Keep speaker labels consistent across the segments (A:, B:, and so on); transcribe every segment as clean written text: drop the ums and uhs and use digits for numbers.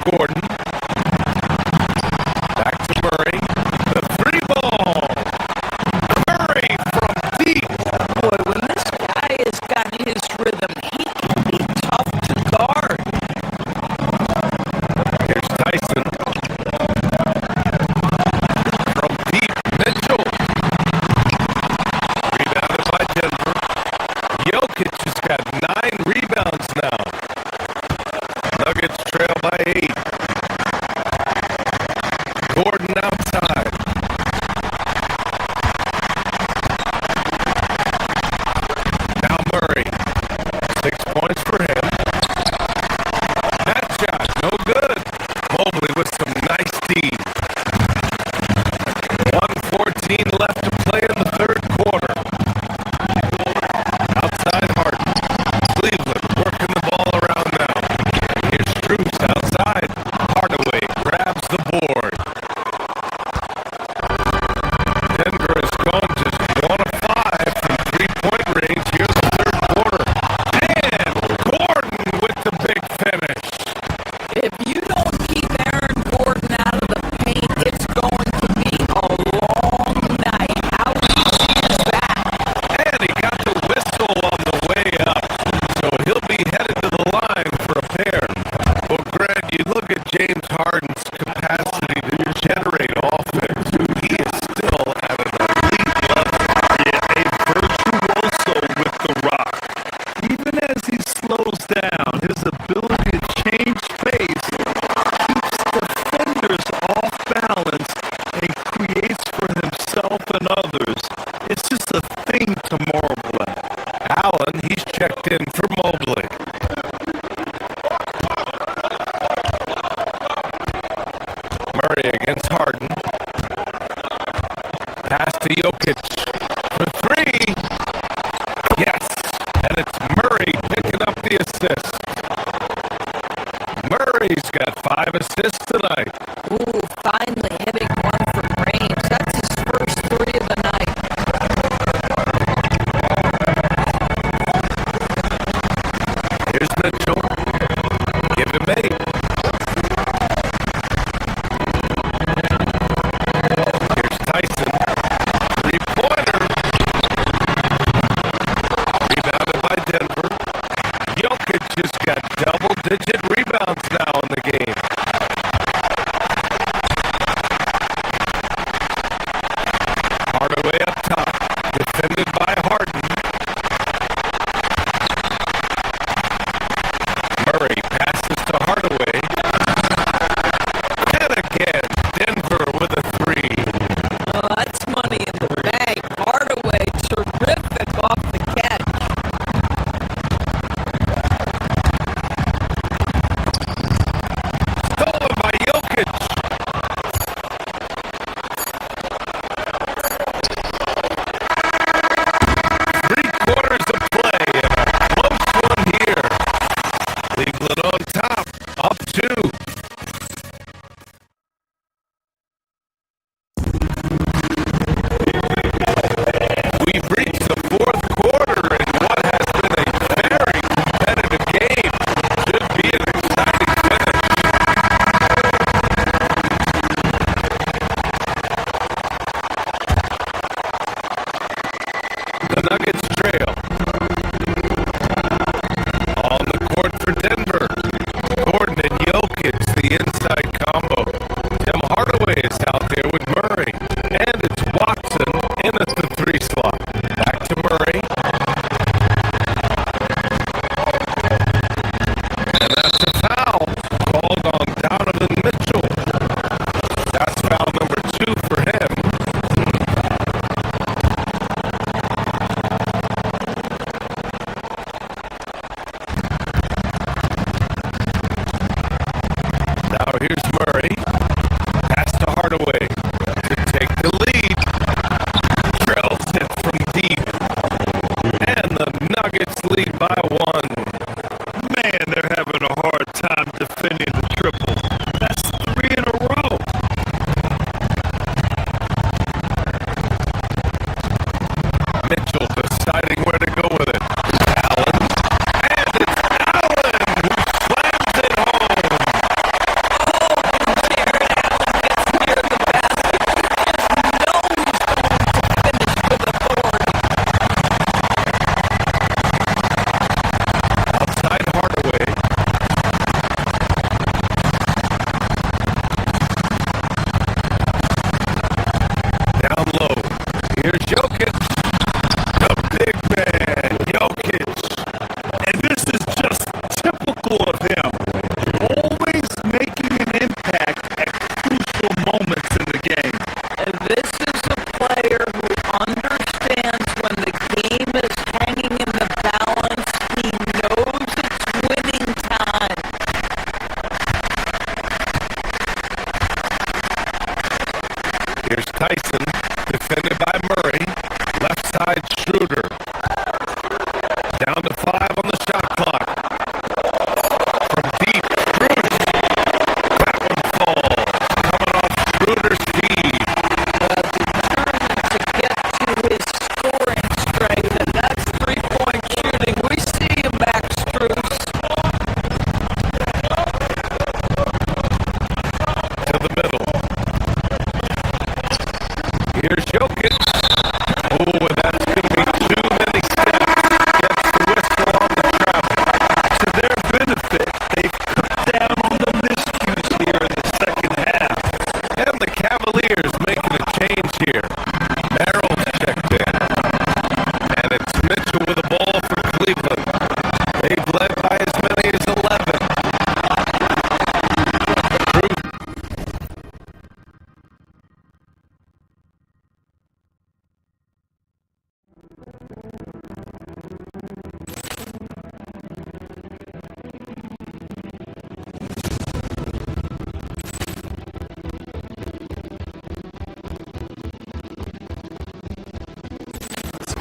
A: Gordon. Back to Murray. The three ball. Murray from deep.
B: Boy, when this guy has got his rhythm, he can be tough to guard.
A: Here's Tyson. From deep, Mitchell. Rebounded by Denver. Jokic has got 9 rebounds now. Nuggets trail by 8. Gordon outside. Now Murray. 6 points for him. That shot, no good. Mobley with some nice D. 1:14 left to play in the third quarter. Outside Harden. Cleveland working the ball around now. Here's Strus outside. Hardaway grabs the board. Denver has gone just 1 of 5 from 3-point range here in the third quarter. And Gordon with the big finish.
B: If you don't keep Aaron Gordon out of the paint, it's going to be a long night. How easy is that?
A: And he got the whistle on the way up. So he'll be headed to the line for a pair. Well, Grant, you look at James Harden's capacity to generate offense. He is still at an elite level.
C: Yeah, a virtuoso with the rock. Even as he slows down, his ability to change pace keeps defenders off balance and creates for himself and others. It's just a thing to marvel at.
A: Allen, he's checked in for Mobley. Murray against Harden. Pass to Jokic for 3. Yes, and it's Murray picking up the assist. Murray's got 5 assists tonight.
B: Ooh, finally hitting one from range. That's his first 3 of the night.
A: Here's Mitchell. Give him 8. Here's Tyson. 3-pointer. Rebounded by Denver. Jokic has got double-digit rebounds now in the game. Hardaway up top. Defended by Harden. Murray passes to Hardaway. And again, Denver with a 3.
B: Oh, that's money in the bank. Hardaway, terrific off the catch.
A: Stolen by Jokic. Three-quarters of play and a close one here. Cleveland on top, up 2. We've reached the fourth quarter in what has been a very competitive game. Should be an exciting finish. The Nuggets trail. On the court for Denver. Gordon and Jokic, the inside combo. Tim Hardaway is out there with Murray. And it's Watson in at the 3 slot. Back to Murray. And that's a foul called on Donovan Mitchell. That's foul number 2 for him. Now here's Murray. Pass to Hardaway to take the lead. Trails it from deep. And the Nuggets lead by 1.
C: Man, they're having a hard time defending the triple. That's 3 in a row.
A: Mitchell deciding where to go with it. Allen. And it's Allen who slams it home. Tyson, defended by Murray. Left side, Schroeder. Down to 5 on the shot clock. From deep, Schroeder. That one falls. Coming off Schroeder's feed.
B: Determined to get to his scoring strength, and that's three-point shooting. We see him, Max Strus.
A: To the middle. Here's Jokic. Oh, and that's going to be too many steps. Gets the whistle on the travel.
C: To their benefit, they've cut down on the miscues here in the second half.
A: And the Cavaliers making a change here. Merrill's checked in. And it's Mitchell with the ball for Cleveland. They've led by as many as 11.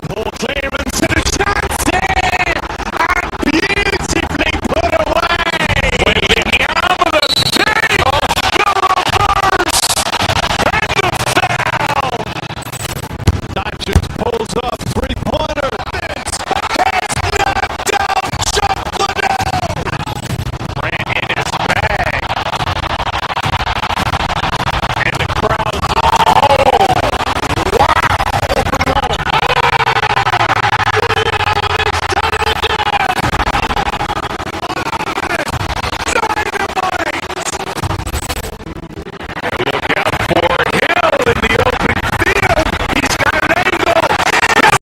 C: Paul Clearance and a chance in! And beautifully put away! William the save! The reverse! And the foul! Doncic pulls up, three-pointer. This has knocked out Chuck Liddell! Ran in his bag. And the crowd's Look out for Hill in the open field. He's got an angle. This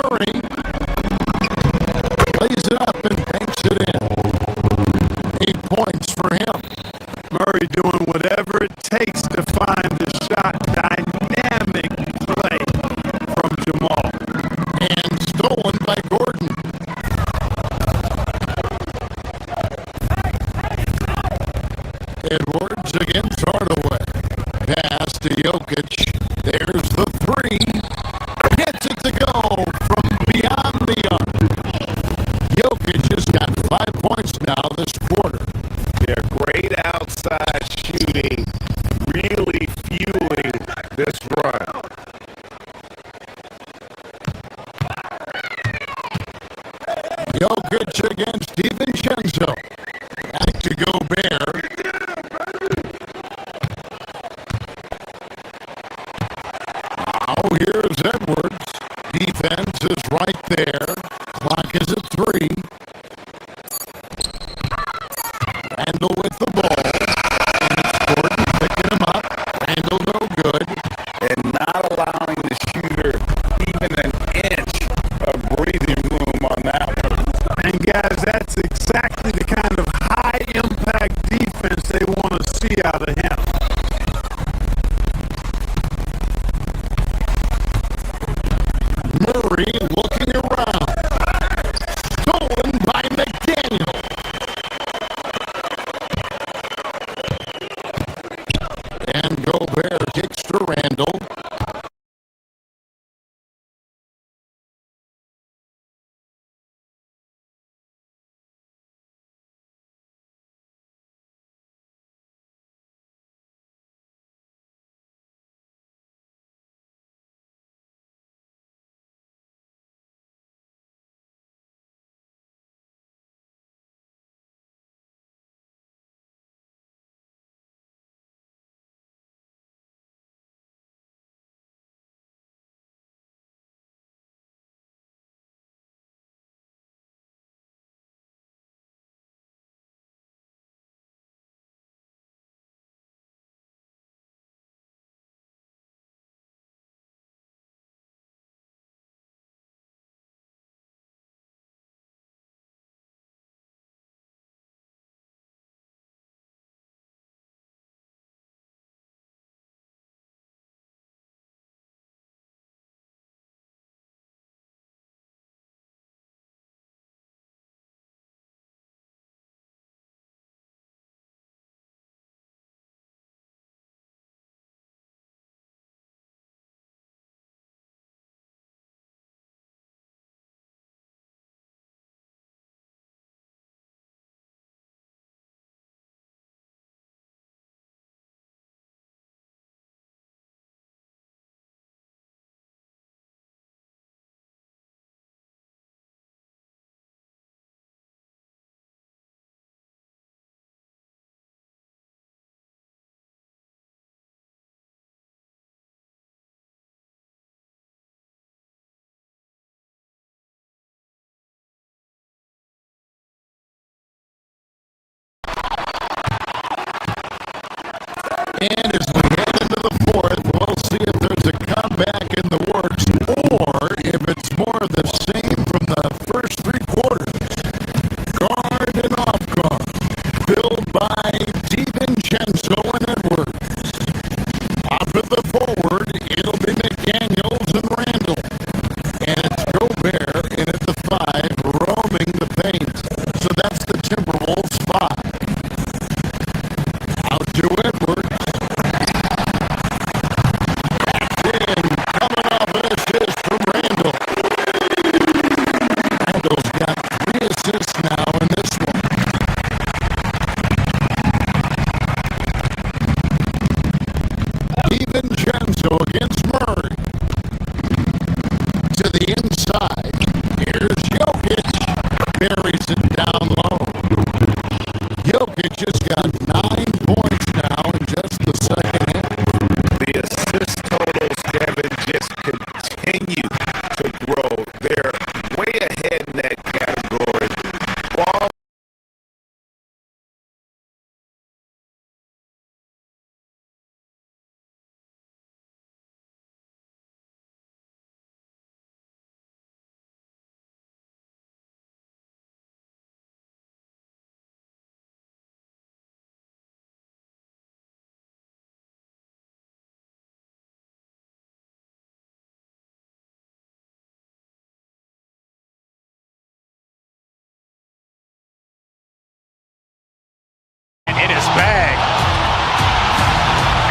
D: Murray lays it up and banks it in. 8 points for him.
C: Murray doing whatever it takes to find the shot. Dynamic play from Jamal.
D: And stolen by Gordon. Edwards against Hardaway. Pass to Jokic. There's the three. Gets it to go from beyond the arc. Jokic has got 5 points now this quarter.
A: Yeah, great outside shooting, really fueling this run.
D: Jokic against DiVincenzo. Back to Gobert. Now here's Edwards. Defense is right there. Clock is at 3. Randall with the ball. And it's Gordon picking him up. Randall no good.
A: And not allowing the shooter even an inch of breathing room on that one.
C: And guys, that's exactly the kind of high-impact defense they want to see out of him.
D: Murray looking around. Stolen by McDaniel. And Gobert kicks to Randall.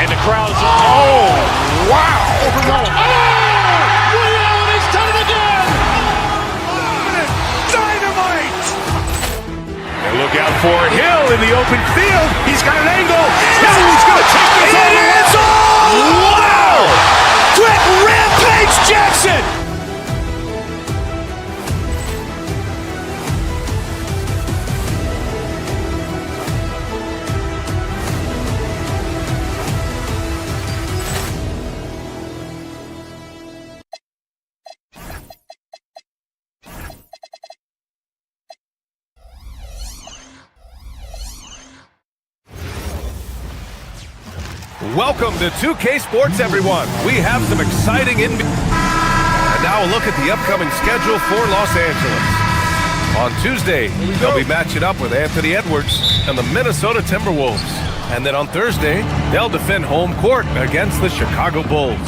E: And the crowd is,
D: Wow! Overall.
E: Ray Allen has done it again!
A: Dynamite! And look out for Hill in the open field. He's got an angle. Hill's going to take this all the way. It's all! Wow! Quick Rampage Jackson! Welcome to 2K Sports, everyone. We have some exciting And now a look at the upcoming schedule for Los Angeles. On Tuesday, they'll be matching up with Anthony Edwards and the Minnesota Timberwolves. And then on Thursday, they'll defend home court against the Chicago Bulls.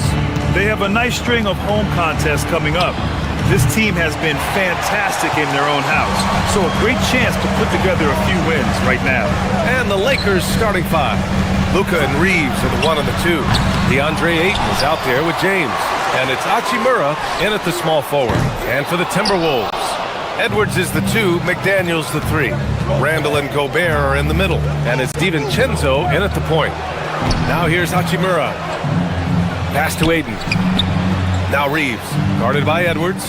C: They have a nice string of home contests coming up. This team has been fantastic in their own house, so a great chance to put together a few wins right now.
A: And the Lakers starting five. Luka and Reeves are the 1 and the 2. DeAndre Ayton is out there with James. And it's Hachimura in at the small forward. And for the Timberwolves, Edwards is the 2, McDaniels the 3. Randall and Gobert are in the middle. And it's DiVincenzo in at the point. Now here's Hachimura. Pass to Ayton. Now Reeves, guarded by Edwards.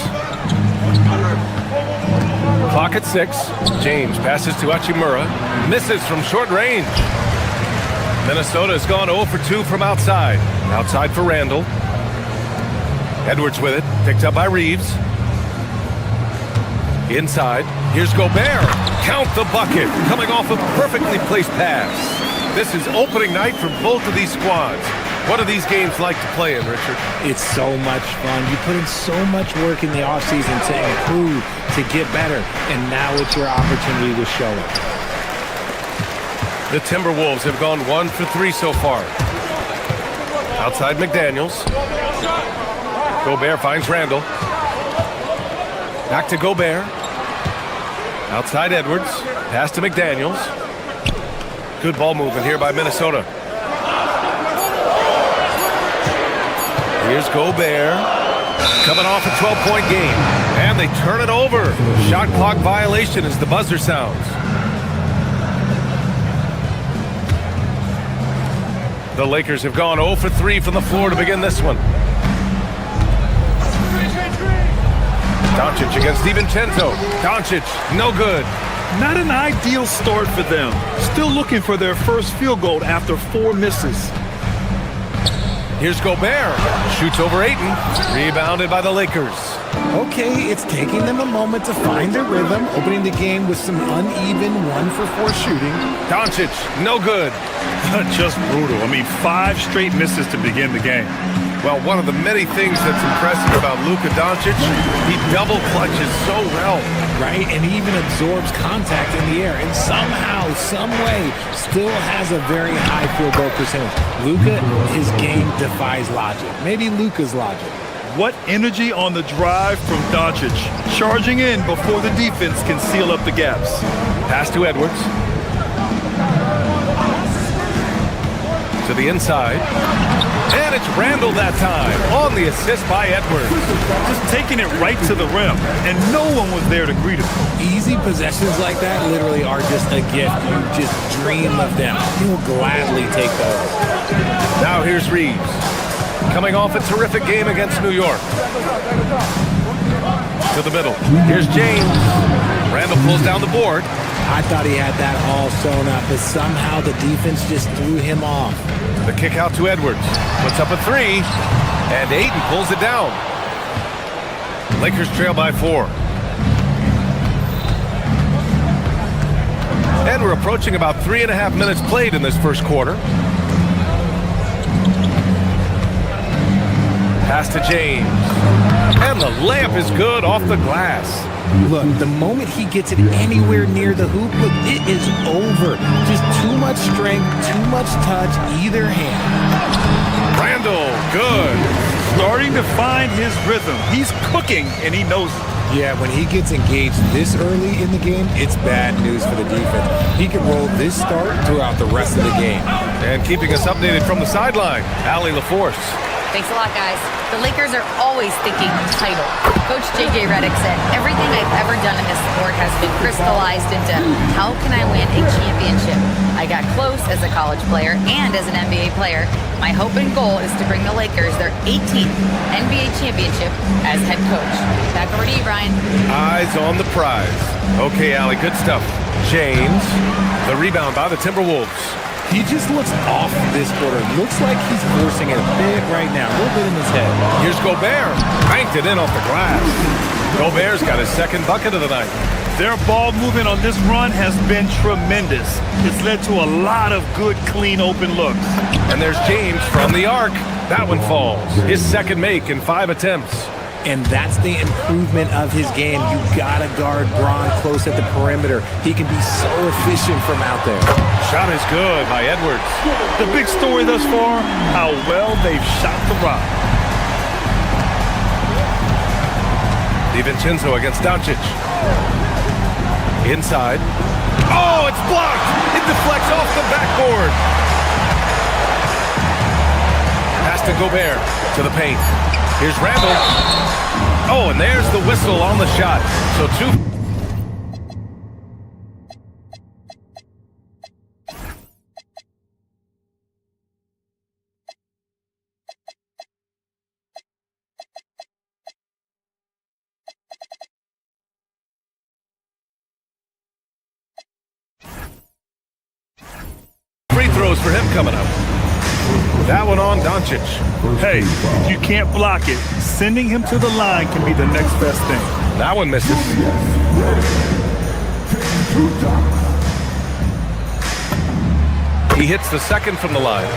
A: Clock at 6. James passes to Hachimura. Misses from short range. Minnesota has gone 0 for 2 from outside. Outside for Randall. Edwards with it. Picked up by Reeves. Inside. Here's Gobert. Count the bucket. Coming off a perfectly placed pass. This is opening night for both of these squads. What are these games like to play in, Richard?
F: It's so much fun. You put in so much work in the offseason to improve, to get better, and now it's your opportunity to show it.
A: The Timberwolves have gone 1 for 3 so far. Outside McDaniels. Gobert finds Randall. Back to Gobert. Outside Edwards. Pass to McDaniels. Good ball movement here by Minnesota. Here's Gobert. Coming off a 12-point game. And they turn it over. Shot clock violation as the buzzer sounds. The Lakers have gone 0 for 3 from the floor to begin this one. Doncic against DiVincenzo. Doncic, no good.
C: Not an ideal start for them. Still looking for their first field goal after 4 misses.
A: Here's Gobert. Shoots over Ayton. Rebounded by the Lakers.
F: Okay, it's taking them a moment to find their rhythm, opening the game with some uneven 1 for 4 shooting.
A: Doncic, no good.
C: Just brutal. I mean, 5 straight misses to begin the game.
A: Well, one of the many things that's impressive about Luka Doncic, he double clutches so well.
F: Right, and he even absorbs contact in the air, and somehow, some way, still has a very high field goal percentage. Luka, his game defies logic. Maybe Luka's logic.
C: What energy on the drive from Doncic. Charging in before the defense can seal up the gaps.
A: Pass to Edwards. To the inside. And it's Randall that time on the assist by Edwards.
C: Just taking it right to the rim, and no one was there to greet him.
F: Easy possessions like that literally are just a gift. You just dream of them. He will gladly take those.
A: Now here's Reeves. Coming off a terrific game against New York. To the middle. Here's James. Randall pulls down the board.
F: I thought he had that all sewn up, but somehow the defense just threw him off.
A: The kick out to Edwards. Puts up a 3. And Ayton pulls it down. Lakers trail by 4. And we're approaching about 3.5 minutes played in this first quarter. Pass to James. And the layup is good off the glass.
F: Look, the moment he gets it anywhere near the hoop, look, it is over. Just too much strength, too much touch, either hand.
A: Randall, good.
C: Starting to find his rhythm. He's cooking, and he knows it.
F: Yeah, when he gets engaged this early in the game, it's bad news for the defense. He can roll this start throughout the rest of the game.
A: And keeping us updated from the sideline, Allie LaForce.
G: Thanks a lot, guys. The Lakers are always thinking title. Coach J.J. Redick said, everything I've ever done in this sport has been crystallized into how can I win a championship? I got close as a college player and as an NBA player. My hope and goal is to bring the Lakers their 18th NBA championship as head coach. Back over to you, Brian.
A: Eyes on the prize. Okay, Allie, good stuff. James, the rebound by the Timberwolves.
F: He just looks off this quarter. Looks like he's forcing it a bit right now. A little bit in his head.
A: Here's Gobert. Banked it in off the glass. Gobert's got his second bucket of the night.
C: Their ball movement on this run has been tremendous. It's led to a lot of good, clean, open looks.
A: And there's James from the arc. That one falls. His second make in 5 attempts.
F: And that's the improvement of his game. You gotta guard Bron close at the perimeter. He can be so efficient from out there.
A: Shot is good by Edwards.
C: The big story thus far, how well they've shot the rock.
A: DiVincenzo against Doncic. Inside. Oh, it's blocked! It deflects off the backboard. Pass to Gobert to the paint. Here's Randall. Oh, and there's the whistle on the shot. So two. Free throws for him coming up. That one on Doncic.
C: Hey, if you can't block it, sending him to the line can be the next best thing.
A: That one misses. He hits the second from the line.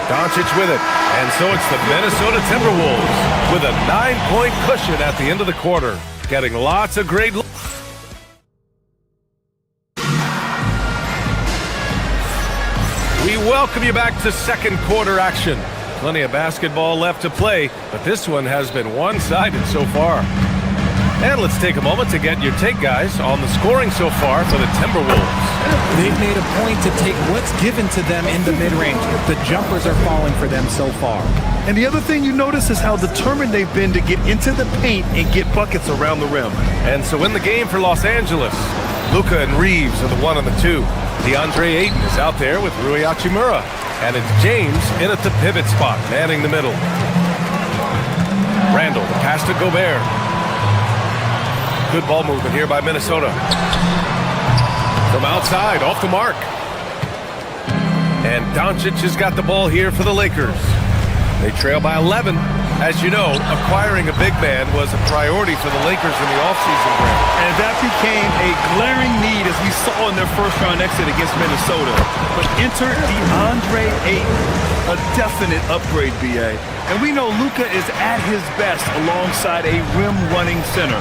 A: Doncic with it. And so it's the Minnesota Timberwolves with a 9-point cushion at the end of the quarter. Getting lots of great looks. We welcome you back to second quarter action. Plenty of basketball left to play, but this one has been one-sided so far. And let's take a moment to get your take, guys, on the scoring so far for the Timberwolves.
F: They've made a point to take what's given to them in the mid-range. The jumpers are falling for them so far.
C: And the other thing you notice is how determined they've been to get into the paint and get buckets around the rim.
A: And so in the game for Los Angeles, Luka and Reeves are the 1 and the 2. DeAndre Ayton is out there with Rui Hachimura. And it's James in at the pivot spot, manning the middle. Randall, the pass to Gobert. Good ball movement here by Minnesota. From outside, off the mark. And Doncic has got the ball here for the Lakers. They trail by 11. As you know, acquiring a big man was a priority for the Lakers in the offseason, Grant.
C: And that became a glaring need as we saw in their first-round exit against Minnesota. But enter DeAndre Ayton, a definite upgrade, B.A. And we know Luka is at his best alongside a rim-running center.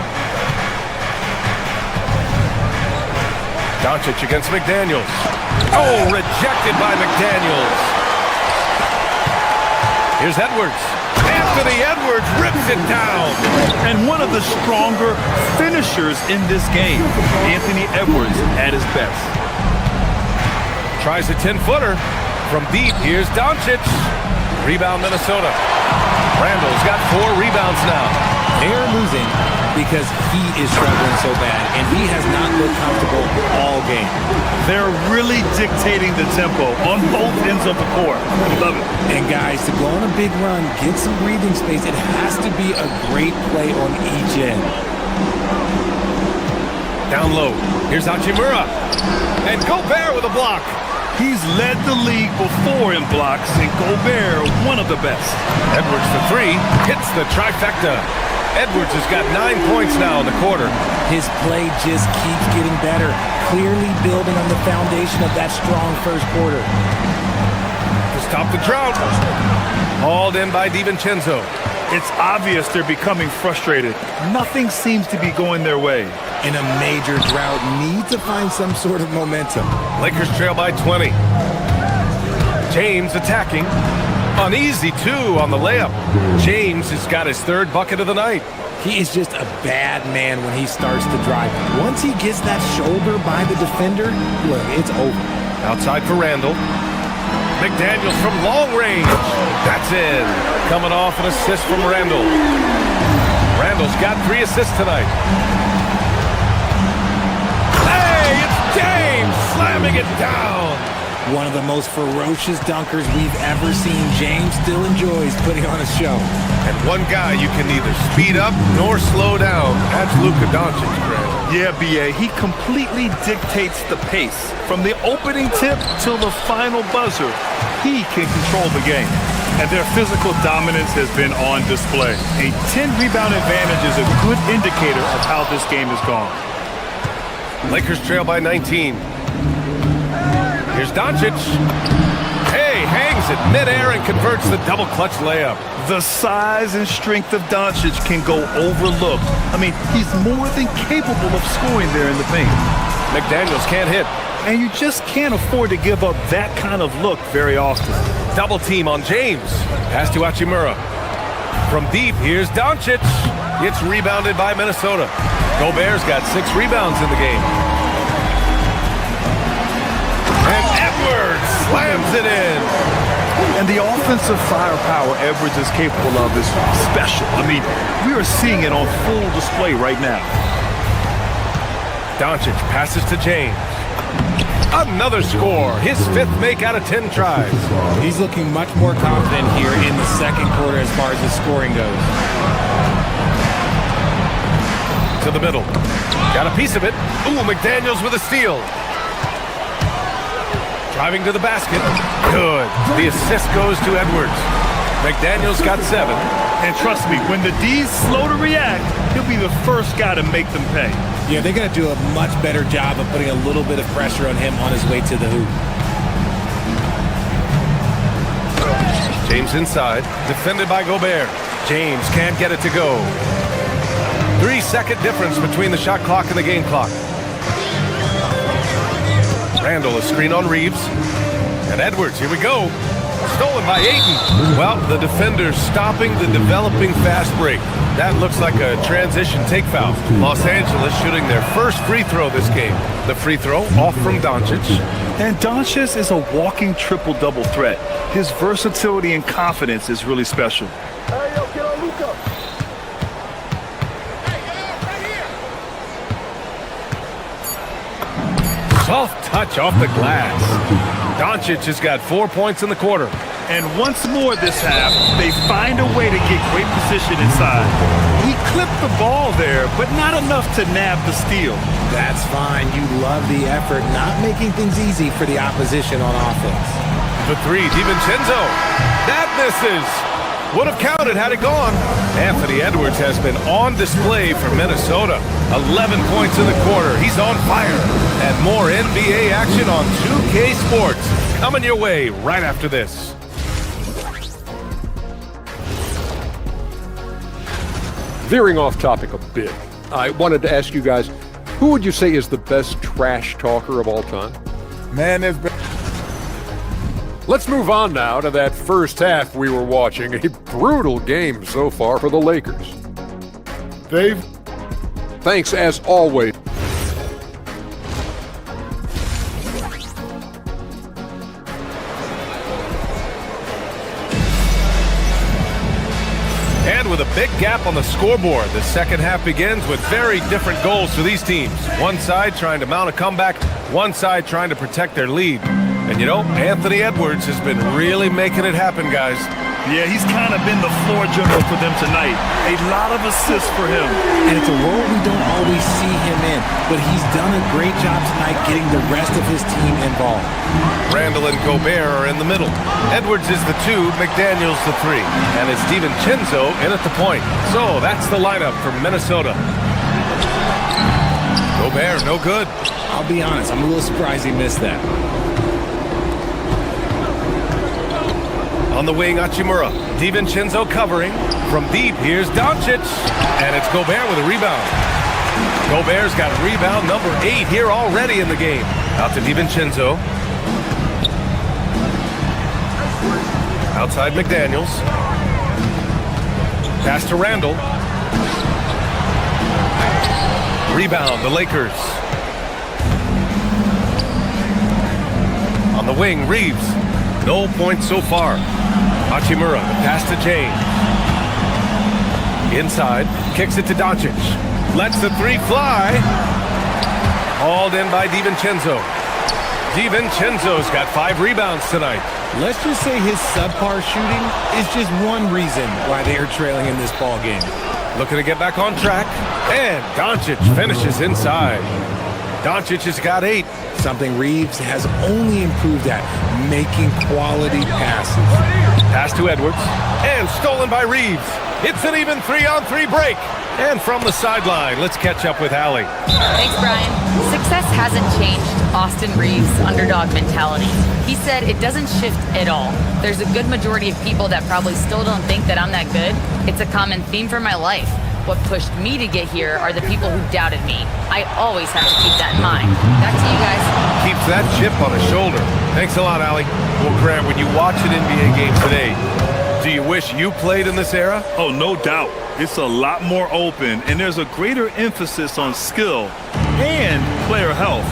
A: Doncic against McDaniels. Oh, rejected by McDaniels. Here's Edwards. Anthony Edwards rips it down.
C: And one of the stronger finishers in this game, Anthony Edwards at his best.
A: Tries a 10-footer from deep. Here's Doncic. Rebound Minnesota. Randall's got 4 rebounds now.
F: They're losing because he is struggling so bad, and he has not looked comfortable all game.
C: They're really dictating the tempo on both ends of the court. Love it.
F: And guys, to go on a big run, get some breathing space, it has to be a great play on each end.
A: Down low. Here's Hachimura. And Gobert with a block.
C: He's led the league before in blocks, and Gobert, one of the best.
A: Edwards for 3. Hits the trifecta. Edwards has got 9 points now in the quarter.
F: His play just keeps getting better, clearly building on the foundation of that strong first quarter.
A: To stop the drought. Hauled in by DiVincenzo.
C: It's obvious they're becoming frustrated. Nothing seems to be going their way.
F: In a major drought, need to find some sort of momentum.
A: Lakers trail by 20. James attacking. Uneasy, too, on the layup. James has got his third bucket of the night.
F: He is just a bad man when he starts to drive. Once he gets that shoulder by the defender, look, it's over.
A: Outside for Randall. McDaniels from long range. That's in. Coming off an assist from Randall. Randall's got 3 assists tonight. Hey, it's James slamming it down.
F: One of the most ferocious dunkers we've ever seen. James still enjoys putting on a show.
A: And one guy you can neither speed up nor slow down. That's Luka Doncic, Grant.
C: Yeah, B.A., he completely dictates the pace. From the opening tip till the final buzzer, he can control the game. And their physical dominance has been on display. A 10-rebound advantage is a good indicator of how this game has gone.
A: Lakers trail by 19. Here's Doncic. Hey, hangs it midair and converts the double clutch layup.
C: The size and strength of Doncic can go overlooked. I mean, he's more than capable of scoring there in the paint.
A: McDaniels can't hit.
C: And you just can't afford to give up that kind of look very often.
A: Double team on James. Pass to Hachimura. From deep, here's Doncic. It's rebounded by Minnesota. Gobert's got 6 rebounds in the game. And Edwards slams it in.
C: And the offensive firepower Edwards is capable of is special. I mean, we are seeing it on full display right now.
A: Doncic passes to James. Another score. His 5th make out of 10 tries.
F: He's looking much more confident here in the second quarter as far as his scoring goes.
A: To the middle. Got a piece of it. Ooh, McDaniels with a steal. Driving to the basket. Good. The assist goes to Edwards. McDaniels got 7.
C: And trust me, when the D's slow to react, he'll be the first guy to make them pay.
F: Yeah, they're going to do a much better job of putting a little bit of pressure on him on his way to the hoop.
A: James inside. Defended by Gobert. James can't get it to go. 3-second difference between the shot clock and the game clock. Randall, a screen on Reeves. And Edwards, here we go. Stolen by Ayton. Well, the defender's stopping the developing fast break. That looks like a transition take foul. Los Angeles shooting their first free throw this game. The free throw off from Doncic.
C: And Doncic is a walking triple-double threat. His versatility and confidence is really special.
A: Soft touch off the glass. Doncic has got 4 points in the quarter.
C: And once more this half, they find a way to get great position inside. He clipped the ball there, but not enough to nab the steal.
F: That's fine. You love the effort, not making things easy for the opposition on offense.
A: The 3, DiVincenzo. That misses. Would have counted had it gone. Anthony Edwards has been on display for Minnesota. 11 points in the quarter. He's on fire. And more NBA action on 2K Sports. Coming your way right after this.
H: Veering off topic a bit, I wanted to ask you guys, who would you say is the best trash talker of all time?
D: Man, there's been...
H: Let's move on now to that first half we were watching. A brutal game so far for the Lakers.
D: Dave?
H: Thanks as always.
A: And with a big gap on the scoreboard, the second half begins with very different goals for these teams. One side trying to mount a comeback, one side trying to protect their lead. And you know, Anthony Edwards has been really making it happen, guys.
C: Yeah, he's kind of been the floor general for them tonight. A lot of assists for him.
F: And it's a role we don't always see him in, but he's done a great job tonight getting the rest of his team involved.
A: Randall and Gobert are in the middle. Edwards is the 2, McDaniels the 3. And it's DiVincenzo in at the point. So that's the lineup for Minnesota. Gobert, no good.
F: I'll be honest, I'm a little surprised he missed that.
A: On the wing, Hachimura. DiVincenzo covering. From deep, here's Doncic. And it's Gobert with a rebound. Gobert's got rebound number 8 here already in the game. Out to DiVincenzo. Outside McDaniels. Pass to Randall. Rebound, the Lakers. On the wing, Reeves. No points so far. Hachimura, the pass to James. Inside, kicks it to Doncic. Lets the three fly. Hauled in by DiVincenzo. DiVincenzo's got 5 rebounds tonight.
F: Let's just say his subpar shooting is just one reason why they are trailing in this ball game.
A: Looking to get back on track. And Doncic finishes inside. Doncic has got 8.
F: Something Reeves has only improved at, making quality passes.
A: Pass to Edwards. And stolen by Reeves. It's an even 3-on-3 break. And from the sideline, let's catch up with Allie.
G: Thanks, Brian. Success hasn't changed Austin Reeves' underdog mentality. He said it doesn't shift at all. There's a good majority of people that probably still don't think that I'm that good. It's a common theme for my life. What pushed me to get here are the people who doubted me. I always have to keep that in mind. Back to you guys.
A: Keeps that chip on his shoulder. Thanks a lot, Allie. Well, Grant, when you watch an NBA game today, do you wish you played in this era?
C: Oh, no doubt. It's a lot more open, and there's a greater emphasis on skill and player health.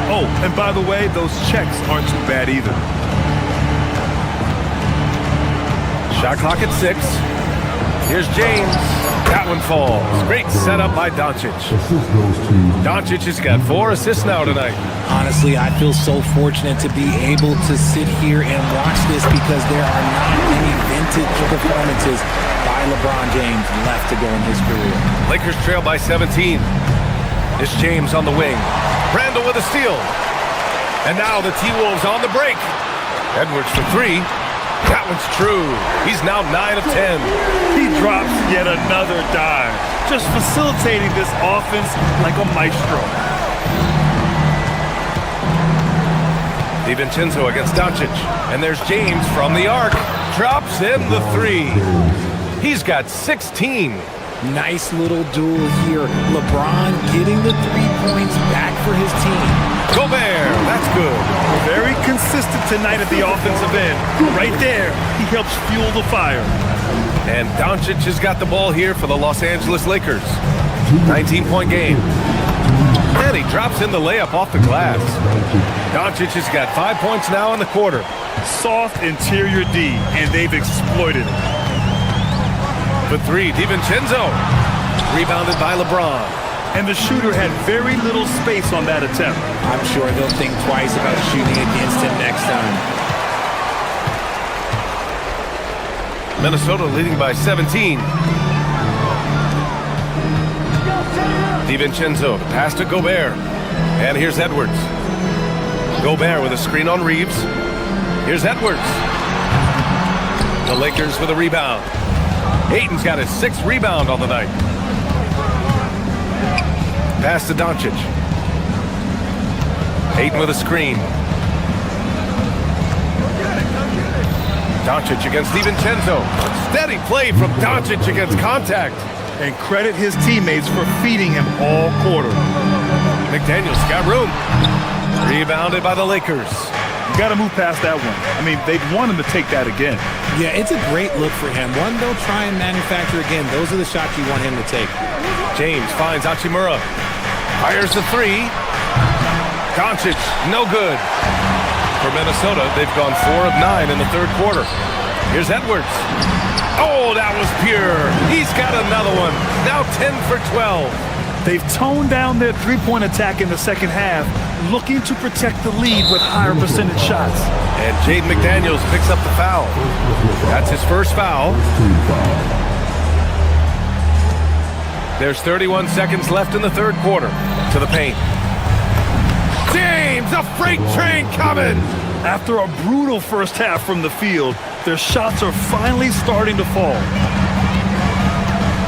C: Oh, and by the way, those checks aren't too bad either.
A: Shot clock at 6. Here's James. That one falls. Great setup by Doncic. Doncic has got 4 assists now tonight.
F: Honestly, I feel so fortunate to be able to sit here and watch this because there are not many vintage performances by LeBron James left to go in his career.
A: Lakers trail by 17. It's James on the wing. Randall with a steal. And now the T-Wolves on the break. Edwards for 3. That one's true. He's now 9 of 10.
C: He drops yet another dime, just facilitating this offense like a maestro.
A: DiVincenzo against Doncic. And there's James from the arc. Drops in the 3. He's got 16.
F: Nice little duel here. LeBron getting the 3 points back for his team.
A: Gobert, that's good.
C: Very consistent tonight at the offensive end. Right there, he helps fuel the fire.
A: And Doncic has got the ball here for the Los Angeles Lakers. 19-point game. And he drops in the layup off the glass. Doncic has got 5 points now in the quarter.
C: Soft interior D, and they've exploited it.
A: For 3, DiVincenzo. Rebounded by LeBron.
C: And the shooter had very little space on that attempt.
F: I'm sure they'll think twice about shooting against him next time.
A: Minnesota leading by 17. DiVincenzo, the pass to Gobert. And here's Edwards. Gobert with a screen on Reeves. Here's Edwards. The Lakers with a rebound. Ayton's got his 6th rebound on the night. Pass to Doncic. Ayton with a screen. Doncic against DiVincenzo. Steady play from Doncic against contact.
C: And credit his teammates for feeding him all quarter.
A: McDaniels got room. Rebounded by the Lakers.
C: You got to move past that one. I mean, they'd want him to take that again.
F: Yeah, it's a great look for him. One they'll try and manufacture again. Those are the shots you want him to take.
A: James finds Hachimura. Fires the 3. Doncic, no good. For Minnesota, they've gone 4 of 9 in the 3rd quarter. Here's Edwards. Oh, that was pure. He's got another one. Now 10 for 12.
C: They've toned down their three-point attack in the second half, looking to protect the lead with higher percentage shots.
A: And Jaden McDaniels picks up the foul. That's his first foul. There's 31 seconds left in the 3rd quarter. To the paint. James, a freight train coming!
C: After a brutal first half from the field, their shots are finally starting to fall.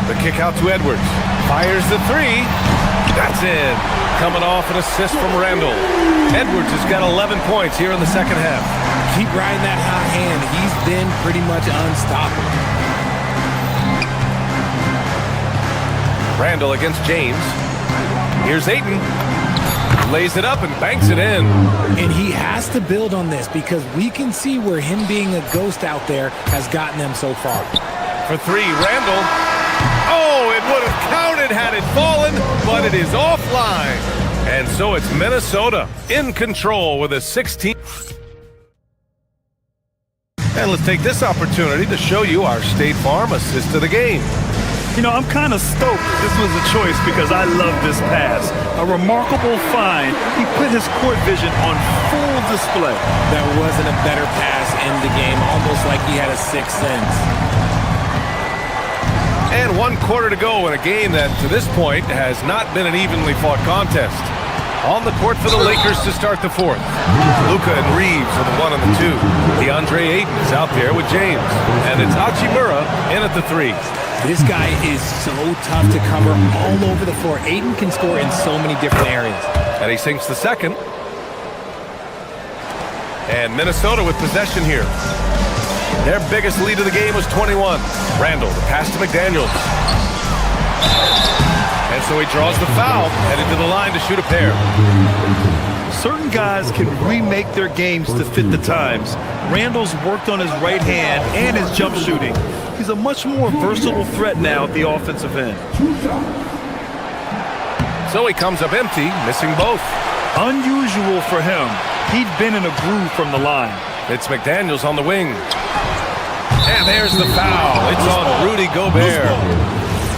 A: The kick out to Edwards. Fires the 3. That's in. Coming off an assist from Randall. Edwards has got 11 points here in the second half.
F: Keep riding that hot hand. He's been pretty much unstoppable.
A: Randall against James. Here's Ayton. lays it up and banks it in.
F: And he has to build on this because we can see where him being a ghost out there has gotten them so far.
A: For three, Randall. Oh, it would have counted had it fallen, but it is offline. And so it's Minnesota in control with a 16. And let's take this opportunity to show you our State Farm assist of the game.
C: You know, I'm kind of stoked this was a choice because I love this pass. A remarkable find. He put his court vision on full display.
F: There wasn't a better pass in the game, almost like he had a sixth sense.
A: And 1 quarter to go in a game that, to this point, has not been an evenly fought contest. On the court for the Lakers to start the fourth. Luka and Reeves are the 1 and the 2. DeAndre Ayton is out there with James. And it's Hachimura in at the 3.
F: This guy is so tough to cover all over the floor. Ayton can score in so many different areas.
A: And he sinks the second. And Minnesota with possession here. Their biggest lead of the game was 21. Randall, the pass to McDaniels. And so he draws the foul, headed to the line to shoot a pair.
C: Certain guys can remake their games to fit the times. Randall's worked on his right hand and his jump shooting. He's a much more versatile threat now at the offensive end.
A: So he comes up empty, missing both.
C: Unusual for him. He'd been in a groove from the line.
A: It's McDaniels on the wing. And there's the foul. It's on Rudy Gobert.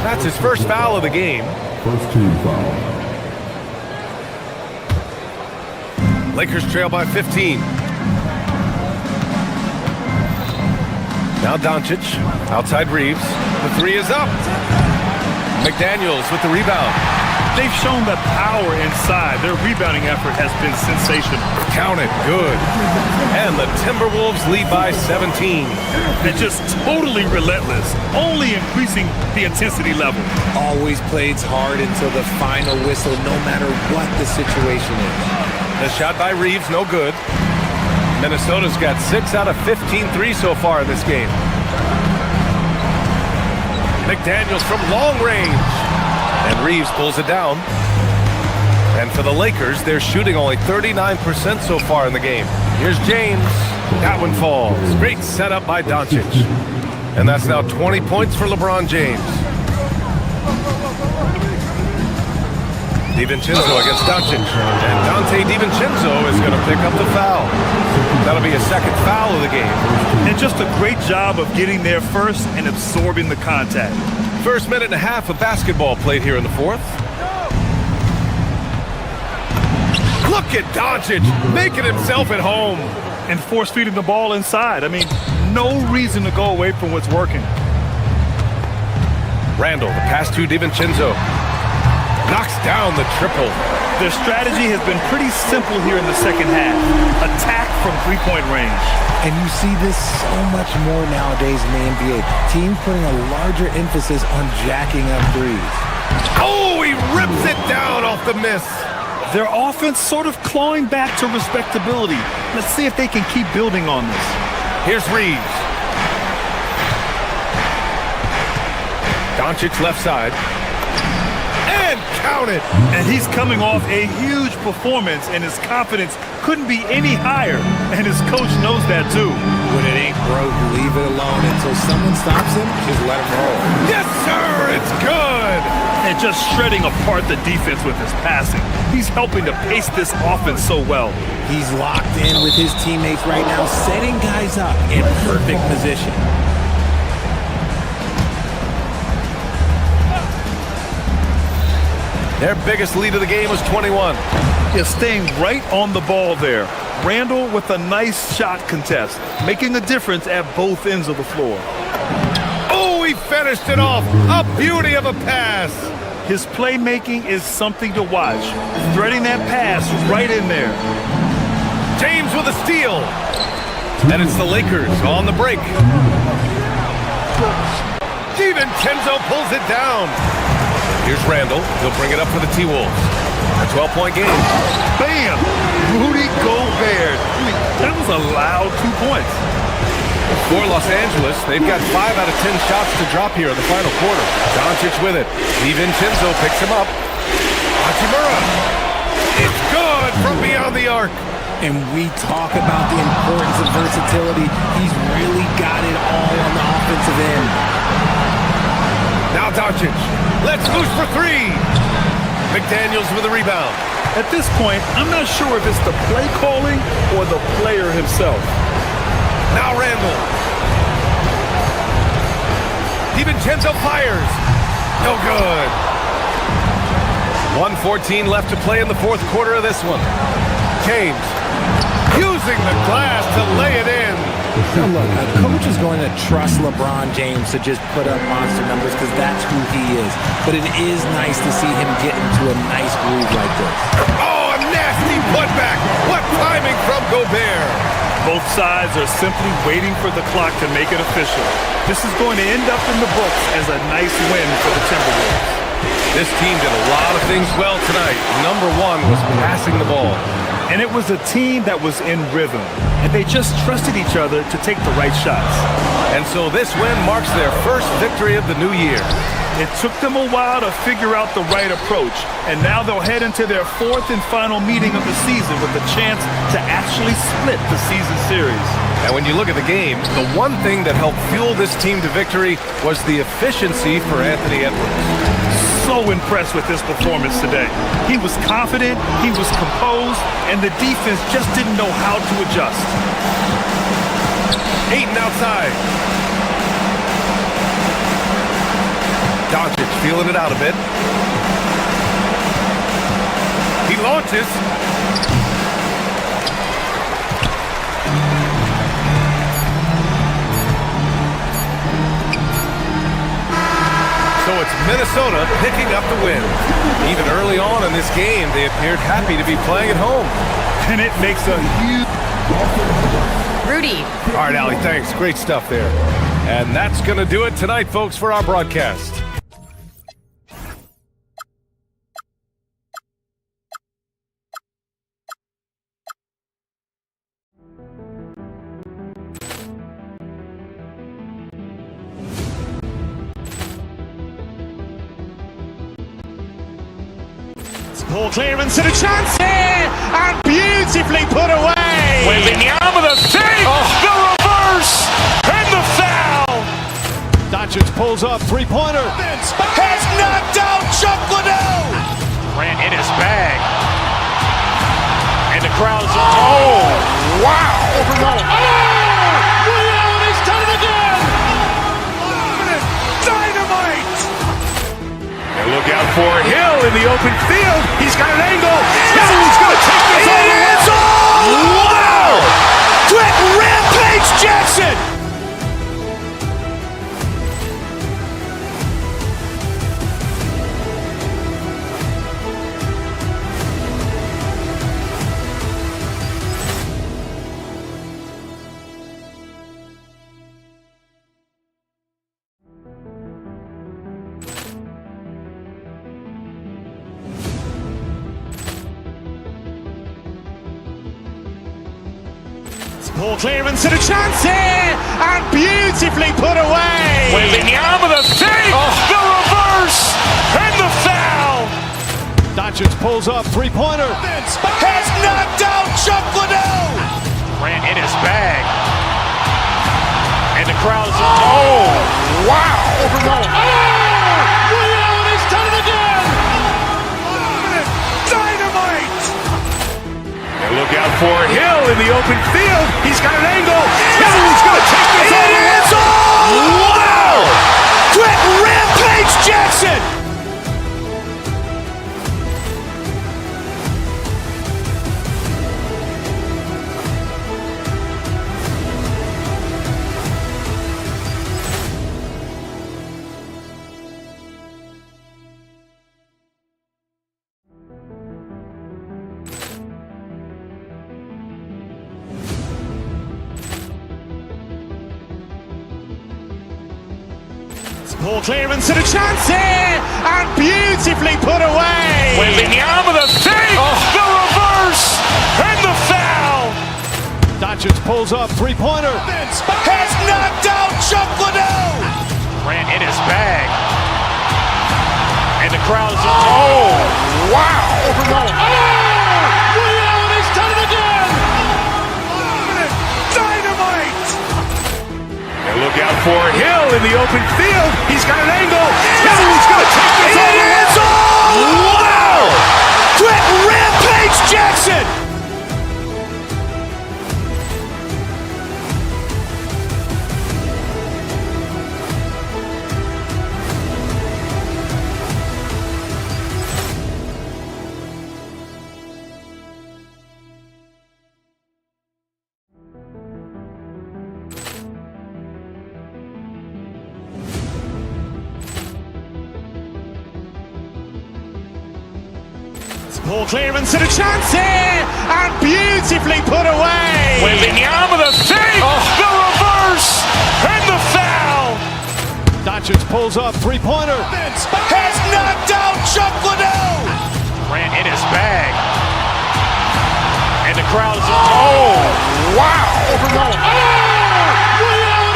A: That's his first foul of the game.
D: First team foul.
A: Lakers trail by 15. Now Doncic, outside Reeves. The three is up. McDaniels with the rebound.
C: They've shown that power inside. Their rebounding effort has been sensational.
A: Counted, good. And the Timberwolves lead by 17.
C: They're just totally relentless, only increasing the intensity level.
F: Always plays hard until the final whistle, no matter what the situation is.
A: The shot by Reeves, no good. Minnesota's got 6 out of 15 threes so far in this game. McDaniels from long range. And Reeves pulls it down. And for the Lakers, they're shooting only 39% so far in the game. Here's James. That one falls. Great setup by Doncic. And that's now 20 points for LeBron James. DiVincenzo against Doncic. And Dante DiVincenzo is going to pick up the foul. That'll be a second foul of the game.
C: And just a great job of getting there first and absorbing the contact.
A: First minute and a half of basketball played here in the fourth. Look at Doncic making himself at home.
C: And force-feeding the ball inside. I mean, no reason to go away from what's working.
A: Randall, the pass to DiVincenzo. Knocks down the triple.
C: Their strategy has been pretty simple here in the second half. Attack from three-point range.
F: And you see this so much more nowadays in the NBA. Teams putting a larger emphasis on jacking up threes.
A: Oh, he rips it down off the miss.
C: Their offense sort of clawing back to respectability. Let's see if they can keep building on this.
A: Here's Reeves. Doncic left side. And count it.
C: And he's coming off a huge performance, and his confidence couldn't be any higher. And his coach knows that too.
F: When it ain't broke, leave it alone until someone stops him. Just let him roll.
A: Yes, sir. It's good.
C: And just shredding apart the defense with his passing. He's helping to pace this offense so well.
F: He's locked in with his teammates right now, setting guys up in perfect position.
A: Their biggest lead of the game was 21.
C: Is staying right on the ball there. Randall with a nice shot contest, making a difference at both ends of the floor.
A: Oh, he finished it off. A beauty of a pass.
C: His playmaking is something to watch. Threading that pass right in there.
A: James with a steal. And it's the Lakers on the break. DiVincenzo pulls it down. Here's Randall. He'll bring it up for the T-Wolves. A 12-point game.
C: Bam! Rudy Gobert. I mean, that was a loud 2 points.
A: For Los Angeles, they've got 5 out of 10 shots to drop here in the final quarter. Doncic with it. DiVincenzo picks him up. Hachimura. It's good. from beyond the arc.
F: And we talk about the importance of versatility. He's really got it all on the offensive end.
A: Now Doncic, let's loose for three. McDaniels with a rebound.
C: At this point, I'm not sure if it's the play calling or the player himself.
A: Now Randall. DiVincenzo fires. No good. 1:14 left to play in the fourth quarter of this one. James using the glass to lay it in.
F: Now look, a coach is going to trust LeBron James to just put up monster numbers because that's who he is. But it is nice to see him get into a nice groove like this.
A: Oh, a nasty putback. What timing from Gobert.
C: Both sides are simply waiting for the clock to make it official. This is going to end up in the books as a nice win for the Timberwolves.
A: This team did a lot of things well tonight. Number one was passing the ball.
C: And it was a team that was in rhythm, and they just trusted each other to take the right shots.
A: And so this win marks their first victory of the new year.
C: It took them a while to figure out the right approach, and now they'll head into their fourth and final meeting of the season with a chance to actually split the season series.
A: And when you look at the game, the one thing that helped fuel this team to victory was the efficiency for Anthony Edwards.
C: So impressed with this performance today. He was confident, he was composed, and the defense just didn't know how to adjust.
A: Ayton outside. Doncic feeling it out a bit. He launches. So it's Minnesota picking up the win. Even early on in this game, they appeared happy to be playing at home.
C: And it makes a huge...
G: Rudy.
A: All right, Allie, thanks. Great stuff there. And that's going to do it tonight, folks, for our broadcast.
E: Ball clearance and a chance here, and beautifully put away.
C: Wembanyama the save, the reverse, and the foul.
E: Doncic pulls up, three-pointer. Has knocked out Chuck Liddell. Grant in his bag. And the crowd's... Oh, wow. Ray Allen has done it again. Dynamite.
C: And look out for Hill in the open field. He's got an angle. Hill's going to take this all the way.
E: Wow. Quick Rampage Jackson. Ball clearance and a chance here, and beautifully put away.
C: Wembanyama the save, the reverse, and the foul.
E: Doncic pulls up, three-pointer. Has knocked out Chuck Liddell. Grant in his bag. And the crowd's... Oh, wow. Ray Allen has done it again. Dynamite.
C: And look out for Hill in the open field. He's got an angle. Hill's going to take this all the way.
E: Wow. Quick Rampage Jackson. Ball clearance and a chance here, and beautifully put away.
C: Wembanyama the save, the reverse, and the foul.
E: Doncic pulls up, three-pointer. Has knocked out Chuck Liddell. Grant in his bag. And the crowd's... Oh, wow. Ray for Hill in the open field. He's got an angle. Hill is going to take this all the way. It is all! Wow! Brett Rampage Jackson! Ball clearance and a chance here, and beautifully put away. Wembanyama with a save, the reverse, and the foul.
C: Doncic pulls up, three-pointer.
E: Has knocked out Chuck Liddell. Grant in his bag, and the crowd is. Oh, wow!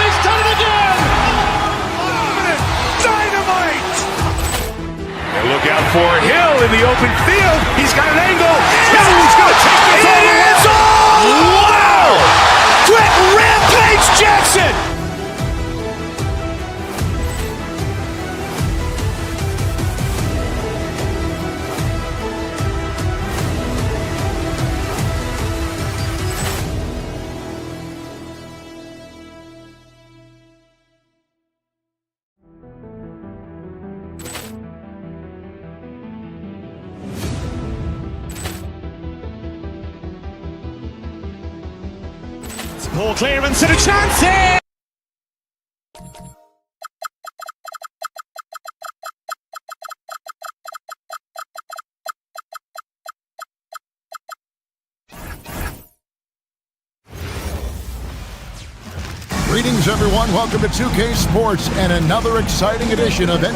E: He's done it again. Dynamite! And look out for Hill in the open field. He's got an angle. Hill is going to take this all the way. It is all! Wow! Brett Rampage Jackson! Ball clearance and a chance here!
D: Greetings, everyone. Welcome to 2K Sports and another exciting edition of it.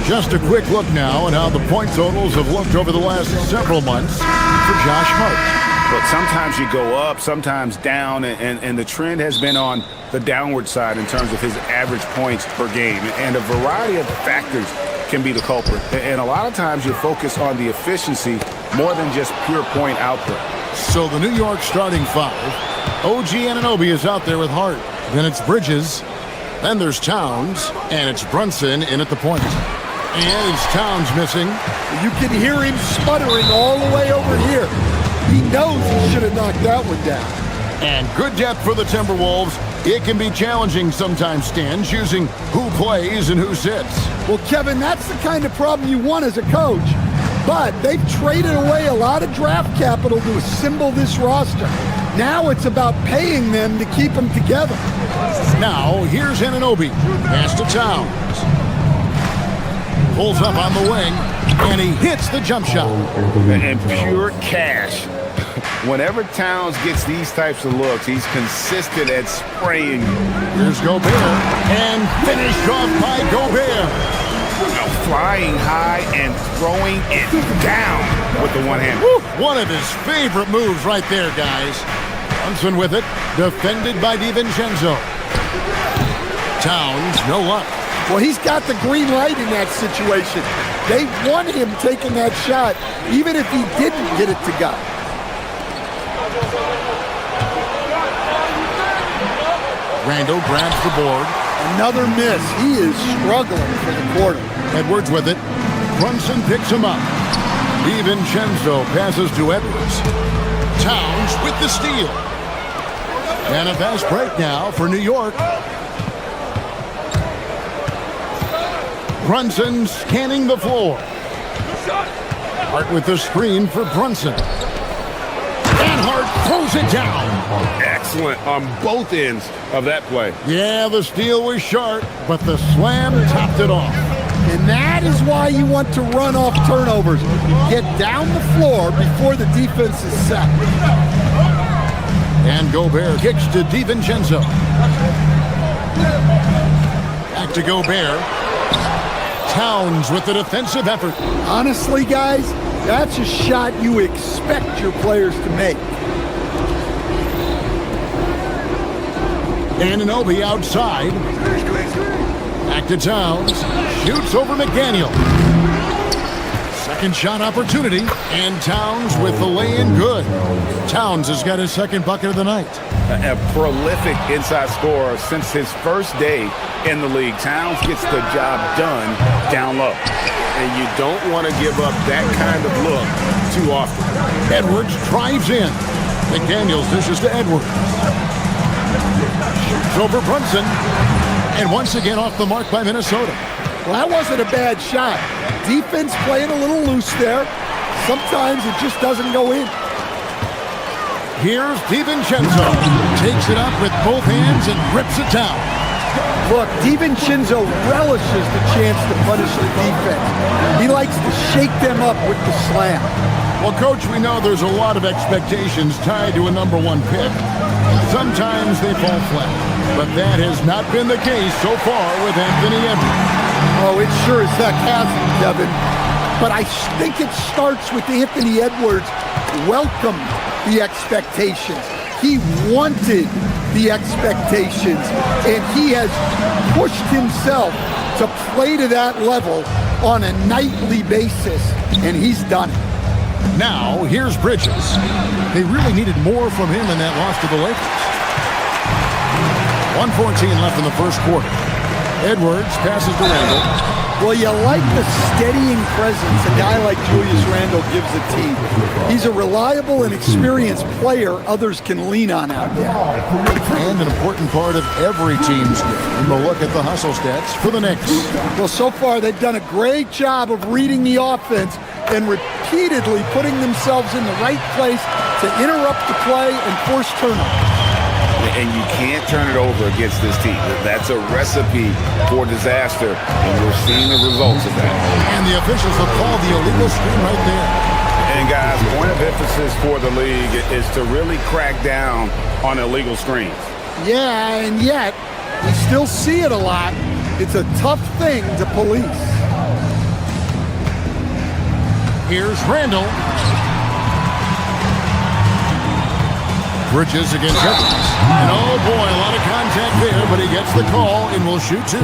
D: Just a quick look now at how the point totals have looked over the last several months for Josh Hart.
I: But sometimes you go up, sometimes down, and the trend has been on the downward side in terms of his average points per game. And a variety of factors can be the culprit. And a lot of times you focus on the efficiency more than just pure point output.
D: So the New York starting five. OG Anunoby is out there with Hart. Then it's Bridges. Then there's Towns. And it's Brunson in at the point. And it's Towns missing.
J: You can hear him sputtering all the way over here. He knows he should have knocked that one down.
D: And good depth for the Timberwolves. It can be challenging sometimes, Stan, choosing who plays and who sits.
J: Well, Kevin, that's the kind of problem you want as a coach. But they've traded away a lot of draft capital to assemble this roster. Now it's about paying them to keep them together.
D: Now, here's Anunoby. Pass to Towns. Pulls up on the wing, and he hits the jump shot.
I: And pure cash. Whenever Towns gets these types of looks, he's consistent at spraying.
D: Here's Gobert, and finished off by Gobert.
I: Flying high and throwing it down with the one hand.
D: One of his favorite moves right there, guys. Brunson with it, defended by DiVincenzo. Towns, no luck.
J: Well, he's got the green light in that situation. They want him taking that shot, even if he didn't get it to go.
D: Randall grabs the board.
J: Another miss. He is struggling for the quarter.
D: Edwards with it. Brunson picks him up. DiVincenzo passes to Edwards. Towns with the steal. And a fast break now for New York. Brunson scanning the floor. Hart with the screen for Brunson. And Hart throws it down.
A: Excellent on both ends of that play.
D: Yeah, the steal was sharp, but the slam topped it off.
J: And that is why you want to run off turnovers. Get down the floor before the defense is set.
D: And Gobert kicks to DiVincenzo. Back to Gobert. Towns with the defensive effort.
J: Honestly, guys, that's a shot you expect your players to make.
D: Anunoby outside. Back to Towns. Shoots over McDaniel. Second shot opportunity, and Towns with the lay-in good. Towns has got his second bucket of the night.
I: A prolific inside scorer since his first day in the league. Towns gets the job done down low. And you don't want to give up that kind of look too often.
D: Edwards drives in. McDaniels dishes to Edwards. Shoots over Brunson. And once again off the mark by Minnesota.
J: Well, that wasn't a bad shot. Defense playing a little loose there. Sometimes it just doesn't go in.
D: Here's DiVincenzo. Takes it up with both hands and rips it down.
J: Look, DiVincenzo relishes the chance to punish the defense. He likes to shake them up with the slam.
D: Well, Coach, we know there's a lot of expectations tied to a number one pick. Sometimes they fall flat, but that has not been the case so far with Anthony Edwards.
J: Oh, it sure as heck hasn't, Kevin. But I think it starts with Anthony Edwards welcomed the expectations. He wanted the expectations, and he has pushed himself to play to that level on a nightly basis, and he's done it.
D: Now, here's Bridges. They really needed more from him in that loss to the Lakers. 1:14 left in the first quarter. Edwards passes to Randle.
J: Well, you like the steadying presence a guy like Julius Randle gives a team. He's a reliable and experienced player others can lean on out there.
D: And an important part of every team's game. We'll look at the hustle stats for the Knicks.
J: Well, so far they've done a great job of reading the offense and repeatedly putting themselves in the right place to interrupt the play and force turnovers.
I: And you can't turn it over against this team. That's a recipe for disaster, and we're seeing the results of that.
D: And the officials have called the illegal screen right there.
I: And guys, point of emphasis for the league is to really crack down on illegal screens.
J: Yeah, and yet we still see it a lot. It's a tough thing to police.
D: Here's Randle. Bridges against Edwards. And oh boy, a lot of contact there, but he gets the call and will shoot two.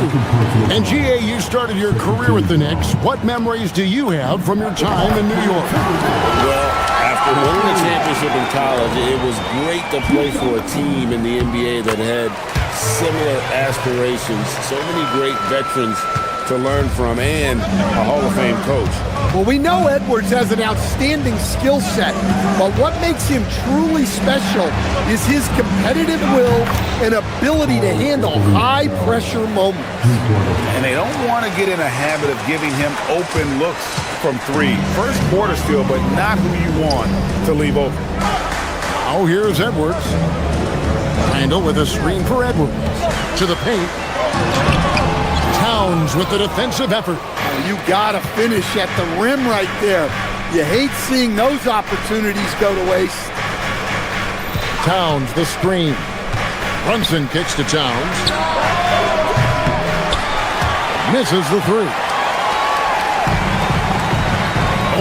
D: And GA, you started your career with the Knicks. What memories do you have from your time in New York?
K: Well, after winning the championship in college, it was great to play for a team in the NBA that had similar aspirations. So many great veterans to learn from and a Hall of Fame coach.
J: Well, we know Edwards has an outstanding skill set, but what makes him truly special is his competitive will and ability to handle high-pressure moments.
I: And they don't want to get in a habit of giving him open looks from three. First quarter still, but not who you want to leave open.
D: Oh, here's Edwards. Randle with a screen for Edwards. To the paint. Towns with the defensive effort.
J: You gotta finish at the rim right there. You hate seeing those opportunities go to waste.
D: Towns, the screen. Brunson kicks to Towns. Misses the three.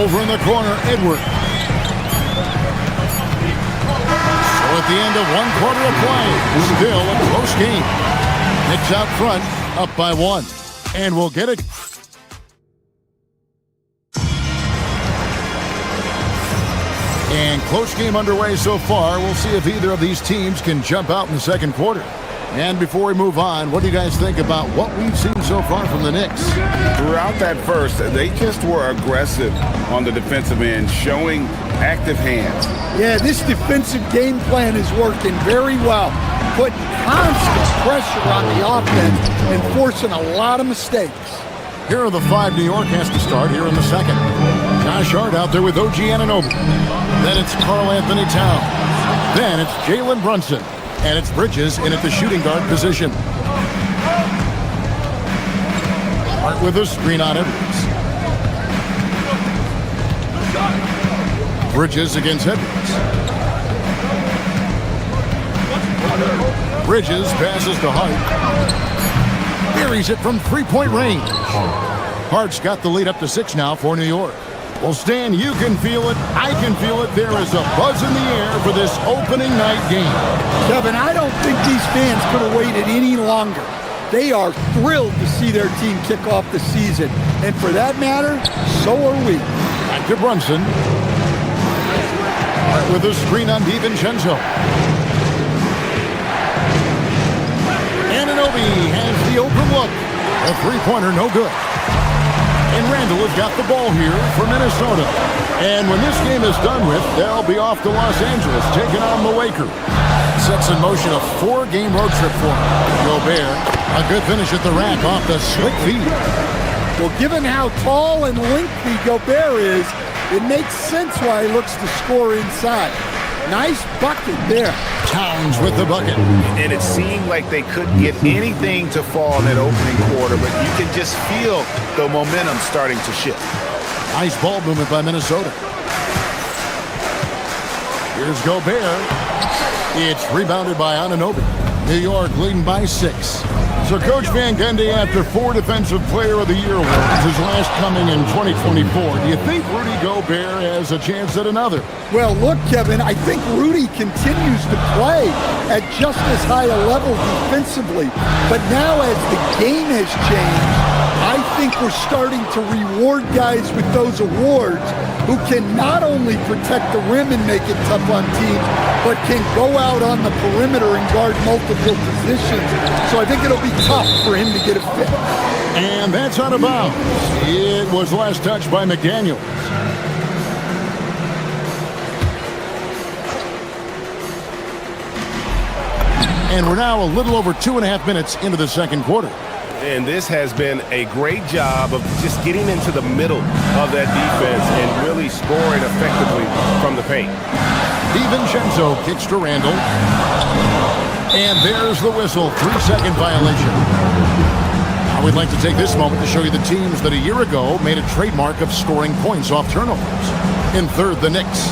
D: Over in the corner, Edwards. So at the end of one quarter of play, still a close game. Knicks out front, up by one. And we'll get it. And close game underway so far. We'll see if either of these teams can jump out in the second quarter. And before we move on, what do you guys think about what we've seen so far from the Knicks?
I: Throughout that first, they just were aggressive on the defensive end, showing active hands.
J: Yeah, this defensive game plan is working very well. Putting constant pressure on the offense and forcing a lot of mistakes.
D: Here are the five New York has to start here in the second. Josh Hart out there with OG Anunoby. Then it's Karl Anthony Towns. Then it's Jalen Brunson. And it's Bridges in at the shooting guard position. Hart with a screen on Edwards. Bridges against Edwards. Bridges passes to Hart. Buries it from three-point range. Hart's got the lead up to 6 now for New York. Well, Stan, you can feel it. I can feel it. There is a buzz in the air for this opening night game.
J: Kevin, I don't think these fans could have waited any longer. They are thrilled to see their team kick off the season. And for that matter, so are we.
D: to Brunson. With a screen on DiVincenzo. Anunoby has the open look. A three-pointer, no good. And Randall has got the ball here for Minnesota. And when this game is done with, they'll be off to Los Angeles, taking on the Lakers. Sets in motion a 4-game road trip for him. Gobert, a good finish at the rack off the slick feed.
J: Well, given how tall and lengthy Gobert is, it makes sense why he looks to score inside. Nice bucket there.
D: Towns with the bucket.
I: And it seemed like they couldn't get anything to fall in that opening quarter, but you can just feel the momentum starting to shift.
D: Nice ball movement by Minnesota. Here's Gobert. It's rebounded by Anunoby. New York leading by 6. So Coach Van Gundy, after 4 Defensive Player of the Year awards, his last coming in 2024, do you think Rudy Gobert has a chance at another?
J: Well, look, Kevin, I think Rudy continues to play at just as high a level defensively. But now as the game has changed, I think we're starting to reward guys with those awards who can not only protect the rim and make it tough on teams, but can go out on the perimeter and guard multiple positions. So I think it'll be tough for him to get a fit.
D: And that's out of bounds. It was last touched by McDaniels. And we're now a little over 2.5 minutes into the second quarter.
I: And this has been a great job of just getting into the middle of that defense and really scoring effectively from the paint.
D: DiVincenzo kicks to Randall. And there's the whistle. 3-second violation. Now we'd like to take this moment to show you the teams that a year ago made a trademark of scoring points off turnovers. In third, the Knicks.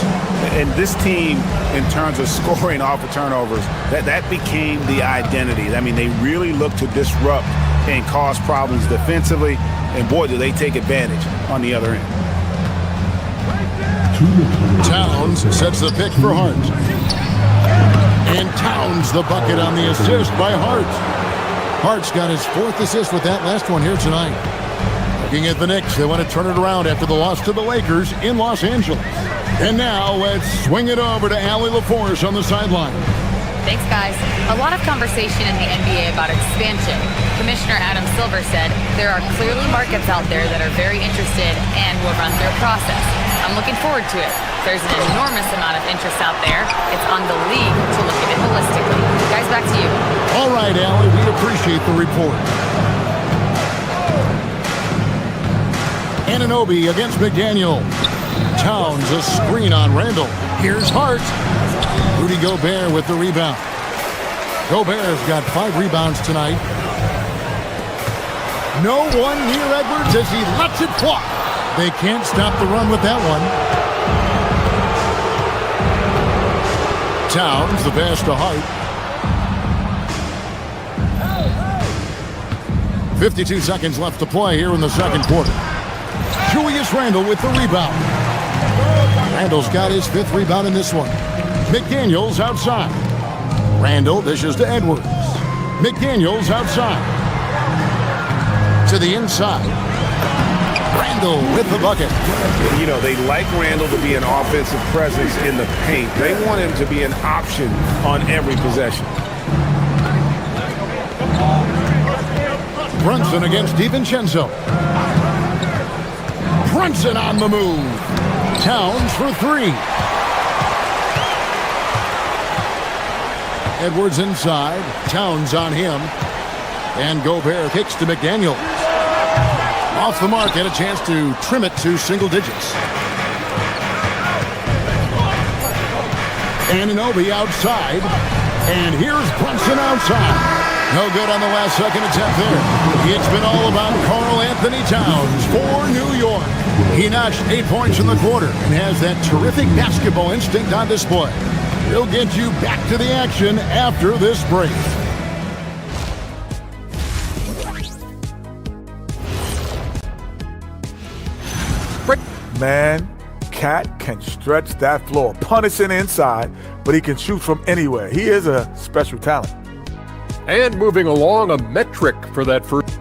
I: And this team, in terms of scoring off of turnovers, that became the identity. I mean, they really look to disrupt and cause problems defensively, and boy, do they take advantage on the other end.
D: Towns sets the pick for Hart. And Towns the bucket on the assist by Hart. Hart's got his 4th assist with that last one here tonight. Looking at the Knicks, they want to turn it around after the loss to the Lakers in Los Angeles. And now let's swing it over to Allie LaForce on the sideline.
G: Thanks, guys. A lot of conversation in the NBA about expansion. Commissioner Adam Silver said there are clearly markets out there that are very interested and will run through a process. I'm looking forward to it. There's an enormous amount of interest out there. It's on the league to look at it holistically. Guys, back to you.
D: All right, Allie, we appreciate the report. Anunoby against McDaniel. Towns a screen on Randall. Here's Hart. Rudy Gobert with the rebound. Gobert's got 5 rebounds tonight. No one near Edwards as he lets it fly. They can't stop the run with that one. Towns, the pass to Hart. 52 seconds left to play here in the second quarter. Julius Randle with the rebound. Randle's got his 5th rebound in this one. McDaniels outside. Randle dishes to Edwards. McDaniels outside. To the inside. Randle with the bucket.
I: You know, they like Randle to be an offensive presence in the paint. They want him to be an option on every possession.
D: Brunson against DiVincenzo. Brunson on the move. Towns for 3. Edwards inside. Towns on him. And Gobert kicks to McDaniel. Off the mark, had a chance to trim it to single digits. Anunoby outside. And here's Brunson outside. No good on the last second attempt there. It's been all about Karl Anthony Towns for New York. He notched 8 points in the quarter and has that terrific basketball instinct on display. He'll get you back to the action after this break.
L: Man, Cat can stretch that floor, punishing inside, but he can shoot from anywhere. He is a special talent.
H: And moving along, a metric for that first.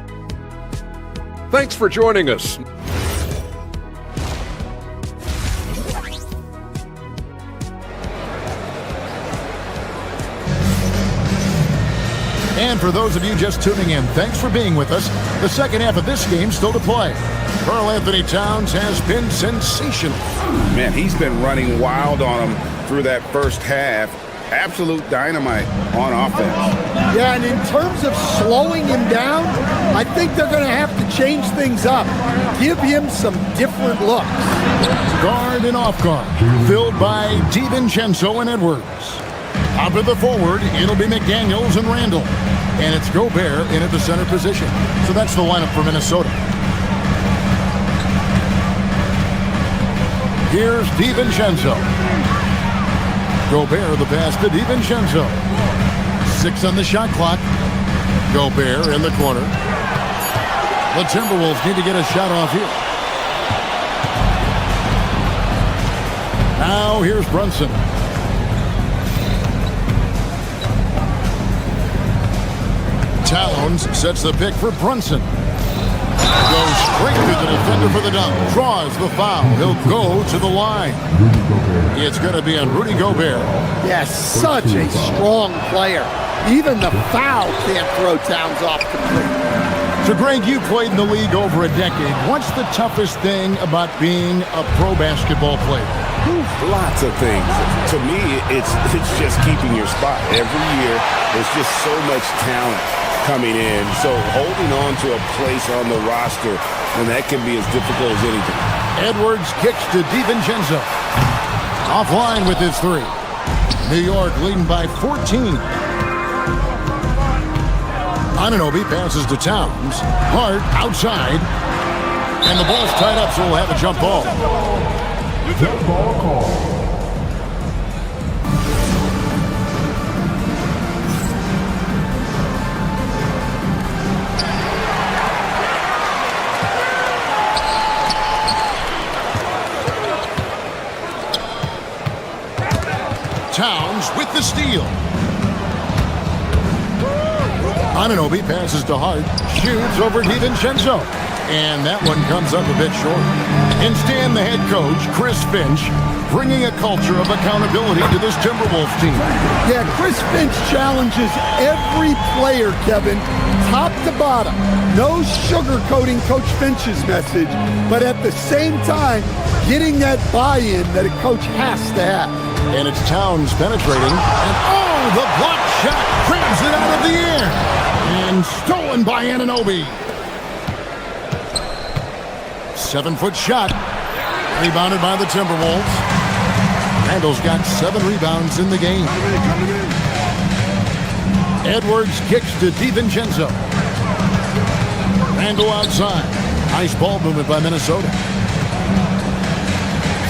H: Thanks for joining us.
D: for those of you just tuning in, thanks for being with us. The second half of this game still to play. Karl Anthony Towns has been sensational.
I: Man, he's been running wild on him through that first half. Absolute dynamite on offense.
J: Yeah, and in terms of slowing him down, I think they're going to have to change things up. Give him some different looks.
D: Guard and off guard, filled by DiVincenzo and Edwards. Top of the forward, it'll be McDaniels and Randall. And it's Gobert in at the center position. So that's the lineup for Minnesota. Here's DiVincenzo. Gobert the pass to DiVincenzo. 6 on the shot clock. Gobert in the corner. The Timberwolves need to get a shot off here. Now here's Brunson. Towns sets the pick for Brunson. Goes straight to the defender for the dunk. Draws the foul. He'll go to the line. It's going to be on Rudy Gobert.
J: Yeah, such a strong player. Even the foul can't throw Towns off completely.
D: So, Greg, you played in the league over a decade. What's the toughest thing about being a pro basketball player?
K: Lots of things. To me, it's just keeping your spot. Every year, there's just so much talent coming in. So holding on to a place on the roster, and that can be as difficult as anything.
D: Edwards kicks to DiVincenzo. Offline with his 3. New York leading by 14. Anunoby passes to Towns. Hart outside. And the ball's tied up, so we'll have a jump ball.
M: Jump ball call.
D: Towns with the steal. Anunoby passes to Hart. Shoots over DiVincenzo. And that one comes up a bit short. Instead, the head coach, Chris Finch, bringing a culture of accountability to this Timberwolves team.
J: Yeah, Chris Finch challenges every player, Kevin, top to bottom. No sugarcoating Coach Finch's message, but at the same time, getting that buy-in that a coach has to have.
D: And it's Towns penetrating. And oh, the block shot grabs it out of the air. And stolen by Anunoby. 7-foot shot. Rebounded by the Timberwolves. Randall's got 7 rebounds in the game. Edwards kicks to DiVincenzo. Randall outside. Nice ball movement by Minnesota.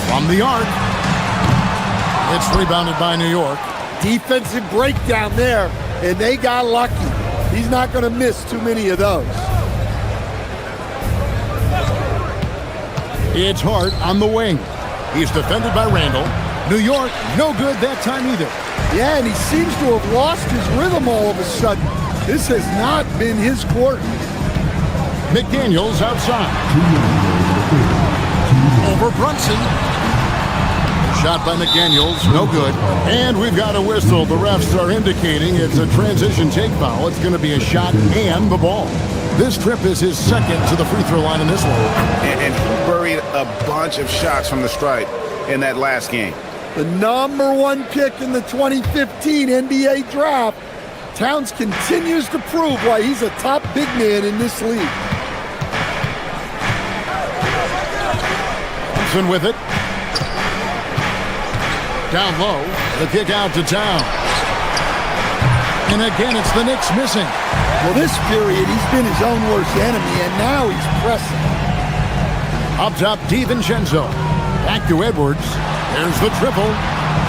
D: From the arc. It's rebounded by New York.
J: Defensive breakdown there, and they got lucky. He's not going to miss too many of those.
D: It's Hart on the wing. He's defended by Randall. New York, no good that time either.
J: Yeah, and he seems to have lost his rhythm all of a sudden. This has not been his quarter.
D: McDaniels outside. Over Brunson. Shot by McDaniels, no good. And we've got a whistle. The refs are indicating it's a transition take foul. It's going to be a shot and the ball. This trip is his second to the free throw line in this one.
I: And he buried a bunch of shots from the stripe in that last game.
J: The #1 pick in the 2015 NBA draft, Towns continues to prove why he's a top big man in this league.
D: Thompson with it. Down low, the kick out to Towns. And again, it's the Knicks missing.
J: Well, this period, he's been his own worst enemy, and now he's pressing.
D: Up top, DiVincenzo. Back to Edwards. There's the triple.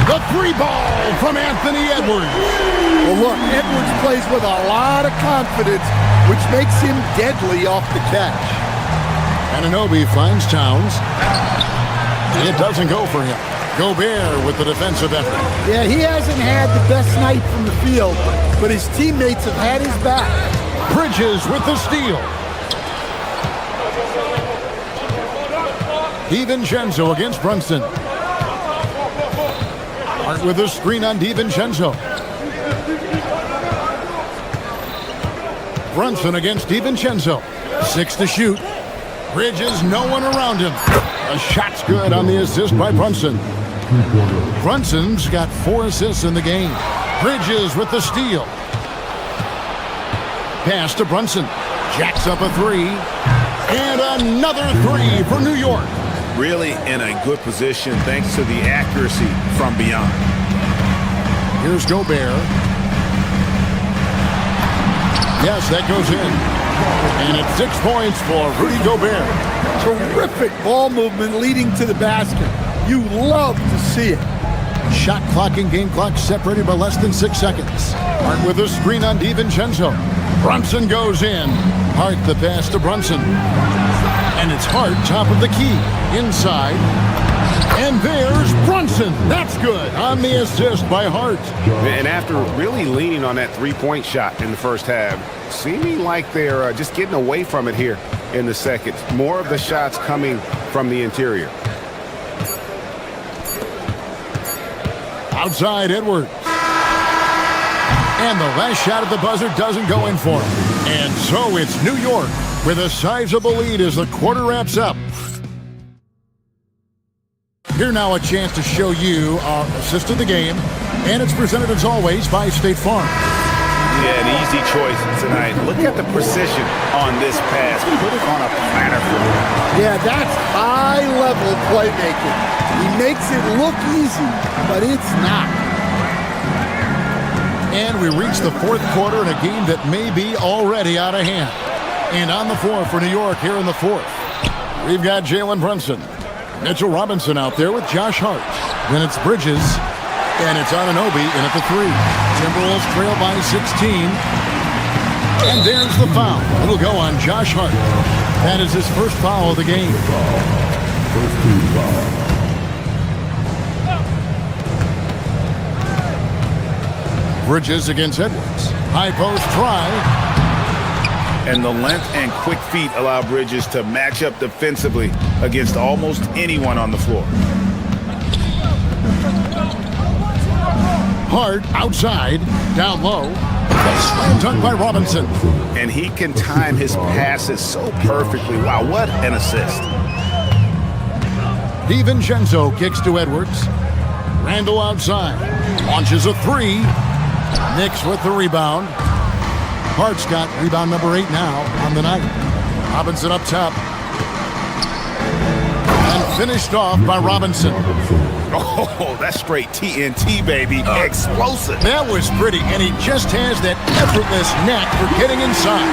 D: The 3-ball from Anthony Edwards.
J: Well, look, Edwards plays with a lot of confidence, which makes him deadly off the catch.
D: Anunoby finds Towns. And it doesn't go for him. Gobert with the defensive effort.
J: Yeah, he hasn't had the best night from the field, but his teammates have had his back.
D: Bridges with the steal. DiVincenzo against Brunson. Hart with a screen on DiVincenzo. Brunson against DiVincenzo. 6 to shoot. Bridges, no one around him. A shot's good on the assist by Brunson. Brunson's got 4 assists in the game. Bridges with the steal. Pass to Brunson. Jacks up a 3. And another 3 for New York.
I: Really in a good position thanks to the accuracy from beyond.
D: Here's Gobert. Yes, that goes in. And it's 6 points for Rudy Gobert.
J: Terrific ball movement leading to the basket. You love to see it.
D: Shot clock and game clock separated by less than 6 seconds. Hart with a screen on DiVincenzo. Brunson goes in. Hart the pass to Brunson. And it's Hart top of the key. Inside. And there's Brunson. That's good on the assist by Hart.
I: And after really leaning on that three-point shot in the first half, seeming like they're just getting away from it here in the second. More of the shots coming from the interior.
D: Outside Edwards. And the last shot at the buzzer doesn't go in for him. And so it's New York with a sizable lead as the quarter wraps up. Here now a chance to show you our assist of the game. And it's presented as always by State Farm.
I: Yeah, an easy choice tonight. Look at the precision on this pass. Put it on a platter for him.
J: Yeah, that's high-level playmaking. He makes it look easy, but it's not.
D: And we reach the fourth quarter in a game that may be already out of hand. And on the floor for New York here in the fourth, we've got Jalen Brunson. Mitchell Robinson out there with Josh Hart. Then it's Bridges. And it's Anunoby in at the 3. Timberwolves trail by 16. And there's the foul. It'll go on Josh Hart. That is his first foul of the game. Bridges against Edwards. High post try.
I: And the length and quick feet allow Bridges to match up defensively against almost anyone on the floor.
D: Hart outside, down low. Slam dunk by Robinson.
I: And he can time his passes so perfectly. Wow, what an assist.
D: DiVincenzo kicks to Edwards. Randall outside. Launches a 3. Knicks with the rebound. Hart's got rebound number 8 now on the night. Robinson up top. And finished off by Robinson.
I: Oh, that's straight TNT, baby. Explosive.
D: That was pretty, and he just has that effortless knack for getting inside.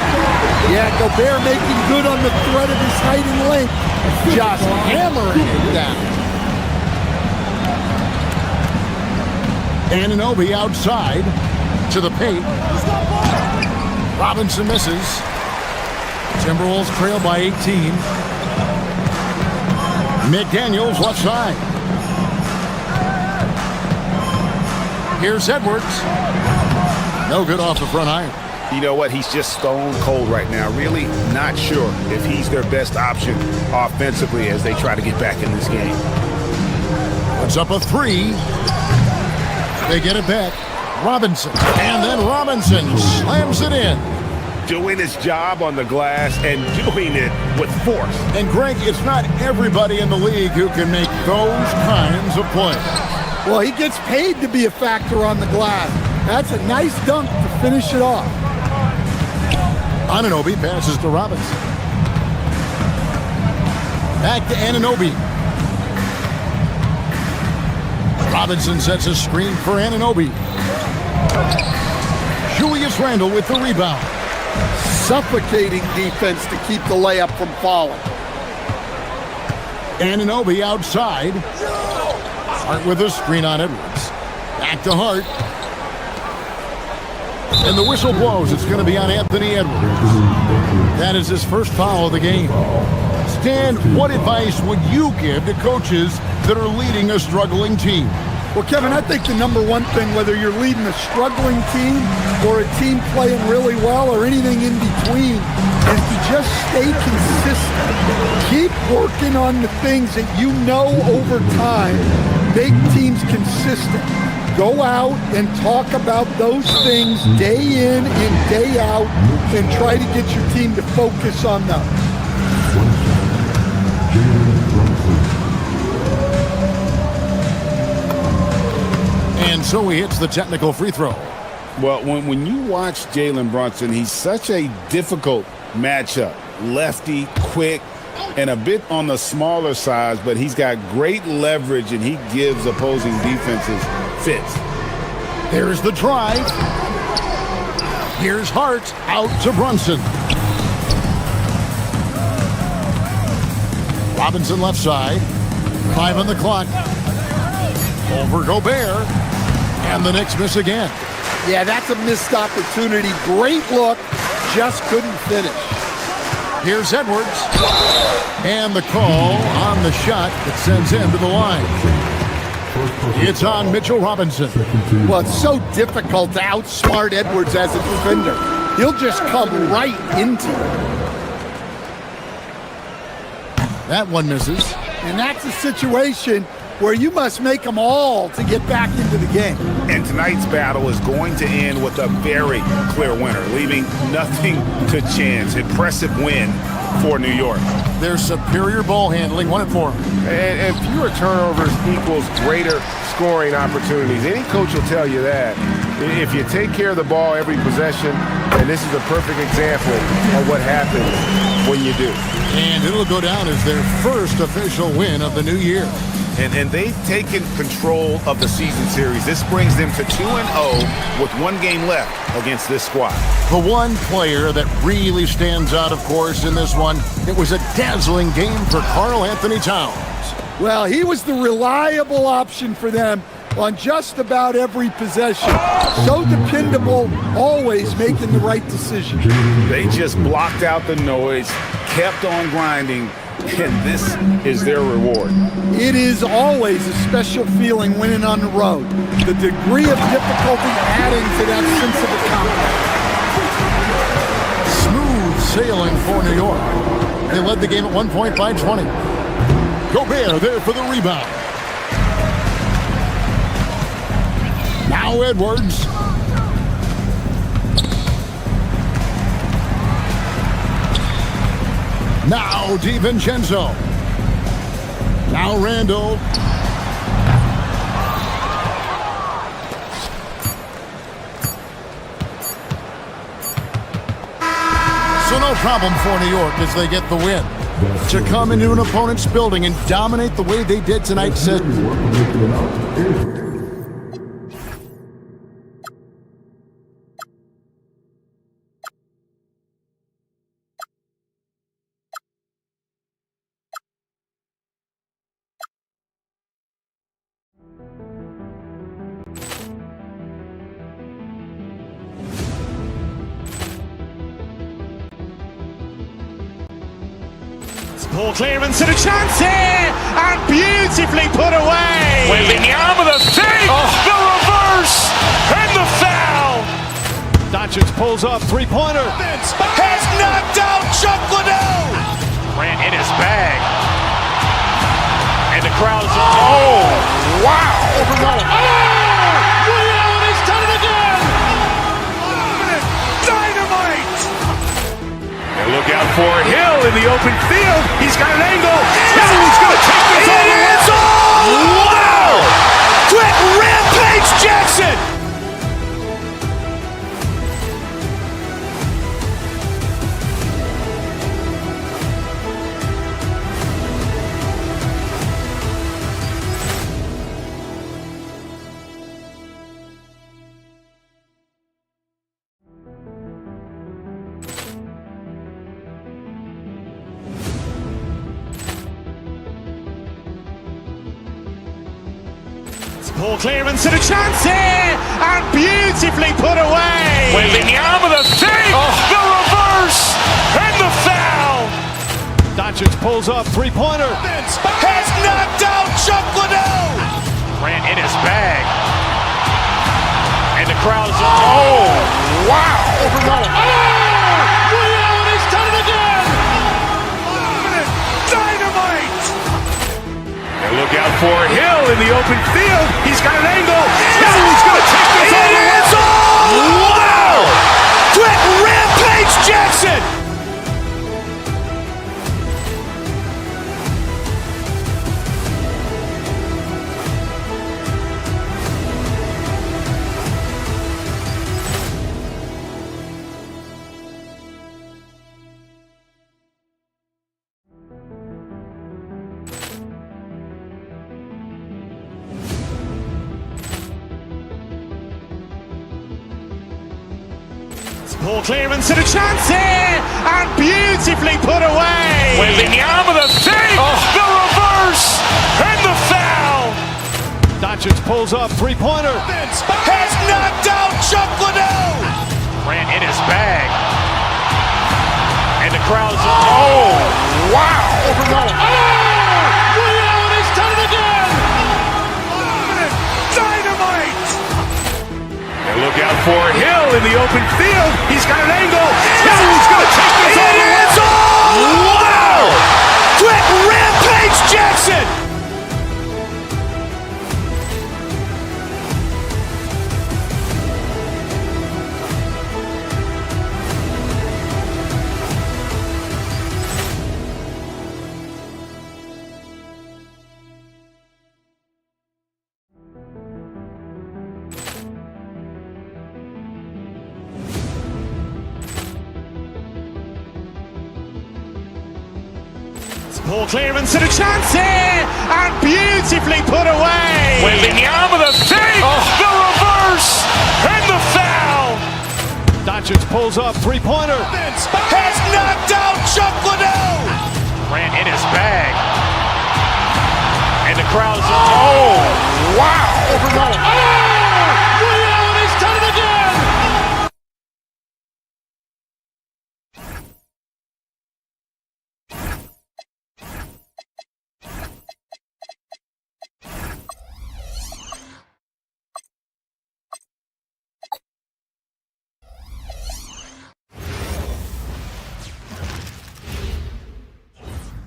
J: Yeah, Gobert making good on the threat of his height and length. Just hammering it down.
D: Anunoby outside to the paint. Robinson misses. Timberwolves trail by 18. McDaniels left side. Here's Edwards. No good off the front iron.
I: You know what? He's just stone cold right now. Really not sure if he's their best option offensively as they try to get back in this game.
D: Puts up a 3. They get it back. Robinson. And then Robinson slams it in.
I: Doing his job on the glass and doing it with force.
D: And Greg, it's not everybody in the league who can make those kinds of plays.
J: Well, he gets paid to be a factor on the glass. That's a nice dunk to finish it off.
D: Anunoby passes to Robinson. Back to Anunoby. Robinson sets a screen for Anunoby. Julius Randle with the rebound.
J: Suffocating defense to keep the layup from falling.
D: Anunoby outside. Hart with a screen on Edwards. Back to Hart. And the whistle blows. It's going to be on Anthony Edwards. That is his first foul of the game. Stan, what advice would you give to coaches that are leading a struggling team?
J: Well, Kevin, I think the number one thing, whether you're leading a struggling team or a team playing really well or anything in between, is to just stay consistent. Keep working on the things that you know over time make teams consistent. Go out and talk about those things day in and day out and try to get your team to focus on them.
D: And so he hits the technical free throw.
I: Well, when you watch Jalen Brunson, he's such a difficult matchup. Lefty, quick, and a bit on the smaller size, but he's got great leverage and he gives opposing defenses fits.
D: There's the drive. Here's Hart out to Brunson. Robinson left side. 5 on the clock. Over Gobert. And the Knicks miss again.
J: Yeah, that's a missed opportunity. Great look, just couldn't finish.
D: Here's Edwards. And the call on the shot that sends him to the line. It's on Mitchell Robinson.
J: Well, it's so difficult to outsmart Edwards as a defender. He'll just come right into you.
D: That one misses.
J: And that's a situation where you must make them all to get back into the game.
I: And tonight's battle is going to end with a very clear winner, leaving nothing to chance. Impressive win for New York.
D: Their superior ball handling won it for them.
A: And fewer turnovers equals greater scoring opportunities. Any coach will tell you that. If you take care of the ball every possession, and this is a perfect example of what happens when you do.
D: And it'll go down as their first official win of the new year.
I: And they've taken control of the season series. This brings them to 2-0 with 1 game left against this squad.
D: The one player that really stands out, of course, in this one, it was a dazzling game for Karl Anthony Towns.
J: Well, he was the reliable option for them on just about every possession. So dependable, always making the right decision.
I: They just blocked out the noise, kept on grinding, and this is their reward.
J: It is always a special feeling winning on the road. The degree of difficulty adding to that sense of accomplishment.
D: Smooth sailing for New York. They led the game at 1 point by 20. Gobert there for the rebound. Now Edwards. Now DiVincenzo. Now Randall. So no problem for New York as they get the win. To come into an opponent's building and dominate the way they did tonight said...
E: Poor clearance and a chance here, and beautifully put away. Wembanyama the fake, the reverse, and the foul.
F: Doncic pulls up, three-pointer.
E: Has knocked out Chuck Liddell. Ran in his bag, and the crowd is wow! Overrolling. Allen has done it again. Dynamite. Look out for Hill in the open field. He's got an angle. He's going to take this all the way. Wow! Quick Rampage Jackson. Poor clearance and a chance here, and beautifully put away. Wembanyama the fake, the reverse, and the foul.
F: Doncic pulls up, three-pointer.
E: Has knocked out Chuck Liddell. Ran in his bag, and the crowd is wow! Overrolling. Allen has done it again. Dynamite. And look out for Hill in the open field. He's got an angle. He's Jackson! Ball clearance and a chance here, and beautifully put away. With the arm of the fake, the reverse, and the foul. Doncic pulls up, three-pointer. Vince has knocked out Chuck Liddell. Grant in his bag, and the crowd's wow! Ray Allen has done it again. Dynamite! And look out for Hill in the open field. He's got an angle. Hill's going to take this all the way. Wow! Quick rampage Jackson! Ball clearance and a chance here, and beautifully put away. With the arm of the fake, the reverse, and the foul. Doncic pulls up, three-pointer. Vince has knocked out Chuck Liddell. Grant in his bag, and the crowd's wow! Ray Allen has done it again.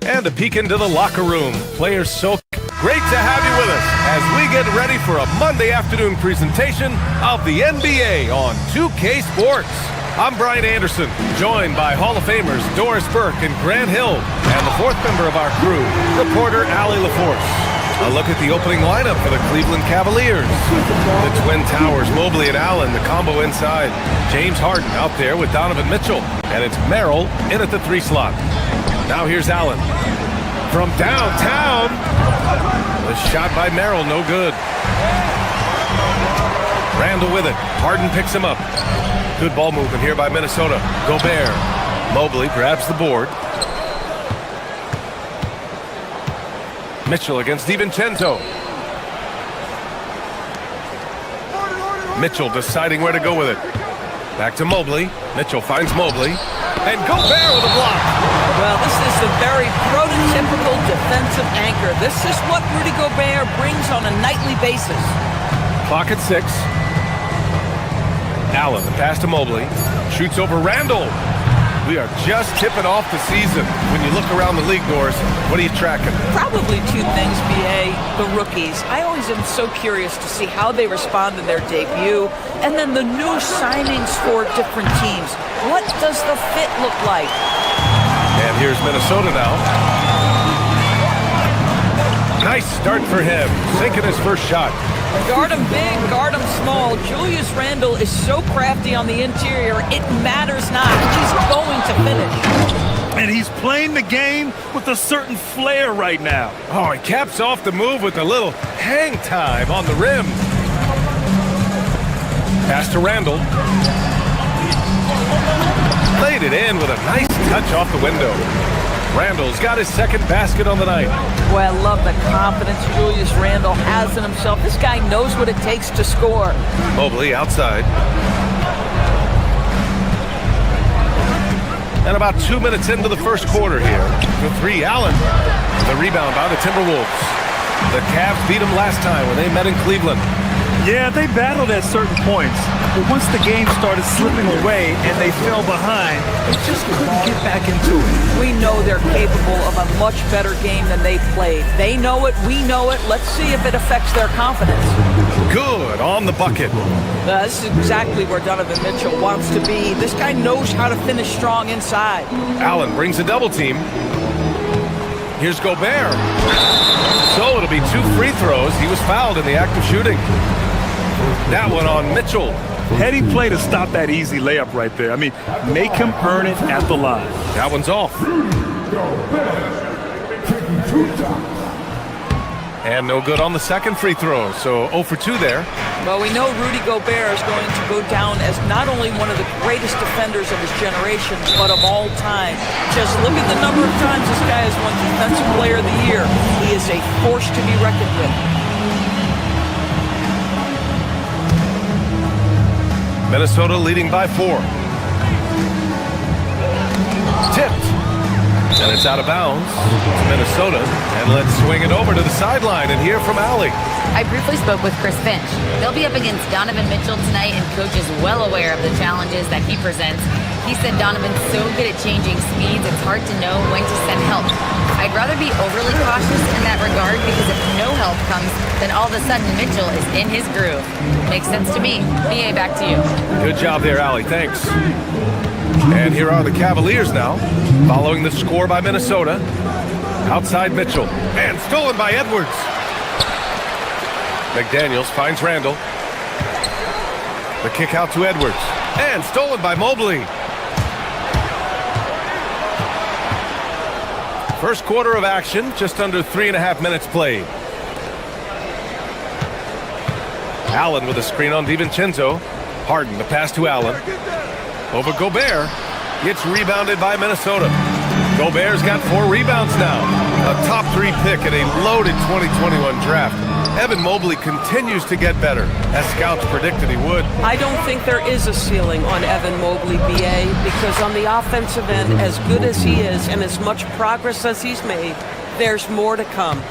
A: And a peek into the locker room. Players so great to have you with us as we get ready for a Monday afternoon presentation of the NBA on 2K Sports. I'm Brian Anderson, joined by Hall of Famers Doris Burke and Grant Hill, and the fourth member of our crew, reporter Allie LaForce. A look at the opening lineup for the Cleveland Cavaliers. The Twin Towers, Mobley and Allen, the combo inside. James Harden out there with Donovan Mitchell, and it's Merrill in at the 3 slot. Now here's Allen. From downtown, the shot by Merrill, no good. Randall with it. Harden picks him up. Good ball movement here by Minnesota. Gobert. Mobley grabs the board. Mitchell against DiVincenzo. Mitchell deciding where to go with it. Back to Mobley. Mitchell finds Mobley. And Gobert with a block.
B: Well, this is a very prototypical defensive anchor. This is what Rudy Gobert brings on a nightly basis.
A: Clock at 6. Allen, the pass to Mobley. Shoots over Randall. We are just tipping off the season. When you look around the league, Doris, what are you tracking?
B: Probably 2 things, B.A. The rookies. I always am so curious to see how they respond to their debut. And then the new signings for different teams. What does the fit look like?
A: And here's Minnesota now. Nice start for him. Sinking his first shot.
B: Guard him big, guard him small. Julius Randle is so crafty on the interior, it matters not. He's going to finish.
C: And he's playing the game with a certain flair right now.
A: Oh, he caps off the move with a little hang time on the rim. Pass to Randall. Laid it in with a nice touch off the window. Randall's got his second basket on the night.
B: Boy, I love the confidence Julius Randle has in himself. This guy knows what it takes to score.
A: Mobley outside. And about 2 minutes into the first quarter here. The 3, Allen. The rebound by the Timberwolves. The Cavs beat them last time when they met in Cleveland.
C: Yeah, they battled at certain points, but once the game started slipping away and they fell behind, they just couldn't get back into it.
B: We know they're capable of a much better game than they played. They know it, we know it. Let's see if it affects their confidence.
A: Good on the bucket.
B: This is exactly where Donovan Mitchell wants to be. This guy knows how to finish strong inside.
A: Allen brings a double team. Here's Gobert. So it'll be 2 free throws. He was fouled in the act of shooting. That one on Mitchell.
C: Heady play to stop that easy layup right there. I mean, make him earn it at the line.
A: That one's off. And no good on the second free throw, so 0 for 2 there.
B: Well, we know Rudy Gobert is going to go down as not only one of the greatest defenders of his generation, but of all time. Just look at the number of times this guy has won Defensive Player of the Year. He is a force to be reckoned with.
A: Minnesota leading by 4. Tipped. And it's out of bounds to Minnesota. And let's swing it over to the sideline and hear from Allie.
G: I briefly spoke with Chris Finch. They'll be up against Donovan Mitchell tonight, and Coach is well aware of the challenges that he presents. He said Donovan's so good at changing speeds, it's hard to know when to send help. I'd rather be overly cautious in that regard, because if no help comes, then all of a sudden Mitchell is in his groove. Makes sense to me. BA, back to you.
A: Good job there, Allie. Thanks. And here are the Cavaliers now, following the score by Minnesota. Outside Mitchell. And stolen by Edwards. McDaniels finds Randall. The kick out to Edwards. And stolen by Mobley. First quarter of action, just under 3.5 minutes played. Allen with a screen on DiVincenzo. Harden, the pass to Allen. Over Gobert. It's rebounded by Minnesota. Gobert's got 4 rebounds now. A top 3 pick in a loaded 2021 draft. Evan Mobley continues to get better, as scouts predicted he would.
B: I don't think there is a ceiling on Evan Mobley, BA, because on the offensive end, as good as he is and as much progress as he's made, there's more to come.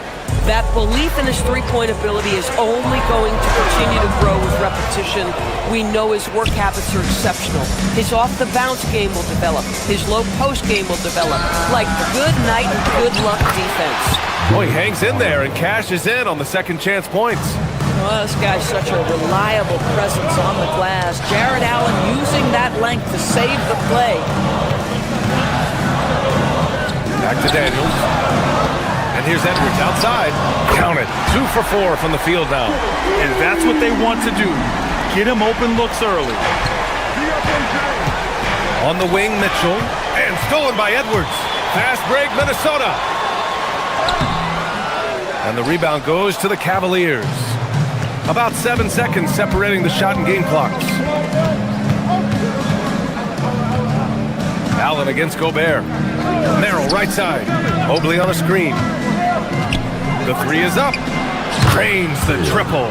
B: That belief in his three-point ability is only going to continue to grow with repetition. We know his work habits are exceptional. His off-the-bounce game will develop. His low-post game will develop. Like good night and good luck defense.
A: Boy, he hangs in there and cashes in on the second chance points.
B: Well, this guy's such a reliable presence on the glass. Jared Allen using that length to save the play.
A: Back to Daniels. And here's Edwards outside. Count it. 2 for 4 from the field now.
C: And that's what they want to do. Get him open looks early.
A: On the wing, Mitchell. And stolen by Edwards. Fast break, Minnesota. And the rebound goes to the Cavaliers. About 7 seconds separating the shot and game clocks. Allen against Gobert. Merrill right side. Mobley on a screen. The 3 is up. Cranes the triple.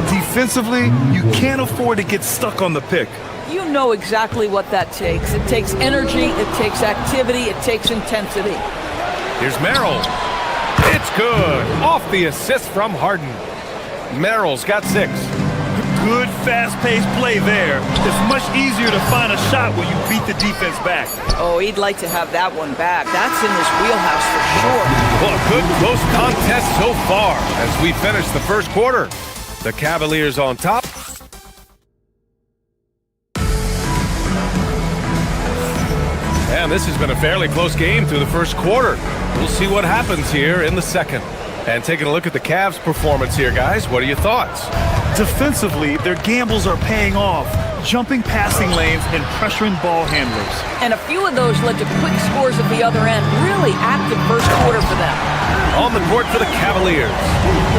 C: Defensively, you can't afford to get stuck on the pick.
B: You know exactly what that takes. It takes energy, it takes activity, it takes intensity.
A: Here's Merrill. It's good. Off the assist from Harden. Merrill's got 6.
C: Good fast-paced play there. It's much easier to find a shot when you beat the defense back.
B: Oh, he'd like to have that one back. That's in his wheelhouse for sure.
A: Well, a good close contest so far as we finish the first quarter. The Cavaliers on top. And this has been a fairly close game through the first quarter. We'll see what happens here in the second. And taking a look at the Cavs' performance here, guys, what are your thoughts?
C: Defensively, their gambles are paying off, jumping passing lanes and pressuring ball handlers.
B: And a few of those led to quick scores at the other end. Really active first quarter for them.
A: On the court for the Cavaliers.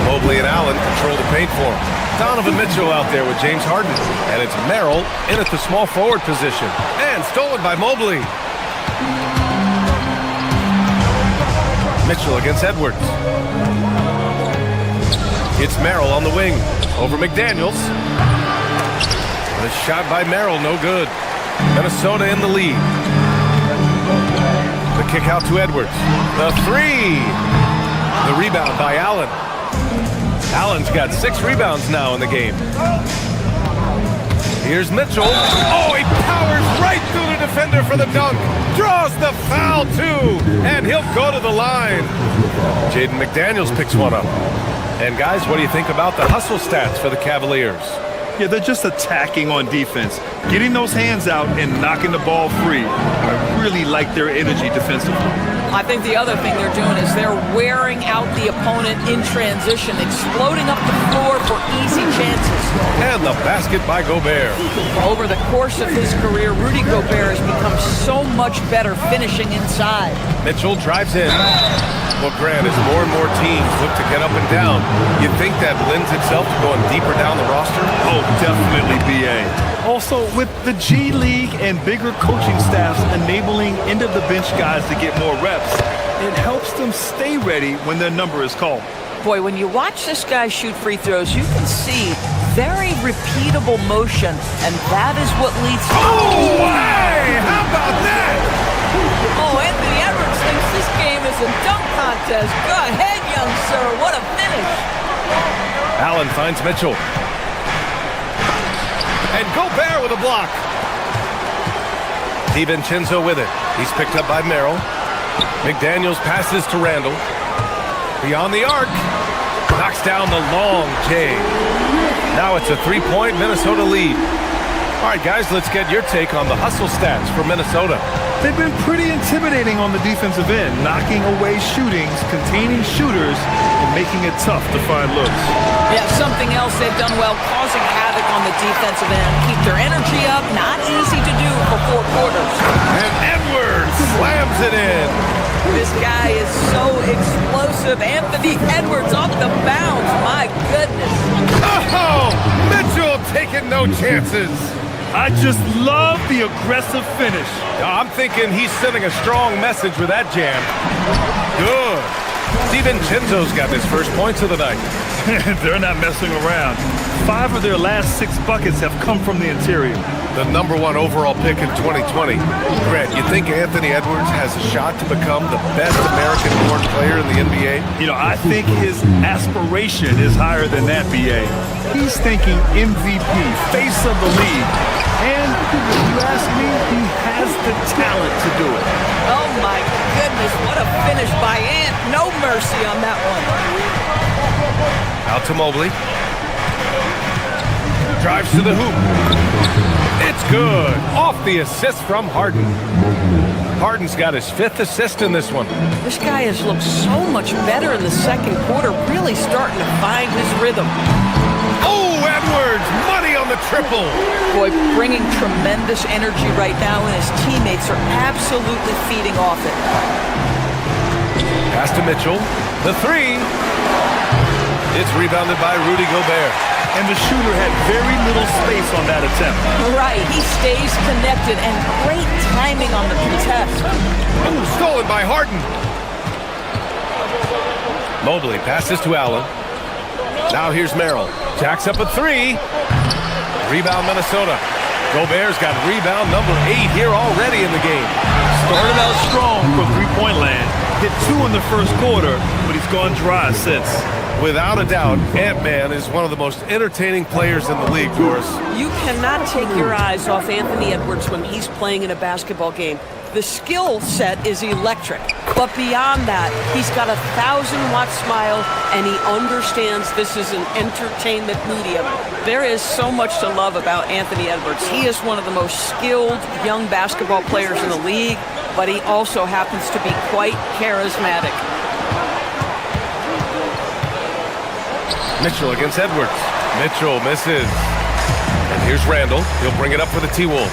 A: Mobley and Allen control the paint for him. Donovan Mitchell out there with James Harden. And it's Merrill in at the small forward position. And stolen by Mobley. Mitchell against Edwards. It's Merrill on the wing. Over McDaniels. The shot by Merrill, no good. Minnesota in the lead. The kick out to Edwards. The 3. The rebound by Allen. Allen's got 6 rebounds now in the game. Here's Mitchell. Oh, he powers right through the defender for the dunk. Draws the foul, too. And he'll go to the line. Jaden McDaniels picks one up. And, guys, what do you think about the hustle stats for the Cavaliers?
C: Yeah, they're just attacking on defense. Getting those hands out and knocking the ball free. I really like their energy defensively.
B: I think the other thing they're doing is they're wearing out the opponent in transition, exploding up the floor for easy chances.
A: And the basket by Gobert.
B: Over the course of his career, Rudy Gobert has become so much better finishing inside.
A: Mitchell drives in. Well, Grant, as more and more teams look to get up and down, you think that lends itself to going deeper down the roster?
C: Oh, definitely, B.A. Also, with the G League and bigger coaching staffs enabling end-of-the-bench guys to get more reps, it helps them stay ready when their number is called.
B: Boy, when you watch this guy shoot free throws, you can see very repeatable motion, and that is what leads to...
A: Oh, hey! How about that?
B: Oh, Anthony Edwards thinks this game is a dunk contest. Go ahead, young sir. What a finish.
A: Allen finds Mitchell. And Gobert with a block. DiVincenzo with it. He's picked up by Merrill. McDaniels passes to Randall. Beyond the arc. Knocks down the long J. Now it's a 3-point Minnesota lead. All right, guys, let's get your take on the hustle stats for Minnesota.
C: They've been pretty intimidating on the defensive end, knocking away shootings, containing shooters, and making it tough to find looks.
B: Yeah, something else they've done well, causing havoc on the defensive end. Keep their energy up, not easy to do for 4 quarters.
A: And Edwards slams it in.
B: This guy is so explosive. Anthony Edwards off the bounce. My goodness.
A: Oh, Mitchell taking no chances.
C: I just love the aggressive finish.
A: I'm thinking he's sending a strong message with that jam. Good. DiVincenzo's got his first points of the night.
C: They're not messing around. 5 of their last 6 buckets have come from the interior.
A: The #1 overall pick in 2020. Grant, you think Anthony Edwards has a shot to become the best American-born player in the NBA?
C: You know, I think his aspiration is higher than that, B.A. He's thinking MVP, face of the league. And if you ask me, he has the talent to do it.
B: Oh, my goodness. What a finish by Ant. No mercy on that one.
A: Out to Mobley. Drives to the hoop. It's good. Off the assist from Harden. Harden's got his 5th assist in this one.
B: This guy has looked so much better in the second quarter, really starting to find his rhythm.
A: Oh, Edwards, money on the triple.
B: Boy, bringing tremendous energy right now, and his teammates are absolutely feeding off it.
A: Pass to Mitchell. The 3. It's rebounded by Rudy Gobert.
C: And the shooter had very little space on that attempt.
B: Right, he stays connected, and great timing on the contest.
A: Ooh, stolen by Harden. Mobley passes to Allen. Now here's Merrill. Jacks up a 3. Rebound Minnesota. Gobert's got rebound number 8 here already in the game.
C: Started out strong from three-point land. Hit 2 in the first quarter, but he's gone dry since.
A: Without a doubt, Ant-Man is one of the most entertaining players in the league, Doris.
N: You cannot take your eyes off Anthony Edwards when he's playing in a basketball game. The skill set is electric, but beyond that, he's got a 1,000-watt smile, and he understands this is an entertainment medium. There is so much to love about Anthony Edwards. He is one of the most skilled young basketball players in the league, but he also happens to be quite charismatic.
A: Mitchell against Edwards. Mitchell misses. And here's Randall. He'll bring it up for the T-Wolves.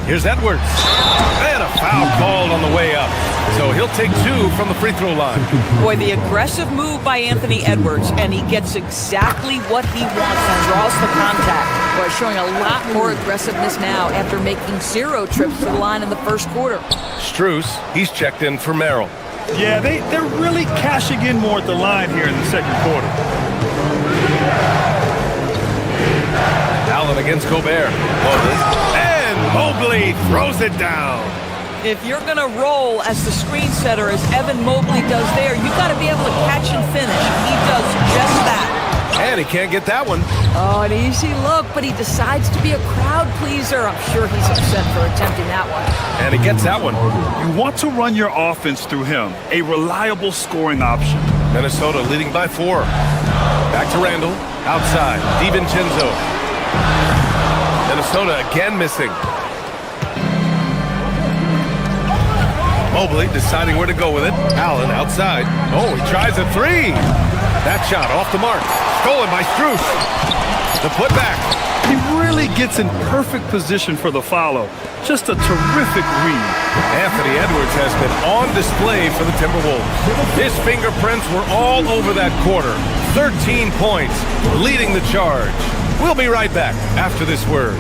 A: Here's Edwards. And a foul called on the way up. So he'll take 2 from the free throw line.
B: Boy, the aggressive move by Anthony Edwards, and he gets exactly what he wants and draws the contact. Boy, showing a lot more aggressiveness now after making 0 trips to the line in the first quarter.
A: Strus, he's checked in for Merrill.
C: Yeah, they're really cashing in more at the line here in the second quarter.
A: Allen against Gobert. Mobley. And Mobley throws it down.
B: If you're going to roll as the screen setter, as Evan Mobley does there, you got to be able to catch and finish. He does just that.
A: And he can't get that one.
B: Oh, an easy look, but he decides to be a crowd pleaser. I'm sure he's upset for attempting that one.
A: And he gets that one.
C: You want to run your offense through him, a reliable scoring option.
A: Minnesota leading by 4. Back to Randall. Outside. DiVincenzo. Minnesota again missing. Mobley deciding where to go with it. Allen outside. Oh, he tries a 3. That shot off the mark. Stolen by Strus. The putback.
C: He really gets in perfect position for the follow. Just a terrific read.
A: Anthony Edwards has been on display for the Timberwolves. His fingerprints were all over that quarter. 13 points, leading the charge. We'll be right back after this word.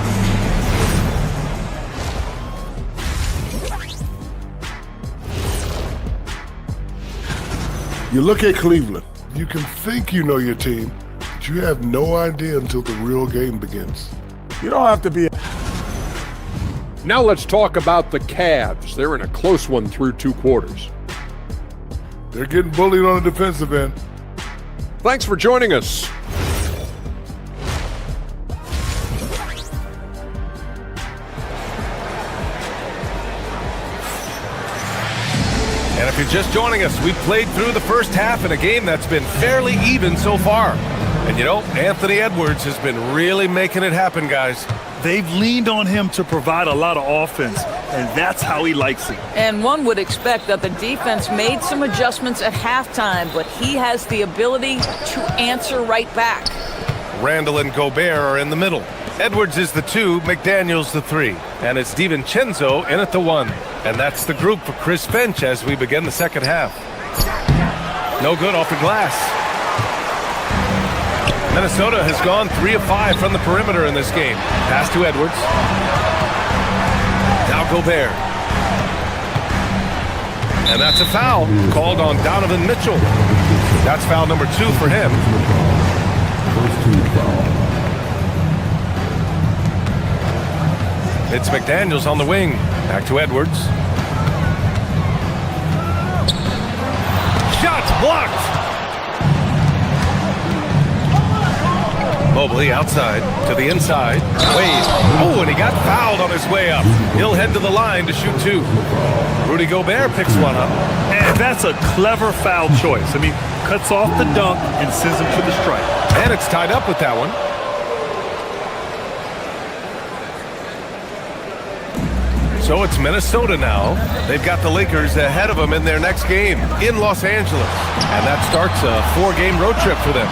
M: You look at Cleveland. You can think you know your team, but you have no idea until the real game begins.
L: You don't have to be.
H: Now let's talk about the Cavs. They're in a close one through 2 quarters.
M: They're getting bullied on the defensive end.
H: Thanks for joining us.
A: And if you're just joining us, we played through the first half in a game that's been fairly even so far. And you know, Anthony Edwards has been really making it happen, guys.
C: They've leaned on him to provide a lot of offense, and that's how he likes it.
B: And one would expect that the defense made some adjustments at halftime, but he has the ability to answer right back.
A: Randall and Gobert are in the middle. Edwards is the 2, McDaniels the 3. And it's DiVincenzo in at the 1. And that's the group for Chris Finch as we begin the second half. No good off the glass. Minnesota has gone 3 of 5 from the perimeter in this game. Pass to Edwards. Now Gobert. And that's a foul called on Donovan Mitchell. That's foul number 2 for him.
M: First team foul.
A: It's McDaniels on the wing. Back to Edwards. Shots blocked. Mobley outside to the inside. Wade. Oh, and he got fouled on his way up. He'll head to the line to shoot 2. Rudy Gobert picks one up.
C: And that's a clever foul choice. I mean, cuts off the dunk and sends him to the strike.
A: And it's tied up with that one. So it's Minnesota now. They've got the Lakers ahead of them in their next game in Los Angeles. And that starts a 4-game road trip for them.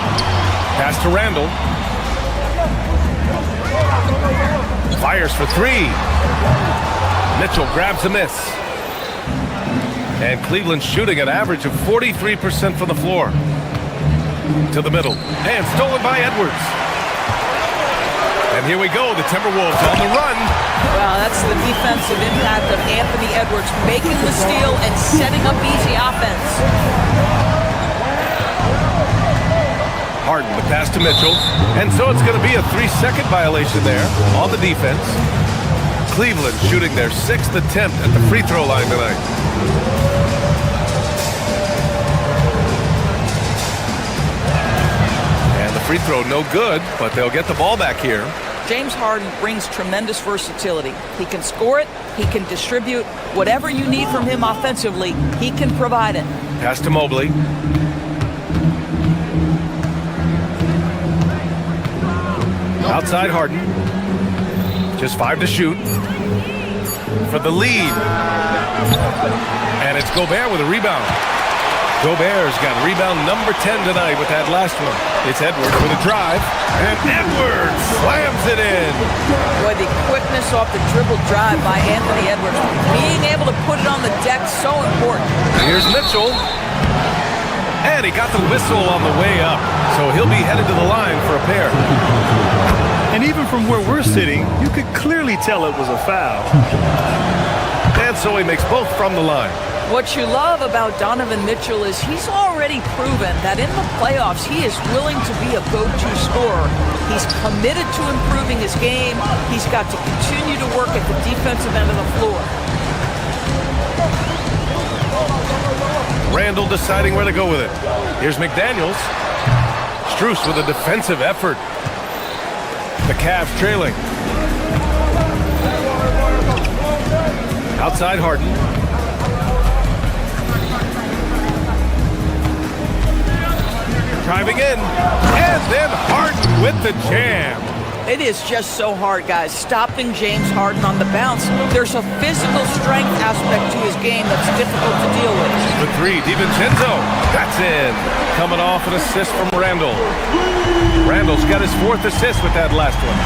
A: Pass to Randall. Fires for 3. Mitchell grabs a miss. And Cleveland shooting an average of 43% from the floor. To the middle. And stolen by Edwards. And here we go, the Timberwolves on the run.
B: Well, that's the defensive impact of Anthony Edwards making the steal and setting up easy offense.
A: Harden, the pass to Mitchell. And so it's going to be a 3-second violation there on the defense. Cleveland shooting their 6th attempt at the free throw line tonight. And the free throw no good, but they'll get the ball back here.
B: James Harden brings tremendous versatility. He can score it, he can distribute. Whatever you need from him offensively, he can provide it.
A: Pass to Mobley. Outside Harden. Just 5 to shoot. For the lead. And it's Gobert with a rebound. Gobert's got rebound number 10 tonight with that last one. It's Edwards with a drive. And Edwards slams it in.
B: Boy, the quickness off the dribble drive by Anthony Edwards. Being able to put it on the deck, so important.
A: Here's Mitchell. And he got the whistle on the way up. So he'll be headed to the line for a pair.
C: And even from where we're sitting, you could clearly tell it was a foul.
A: And so he makes both from the line.
B: What you love about Donovan Mitchell is he's already proven that in the playoffs he is willing to be a go-to scorer. He's committed to improving his game. He's got to continue to work at the defensive end of the floor.
A: Randall deciding where to go with it. Here's McDaniels. Strus with a defensive effort. The Cavs trailing. Outside Harden. Driving in. And then Harden with the jam.
B: It is just so hard, guys, stopping James Harden on the bounce. There's a physical strength aspect to his game that's difficult to deal with.
A: The three, DiVincenzo. That's in. Coming off an assist from Randall. Randall's got his 4th assist with that last one.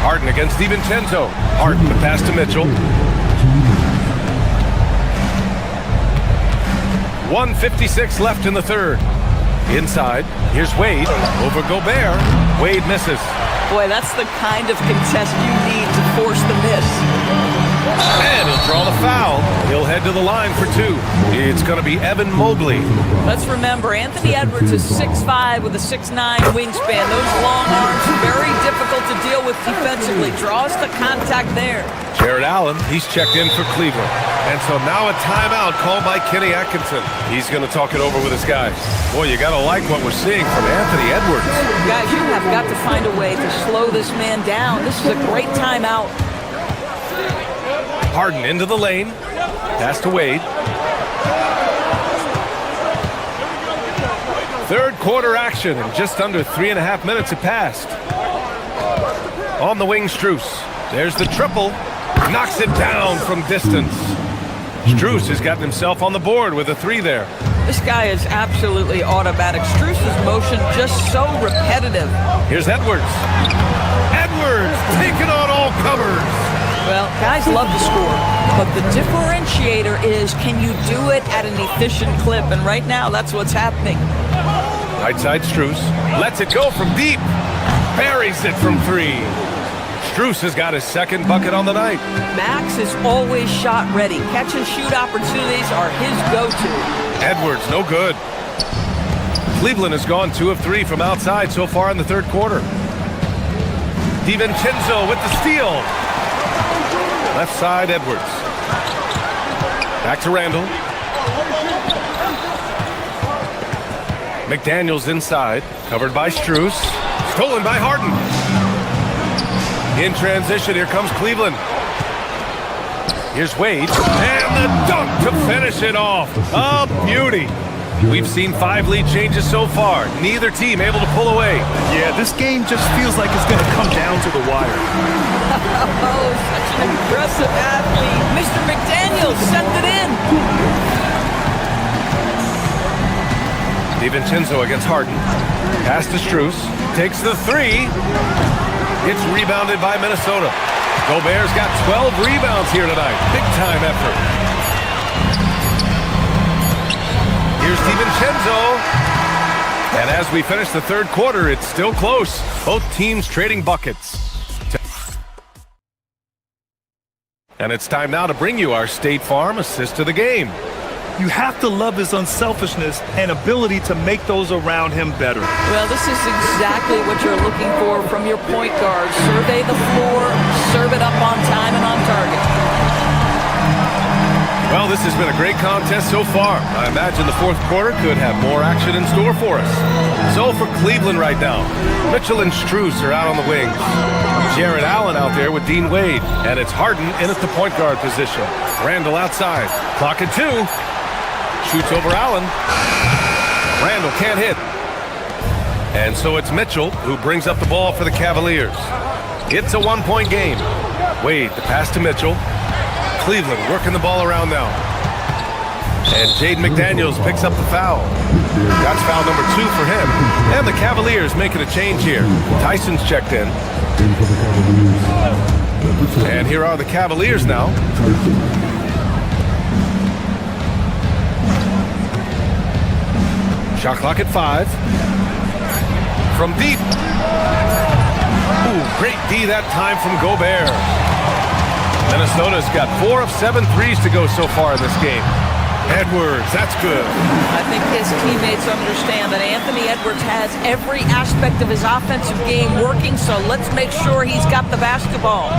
A: Harden against DiVincenzo. Harden, the pass to Mitchell. 1:56 left in the third. Inside, here's Wade over Gobert. Wade misses.
B: Boy, that's the kind of contest you need to force the miss.
A: And he'll draw the foul. He'll head to the line for 2. It's going to be Evan Mobley.
B: Let's remember, Anthony Edwards is 6'5" with a 6'9" wingspan. Those long arms are very difficult to deal with defensively. Draws the contact there.
A: Jared Allen, he's checked in for Cleveland. And so now a timeout called by Kenny Atkinson. He's going to talk it over with his guys. Boy, you got to like what we're seeing from Anthony Edwards.
B: Guys, you have got to find a way to slow this man down. This is a great timeout.
A: Harden into the lane. Pass to Wade. Third quarter action, and just under 3.5 minutes have passed. On the wing, Strus. There's the triple. Knocks it down from distance. Strus has gotten himself on the board with a 3 there.
B: This guy is absolutely automatic. Strus's motion just so repetitive.
A: Here's Edwards. Edwards taking on all comers.
B: Well, guys love to score, but the differentiator is, can you do it at an efficient clip? And right now, that's what's happening.
A: Right side Strus. Lets it go from deep. Buries it from 3. Strus has got his 2nd bucket on the night.
B: Max is always shot ready. Catch and shoot opportunities are his go-to.
A: Edwards, no good. Cleveland has gone 2 of 3 from outside so far in the third quarter. DiVincenzo with the steal. Left side, Edwards. Back to Randall. McDaniels inside, covered by Strus. Stolen by Harden. In transition, here comes Cleveland. Here's Wade. And the dunk to finish it off. A beauty. We've seen 5 lead changes so far. Neither team able to pull away.
C: Yeah, this game just feels like it's going to come down to the wire.
B: Oh, such an impressive athlete. Mr. McDaniels sent it in.
A: DiVincenzo against Harden. Pass to Strus. Takes the 3. It's rebounded by Minnesota. Gobert's got 12 rebounds here tonight. Big time effort. Here's DiVincenzo. And as we finish the third quarter, it's still close. Both teams trading buckets. And it's time now to bring you our State Farm assist of the game.
C: You have to love his unselfishness and ability to make those around him better.
B: Well, this is exactly what you're looking for from your point guard. Survey the floor, serve it up on time and on target.
A: Well, this has been a great contest so far. I imagine the fourth quarter could have more action in store for us. So for Cleveland right now, Mitchell and Strus are out on the wings. Jared Allen out there with Dean Wade. And it's Harden in at the point guard position. Randall outside. Clock at 2. Shoots over Allen. Randall can't hit. And so it's Mitchell who brings up the ball for the Cavaliers. It's a 1-point game. Wade, the pass to Mitchell. Cleveland working the ball around now. And Jaden McDaniels picks up the foul. That's foul number 2 for him. And the Cavaliers making a change here. Tyson's checked in. And here are the Cavaliers now. Shot clock at 5. From deep. Ooh, great D that time from Gobert. Minnesota's got 4 of 7 threes to go so far in this game. Edwards, that's good.
B: I think his teammates understand that Anthony Edwards has every aspect of his offensive game working, so let's make sure he's got the basketball.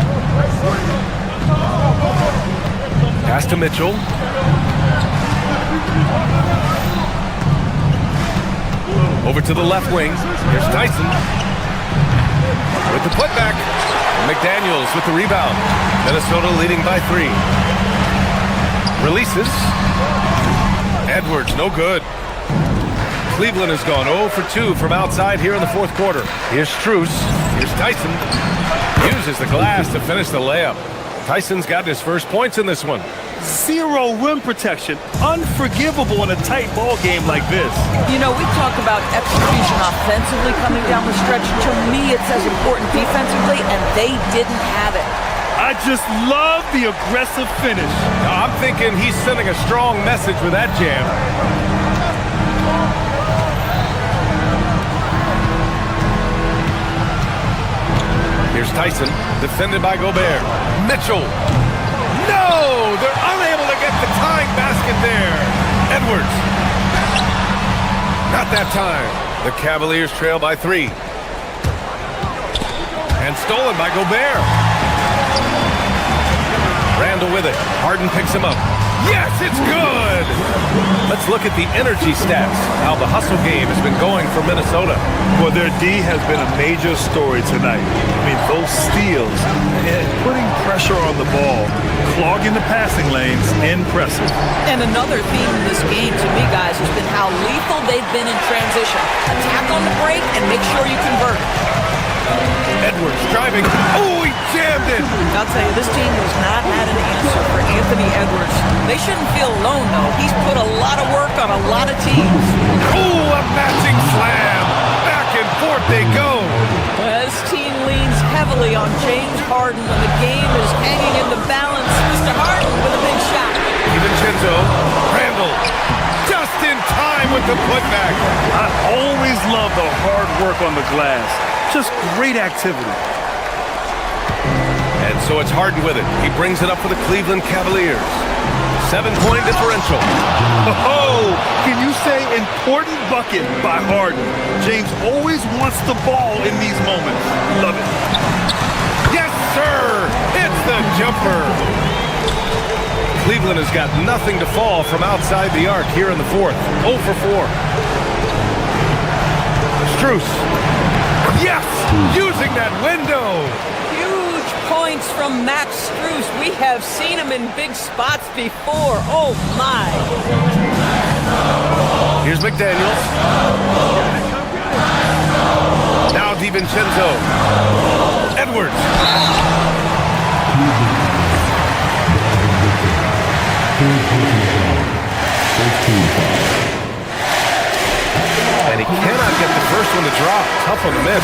A: Pass to Mitchell. Over to the left wing. Here's Tyson. With the putback. McDaniels with the rebound. Minnesota leading by 3. Releases. Edwards, no good. Cleveland has gone 0 for 2 from outside here in the fourth quarter. Here's Strus. Here's Tyson. Uses the glass to finish the layup. Tyson's got his first points in this one.
C: Zero rim protection. Unforgivable in a tight ball game like this.
B: You know, we talk about execution offensively coming down the stretch. To me, it's as important defensively, and they didn't have it.
C: I just love the aggressive finish.
A: I'm thinking he's sending a strong message with that jam. Here's Tyson, defended by Gobert. Mitchell. No! They're unable to get the tying basket there. Edwards. Not that time. The Cavaliers trail by 3. And stolen by Gobert. Randall with it. Harden picks him up. Yes, it's good! Let's look at the energy stats, how the hustle game has been going for Minnesota.
C: Well, their D has been a major story tonight. I mean, those steals, putting pressure on the ball, clogging the passing lanes, impressive.
B: And another theme in this game, to me, guys, has been how lethal they've been in transition. Attack on the break and make sure you convert.
A: Edwards driving. Oh, he jammed it!
B: I'll tell you, this team has not had an answer for Anthony Edwards. They shouldn't feel alone, though. He's put a lot of work on a lot of teams.
A: Oh, a matching slam! Back and forth they go!
B: This team leans heavily on James Harden when the game is hanging in the balance. Mr. Harden with a big shot.
A: DiVincenzo, Randall, just in time with the putback.
C: I always love the hard work on the glass. Just great activity.
A: And so it's Harden with it. He brings it up for the Cleveland Cavaliers. 7-point differential.
C: Oh, can you say important bucket by Harden? James always wants the ball in these moments. Love it.
A: Yes, sir! It's the jumper. Cleveland has got nothing to fall from outside the arc here in the fourth. 0 for 4. Strus. Yes! Using that window!
B: Huge points from Max Strus. We have seen him in big spots before. Oh, my.
A: Here's McDaniels. Now DiVincenzo. Edwards. And he cannot get the first one to drop. Tough on the miss.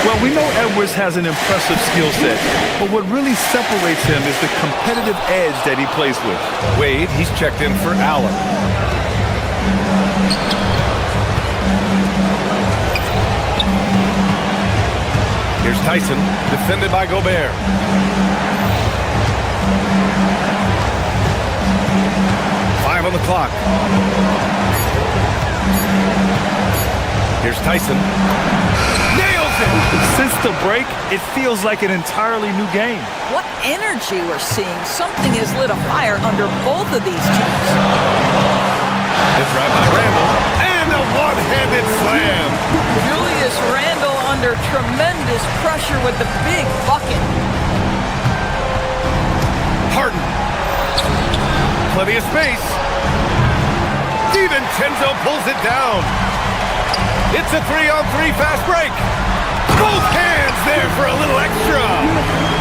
C: Well, we know Edwards has an impressive skill set, but what really separates him is the competitive edge that he plays with.
A: Wade, he's checked in for Allen. Here's Tyson, defended by Gobert. Five on the clock. Here's Tyson. Nails it!
C: Since the break, it feels like an entirely new game.
B: What energy we're seeing. Something has lit a fire under both of these teams.
A: Good drive by Randall. And a one-handed slam.
B: Julius Randle under tremendous pressure with the big bucket.
A: Harden. Plenty of space. DiVincenzo pulls it down. It's a 3-on-3 fast break. Both hands there for a little extra.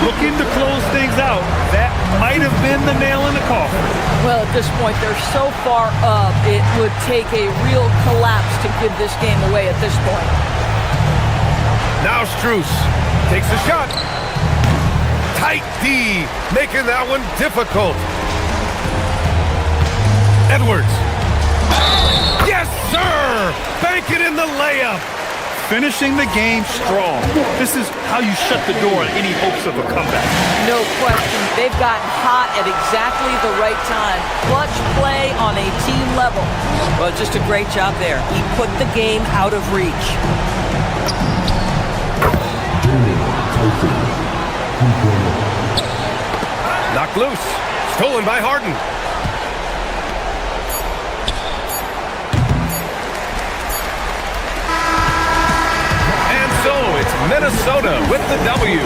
C: Looking to close things out. That might have been the nail in the coffin.
B: Well, at this point, they're so far up, it would take a real collapse to give this game away at this point.
A: Now Strus takes a shot. Tight D, making that one difficult. Edwards. Yes, sir! Bank it in the layup.
C: Finishing the game strong. This is how you shut the door on any hopes of a comeback.
B: No question. They've gotten hot at exactly the right time. Clutch play on a team level. Well, just a great job there. He put the game out of reach.
A: Knocked loose. Stolen by Harden. And so it's Minnesota with the W.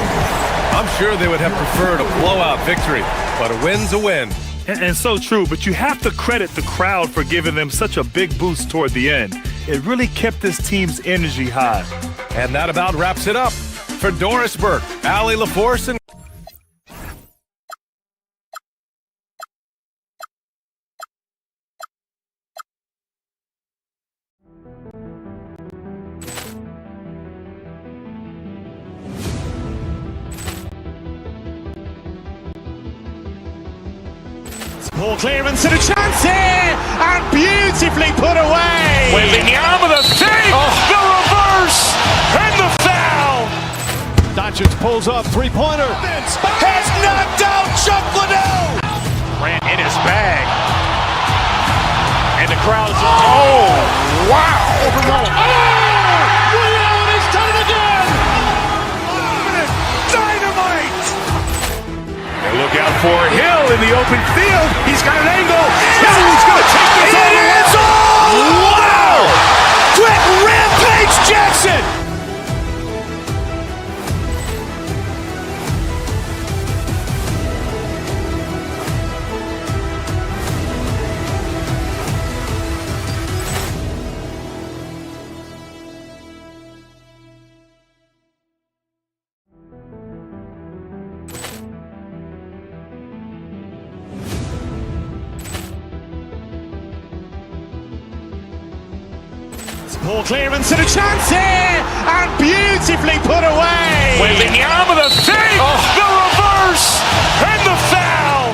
A: I'm sure they would have preferred a blowout victory, but a win's a win.
C: And so true, but you have to credit the crowd for giving them such a big boost toward the end. It really kept this team's energy high.
A: And that about wraps it up. For Doris Burke, Allie LaForce, and
E: Ball clearance and a chance here, and beautifully put away. Wembanyama the save, the reverse, and the foul.
C: Doncic pulls up, three-pointer.
E: Has knocked out Chuck Liddell. Grant in his bag, and the crowd is wow! Leon has done it again. Dynamite!
C: And look out for Hill in the open field. He's got an angle. He's going to take this all the way.
E: Wow! Quick Rampage Jackson! Ball clearance and a chance here, and beautifully put away. Wembanyama the save, the reverse, and the foul.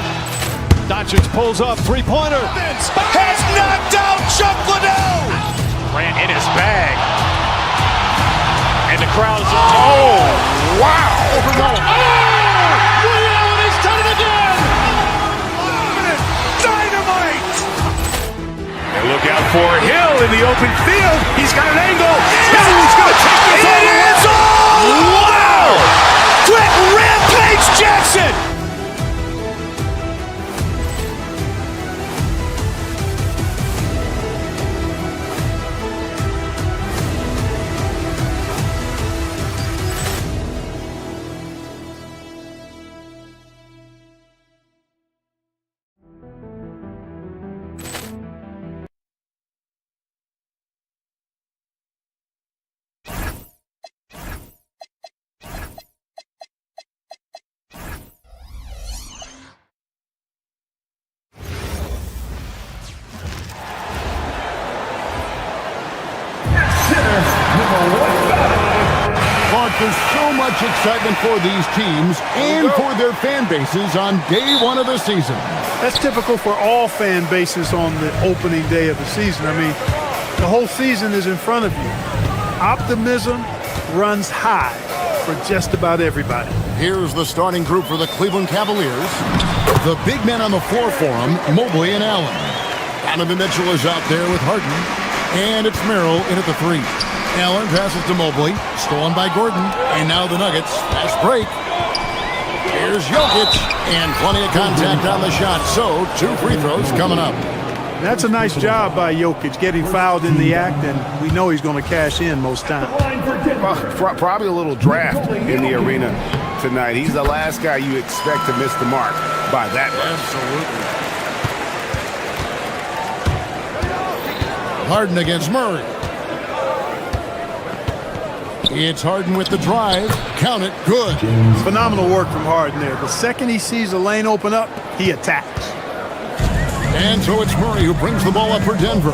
C: Doncic pulls up, three-pointer.
E: Has knocked out Chuck Liddell. Grant in his bag, and the crowd is wow! Leon has done it again. Dynamite!
C: And look out for Hill in the open field. He's got an angle. He's going to take this all the way.
E: Wow! Quick Rampage Jackson!
D: But there's so much excitement for these teams and for their fan bases on day one of the season.
L: That's typical for all fan bases on the opening day of the season. I mean, the whole season is in front of you. Optimism runs high for just about everybody.
D: Here's the starting group for the Cleveland Cavaliers. The big men on the floor for them, Mobley and Allen. Donovan Mitchell is out there with Harden. And it's Merrill in at the three. Allen passes to Mobley, stolen by Gordon. And now the Nuggets, fast break. Here's Jokic, and plenty of contact on the shot. So, 2 free throws coming up.
L: That's a nice job by Jokic, getting fouled in the act, and we know he's going to cash in most times.
I: Probably a little draft in the arena tonight. He's the last guy you expect to miss the mark by that much.
D: Absolutely. Harden against Murray. It's Harden with the drive. Count it. Good.
L: Phenomenal work from Harden there. The second he sees a lane open up, he attacks.
D: And so it's Murray who brings the ball up for Denver.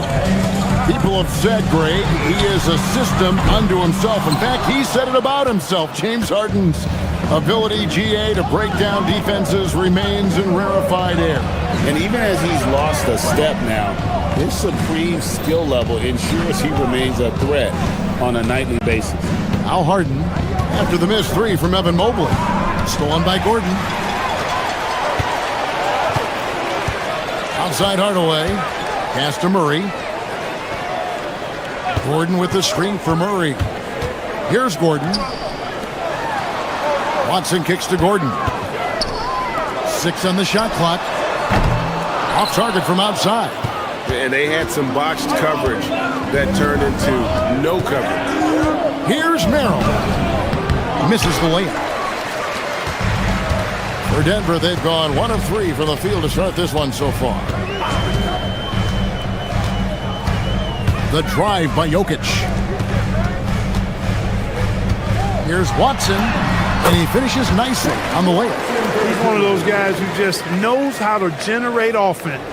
D: People have said, Greg, he is a system unto himself. In fact, he said it about himself. James Harden's ability, GA, to break down defenses remains in rarefied air.
K: And even as he's lost a step now, his supreme skill level ensures he remains a threat on a nightly basis.
D: Now Harden, after the missed three from Evan Mobley. Stolen by Gordon. Outside Hardaway. Pass to Murray. Gordon with the screen for Murray. Here's Gordon. Watson kicks to Gordon. 6 on the shot clock. Off target from outside.
K: And they had some botched coverage that turned into no coverage.
D: Here's Merrill. Misses the layup. For Denver, they've gone 1 of 3 from the field to start this one so far. The drive by Jokic. Here's Watson, and he finishes nicely on the layup.
L: He's one of those guys who just knows how to generate offense.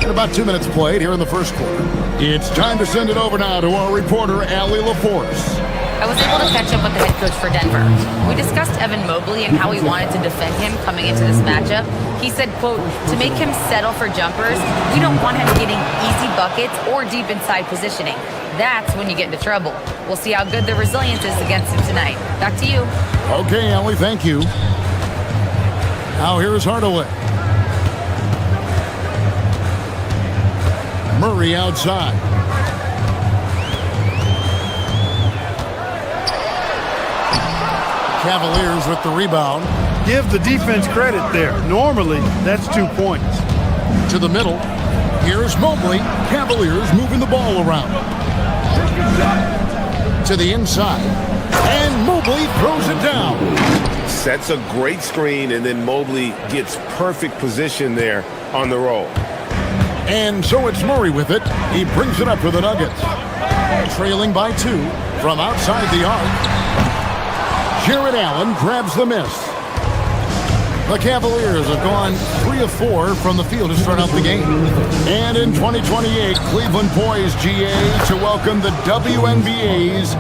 D: And about 2 minutes played here in the first quarter. It's time to send it over now to our reporter, Allie LaForce.
G: I was able to catch up with the head coach for Denver. We discussed Evan Mobley and how we wanted to defend him coming into this matchup. He said, quote, to make him settle for jumpers, we don't want him getting easy buckets or deep inside positioning. That's when you get into trouble. We'll see how good the resilience is against him tonight. Back to you.
D: Okay, Allie, thank you. Now here's Hardaway. Murray outside. Cavaliers with the rebound.
L: Give the defense credit there. Normally, that's 2 points.
D: To the middle. Here's Mobley. Cavaliers moving the ball around. To the inside. And Mobley throws it down.
K: Sets a great screen, and then Mobley gets perfect position there on the roll.
D: And so it's Murray with it. He brings it up for the Nuggets. Trailing by 2 from outside the arc. Jared Allen grabs the miss. The Cavaliers have gone 3 of 4 from the field to start out the game. And in 2028, Cleveland poised, GA, to welcome the WNBA's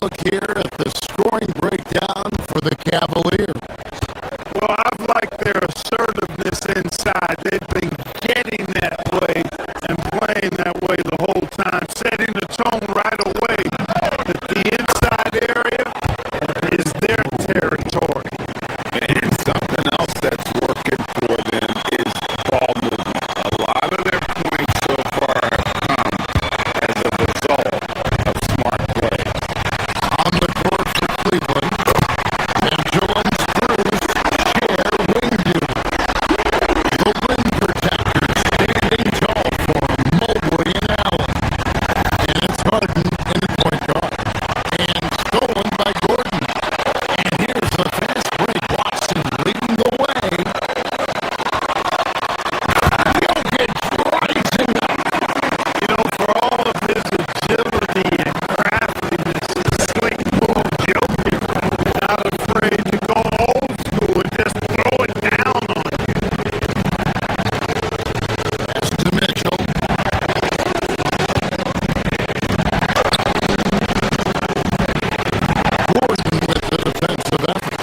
D: look here at the scoring breakdown for the Cavaliers.
L: Well, I've liked their assertiveness inside. They've been getting that way and playing that way the whole time, setting the tone right away that the inside area is their territory.
A: And something else that's working for them is ball movement. A lot of their points so far have come as a result of smart play.
D: On the court for Cleveland, Mitchell and Cruz share wing duty. The rim protectors standing tall for Mobley and Allen. And it's Harden in the point guard. And stolen by Gordon. And here's the fast break. Watson leading the way. Jokic rising up.
L: You know, for all of his agility and craftiness and sling move, Jokic not afraid to go old school and just throw it down on you.
D: Pass to Mitchell. Gordon with the defensive effort.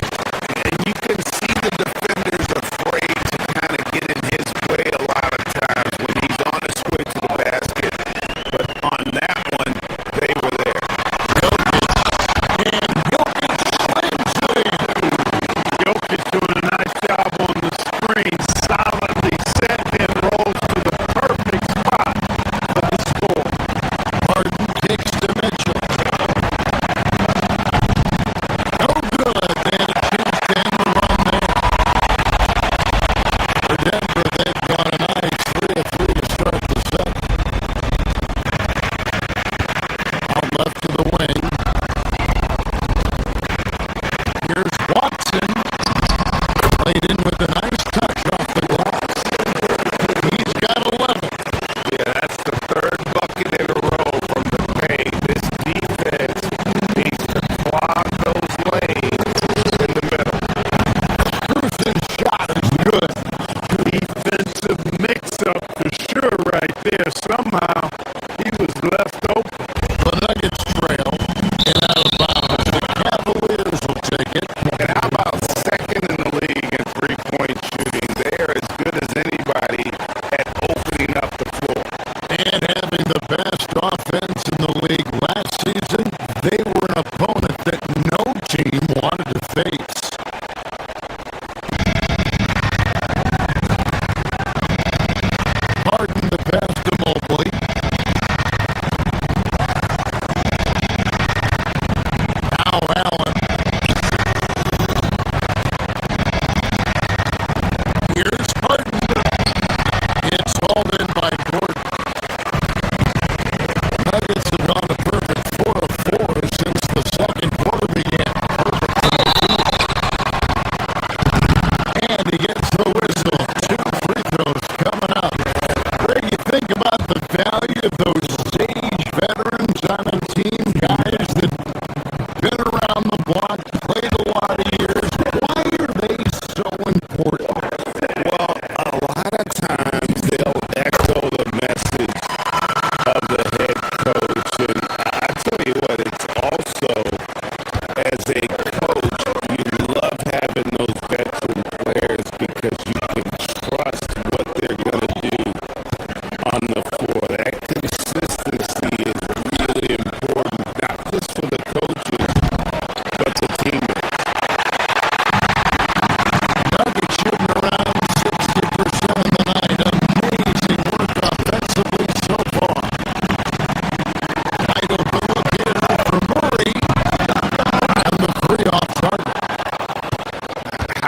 A: And you can see the defenders afraid to kind of get in his way a lot of times when he's on his way to the basket. But on that one, they were there.
L: Jokic doing a nice job on the screen, solidly set and rolls to the perfect spot for the score.
D: Harden kicks to Mitchell. No good. They choose to end the run there. For Denver, they've gone a nice 3 of 3 to start the set. Out left to the wing. Here's Watson. Played in with a nice touch off the glass. He's got 11.
A: Yeah, that's the third bucket in a row from the paint. This defense needs to clog those lanes in the middle.
D: Cruz's shot is good.
L: Defensive mix-up for sure right there. Somehow he was left open.
D: The Nuggets trail and out of bounds. The Cavaliers will take it.
A: And how about second in the league in three-point shooting? They're as good as anybody at opening up the floor.
D: And having the best offense in the league last season, they were an opponent that no team wanted to face. Harden the pass to Mobley. Now Allen. Here's Harden. It's hauled in by Gordon. Nuggets have gone a perfect 4 of 4 since the second quarter began. And he gets the whistle. 2 free throws coming up. Greg, you think about the value of those sage veterans on a team, guys that been around the block, played a lot of years. Why are they so important?
A: Well, a lot of times they'll echo the message of the head coach. And I tell you what, it's also, as a coach, you love having those veteran players because you can trust what they're going to do on the floor. That consistency is really important, not just for the coaches, but the teammates.
D: Nuggets shooting around 60% of the night. Amazing work offensively so far. Wide open look here for Murray. And the 3 off target.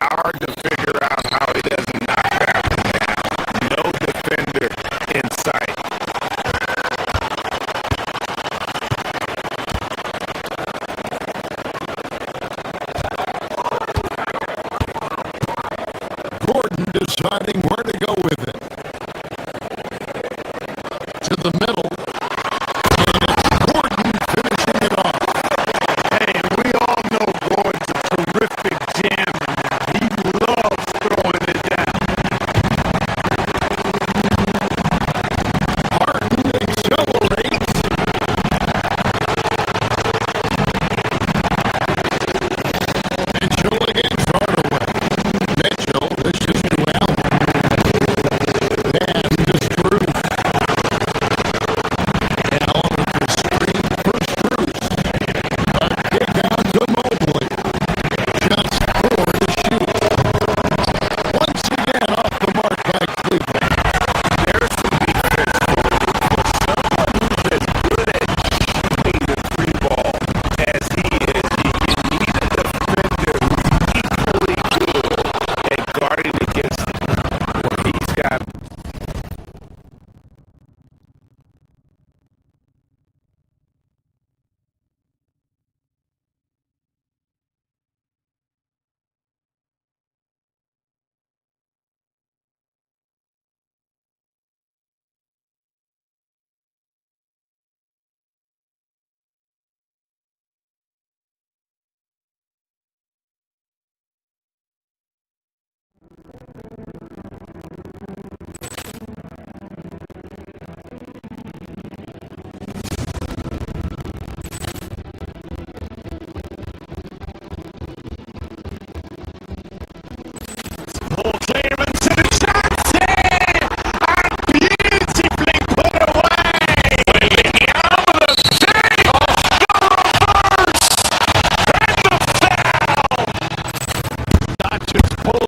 A: Hard to figure out how he doesn't knock that one down. No defender in sight.
D: Gordon deciding where to go with it. To the middle. And it's Gordon finishing it off.
L: Hey, and we all know Gordon's a terrific jammer. He loves throwing it down.
D: Harden accelerates.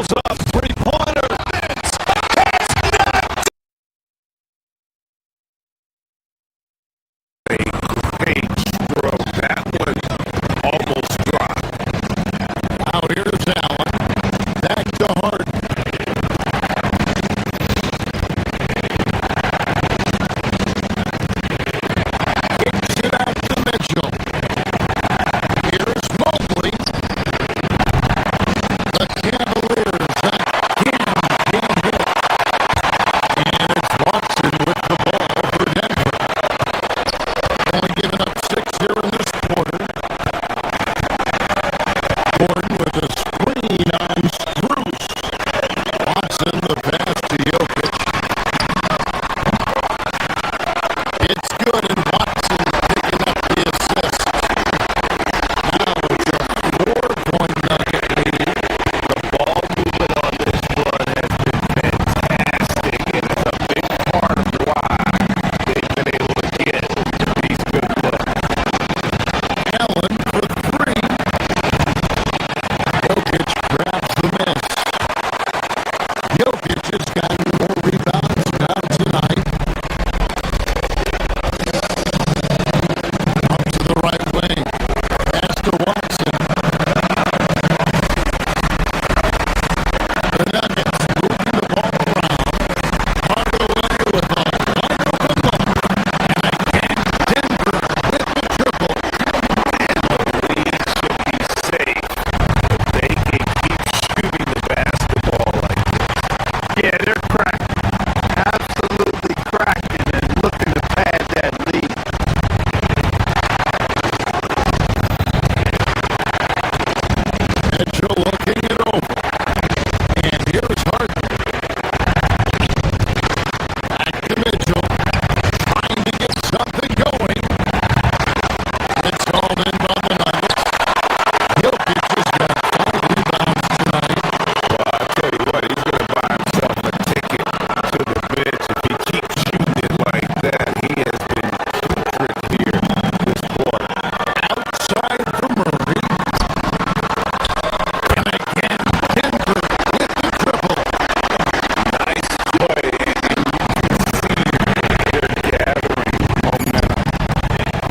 E: pulls up, three-pointer.
A: Great stroke. That one almost dropped.
D: Now here's Allen. Back to Harden. Kicks it out to Mitchell. Here's Mobley. The Cavaliers again can't hit. And it's Watson with the ball for Denver. Only giving up 6 here in this quarter. Gordon with a screen on Strus. Watson the pass to Jokic. It's good, and Watson picking up the assist. Now it's a 4-point Nugget lead.
A: The ball movement on this run has been fantastic, and it's a big part of why they've been able to get these good looks.
D: Allen for 3. Jokic grabs the miss. Jokic has gotten more rebounds now tonight. Up to the right wing. Pass to Watson. The Nuggets moving the ball around. Hardaway with a wonderful look. And again, Denver with the triple.
A: League should be safe if they can keep shooting the basketball like this.
L: Yeah, they're cracking. Absolutely cracking and looking to pad that lead.
D: Mitchell looking it over. And here's Harden. Back to Mitchell. Trying to get something going. It's hauled in by the Nuggets. Jokic has got 5 rebounds tonight.
A: Well, I tell you what, he's going to buy himself a ticket to the bench if he keeps shooting it like that. He has been putrid here this quarter.
D: Outside for Murray. And again, Denver with the triple.
A: Nice play, and you can see they're gathering momentum.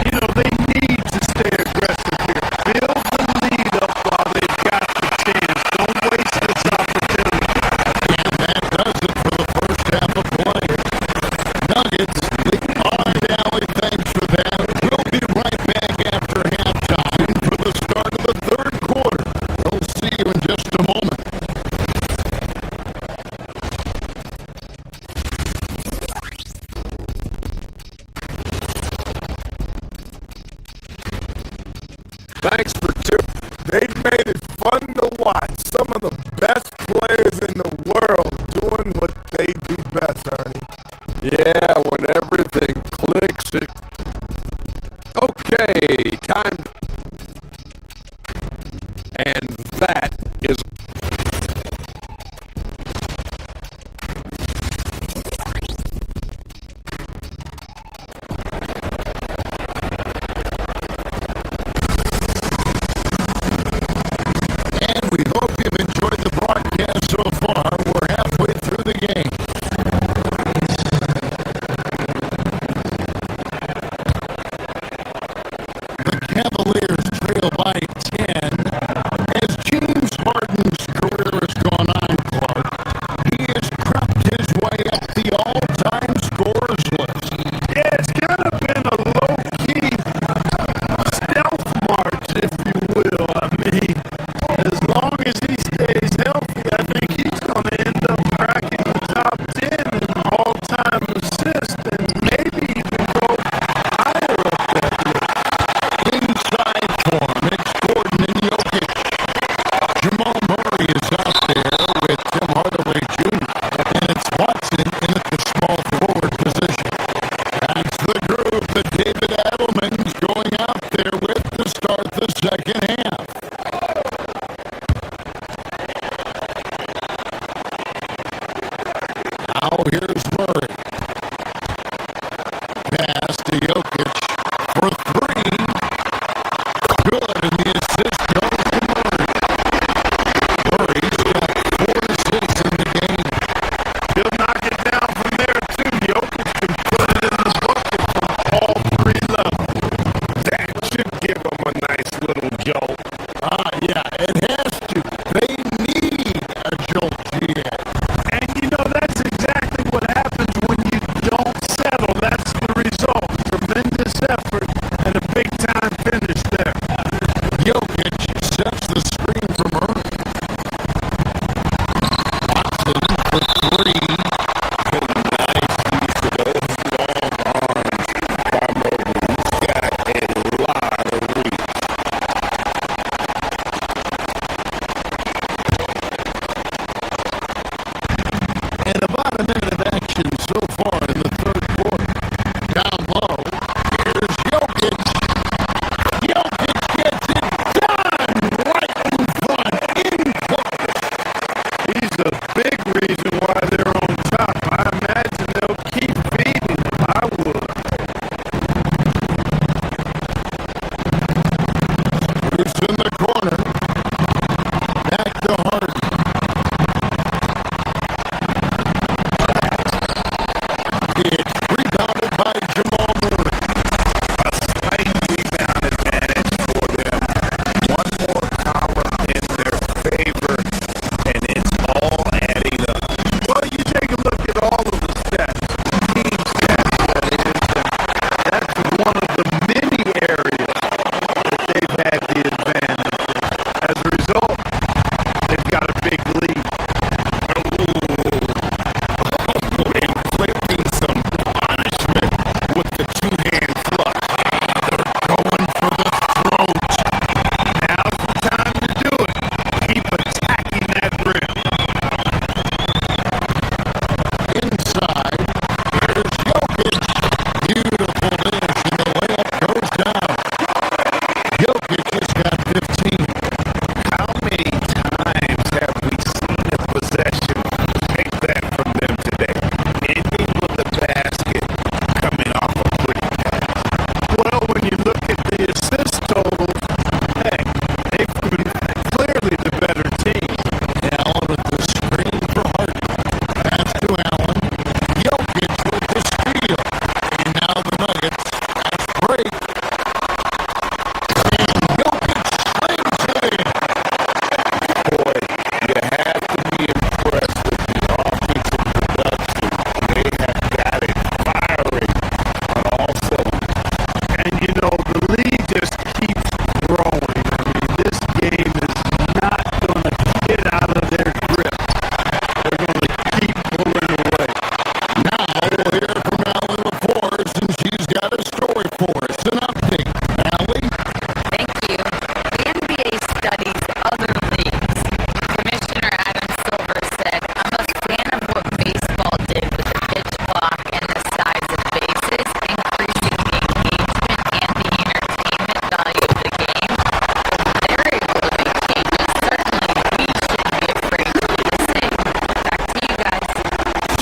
L: You know, they need to stay aggressive here. Build the lead up while they've got the chance. Don't waste this opportunity.
D: And that does it for the first half of play. Nuggets lead. All right, Allie, thanks for that. We'll be right back after halftime for the start of the third quarter. We'll see you in just a moment.
A: Thanks for tuning. They've made it fun to watch. Some of the best players in the world doing what they do best, Ernie. Yeah, when everything clicks. Okay, time. And that is.
D: And we hope you've enjoyed the broadcast so far. We're halfway through the game. The Cavaliers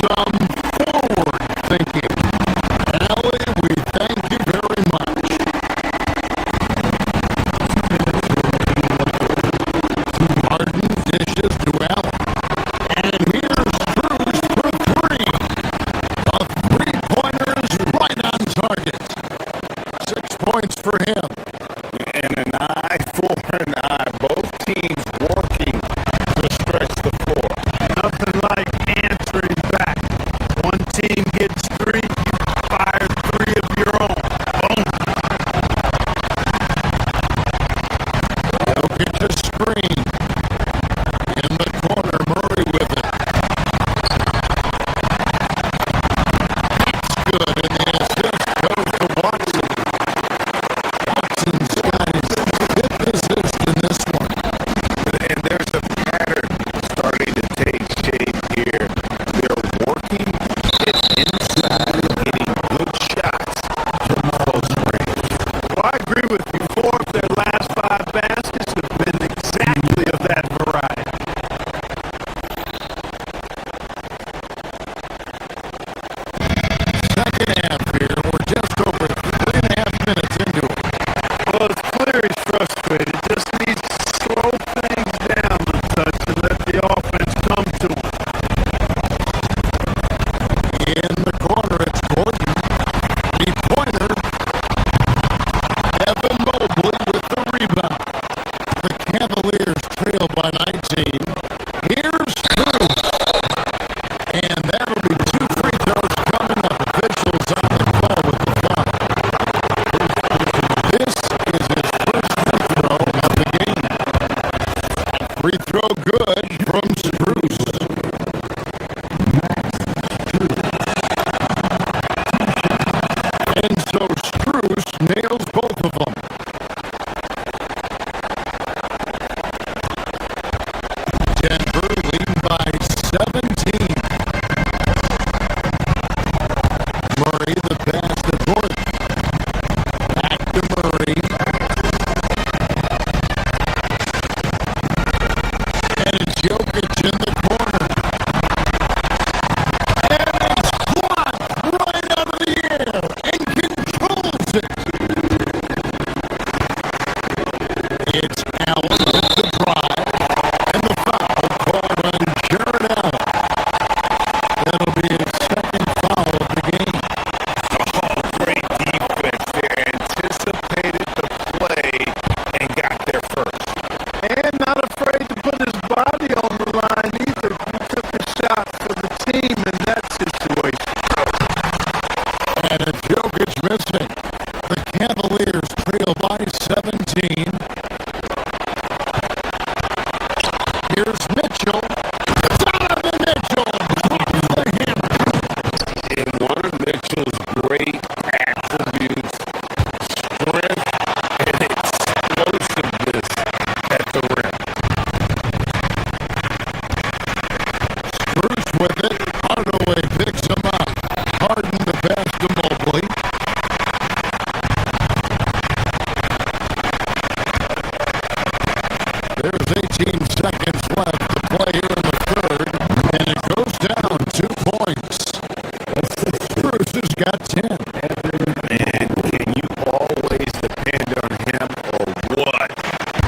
D: some forward thinking. Allie, we thank you very much. Harden dishes to Allen. And here's Bruce for three. A three-pointer is right on target. 6 points for him.
I: And an eye for an eye. Both teams working to stretch the floor.
L: Nothing like answering back. One team gets three, you fire three of your own. Boom.
D: Jokic a screen. In the corner, Murray with it. It's good, and the assist goes to Watson. Watson's got his fifth assist in this one.
I: And there's a pattern starting to take shape here. They're working it inside, getting good shots from close range.
L: Well, I agree with you. 4 of their last 5 baskets have been exactly of that variety.
D: Second half here. We're just over 3.5 minutes into it.
L: Well, it's clear he's frustrated. Just needs to slow things down a touch and let the offense come to him.
D: In the corner, it's Gordon. Three-pointer. Evan Mobley with the rebound. The Cavaliers trail by 19. Here's Cruz. And that'll be 2 free throws coming up. Officials on the call with the foul. This is his first free throw of the game. Free throw good from Spruce. And so Spruce nails both of them. Denver leading by 17. Murray, the pass to Gordon. Back to Murray. And it's Jokic in the corner. And it's blocked right out of the air and controls it. It's Allen with the drive and the foul called on Jared Allen. That'll be his second foul of the game.
I: Oh, great defense there. Anticipated the play and got there first.
L: And not afraid to put his body on the line either. He took a shot for the team in that situation.
D: And it's Jokic missing. The Cavaliers trail by 17. Here's Mitchell. Donovan Mitchell drops the hammer.
I: And one of Mitchell's great attributes, strength and explosiveness at the rim.
D: Bruce with it. Hardaway picks him up. Harden the pass to Mobley. There's 18 seconds left to play here in the third, and it goes down 2 points. Bruce has got 10.
I: And can you always depend on him or what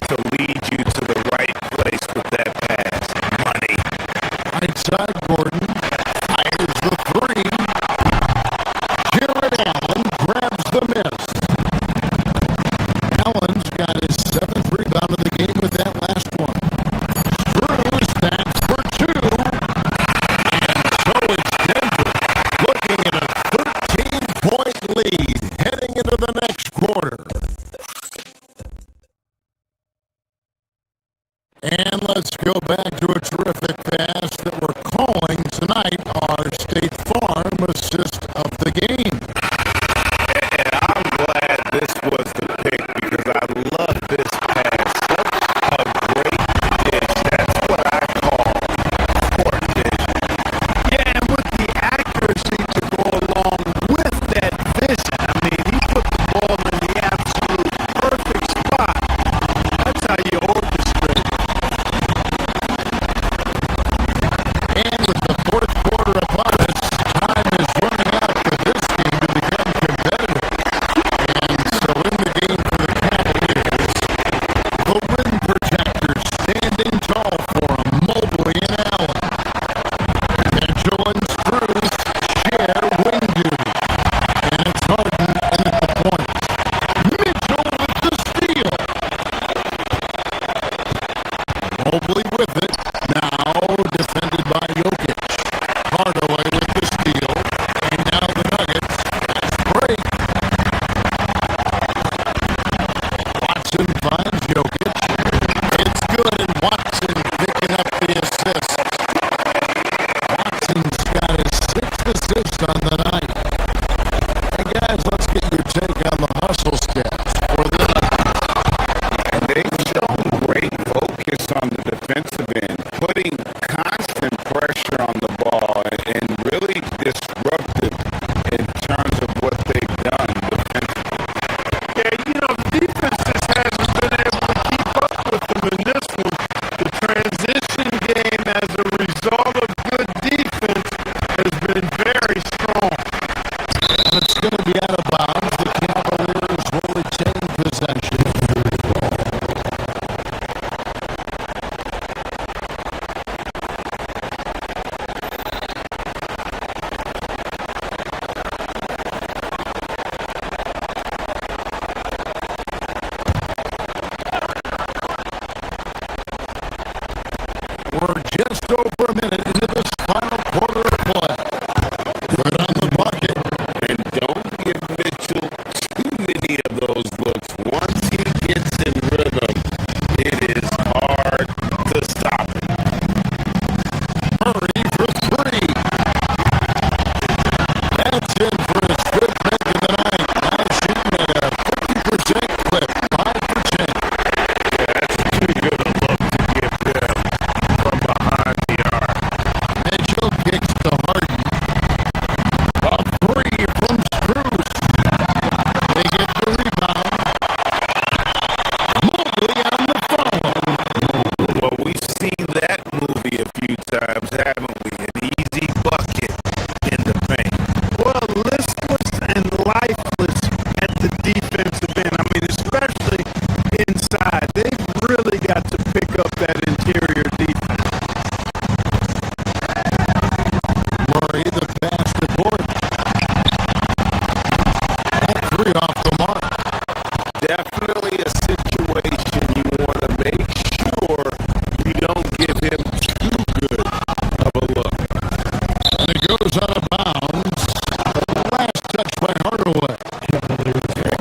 I: to lead you to the right place with that pass? Money.
D: Right side, Gordon fires the three. Jared Allen grabs the miss. Allen's got his 7th rebound of the game with that last one. Drews, that's for 2. And so it's Denver looking at a 13-point lead heading into the next quarter. And let's go back to a terrific pass that we're calling tonight our State Farm assist of the game.
I: And I'm glad this was the pick because I love this pass. Such a great dish. That's what I call court vision.
L: Yeah, and with the accuracy to go along with that vision. I mean, he put the ball in the absolute perfect spot. That's how you orchestrate.
D: And with the fourth quarter upon us, Mobley with it. Now defended by Jokic. Hardaway with the steal. And now the Nuggets. Fast break. Watson finds Jokic. It's good, and Watson picking up the assist. Watson's got his 6th assist on the night. Hey guys, let's get your take on the hustle stats for the
I: And they've shown great focus on the defensive end, putting constant pressure on the ball and really disruptive in terms of what they've done defensively.
L: Yeah, you know, the defense just hasn't been able to keep up with them in this one. The transition game as a result of good defense has been very strong.
D: And it's going to be out of bounds. The Cavaliers will retain possession. We're just over a minute into this final quarter of play. Good on the bucket.
K: And don't give Mitchell too many of those looks. Once he gets in rhythm, it is hard to stop him.
D: Murray for 3. That's in for his 5th make of the night. Now shooting at a 50% clip, 5%.
I: That's too good a look to give them from behind the arc.
D: Mitchell kicks to Harden. A 3 from Strus. They get the rebound. Mobley on the follow.
I: Well, we've seen that movie a few times, haven't we? An easy bucket in the paint.
L: Well, listless and lifeless at the defensive end. I mean, especially inside. They've really got to pick up that interior defense.
D: Murray, the pass to Gordon. That 3 off the mark.
I: Definitely a situation you want to make sure you don't give him too good of a look.
D: And it goes out of bounds. Last touch by Hardaway.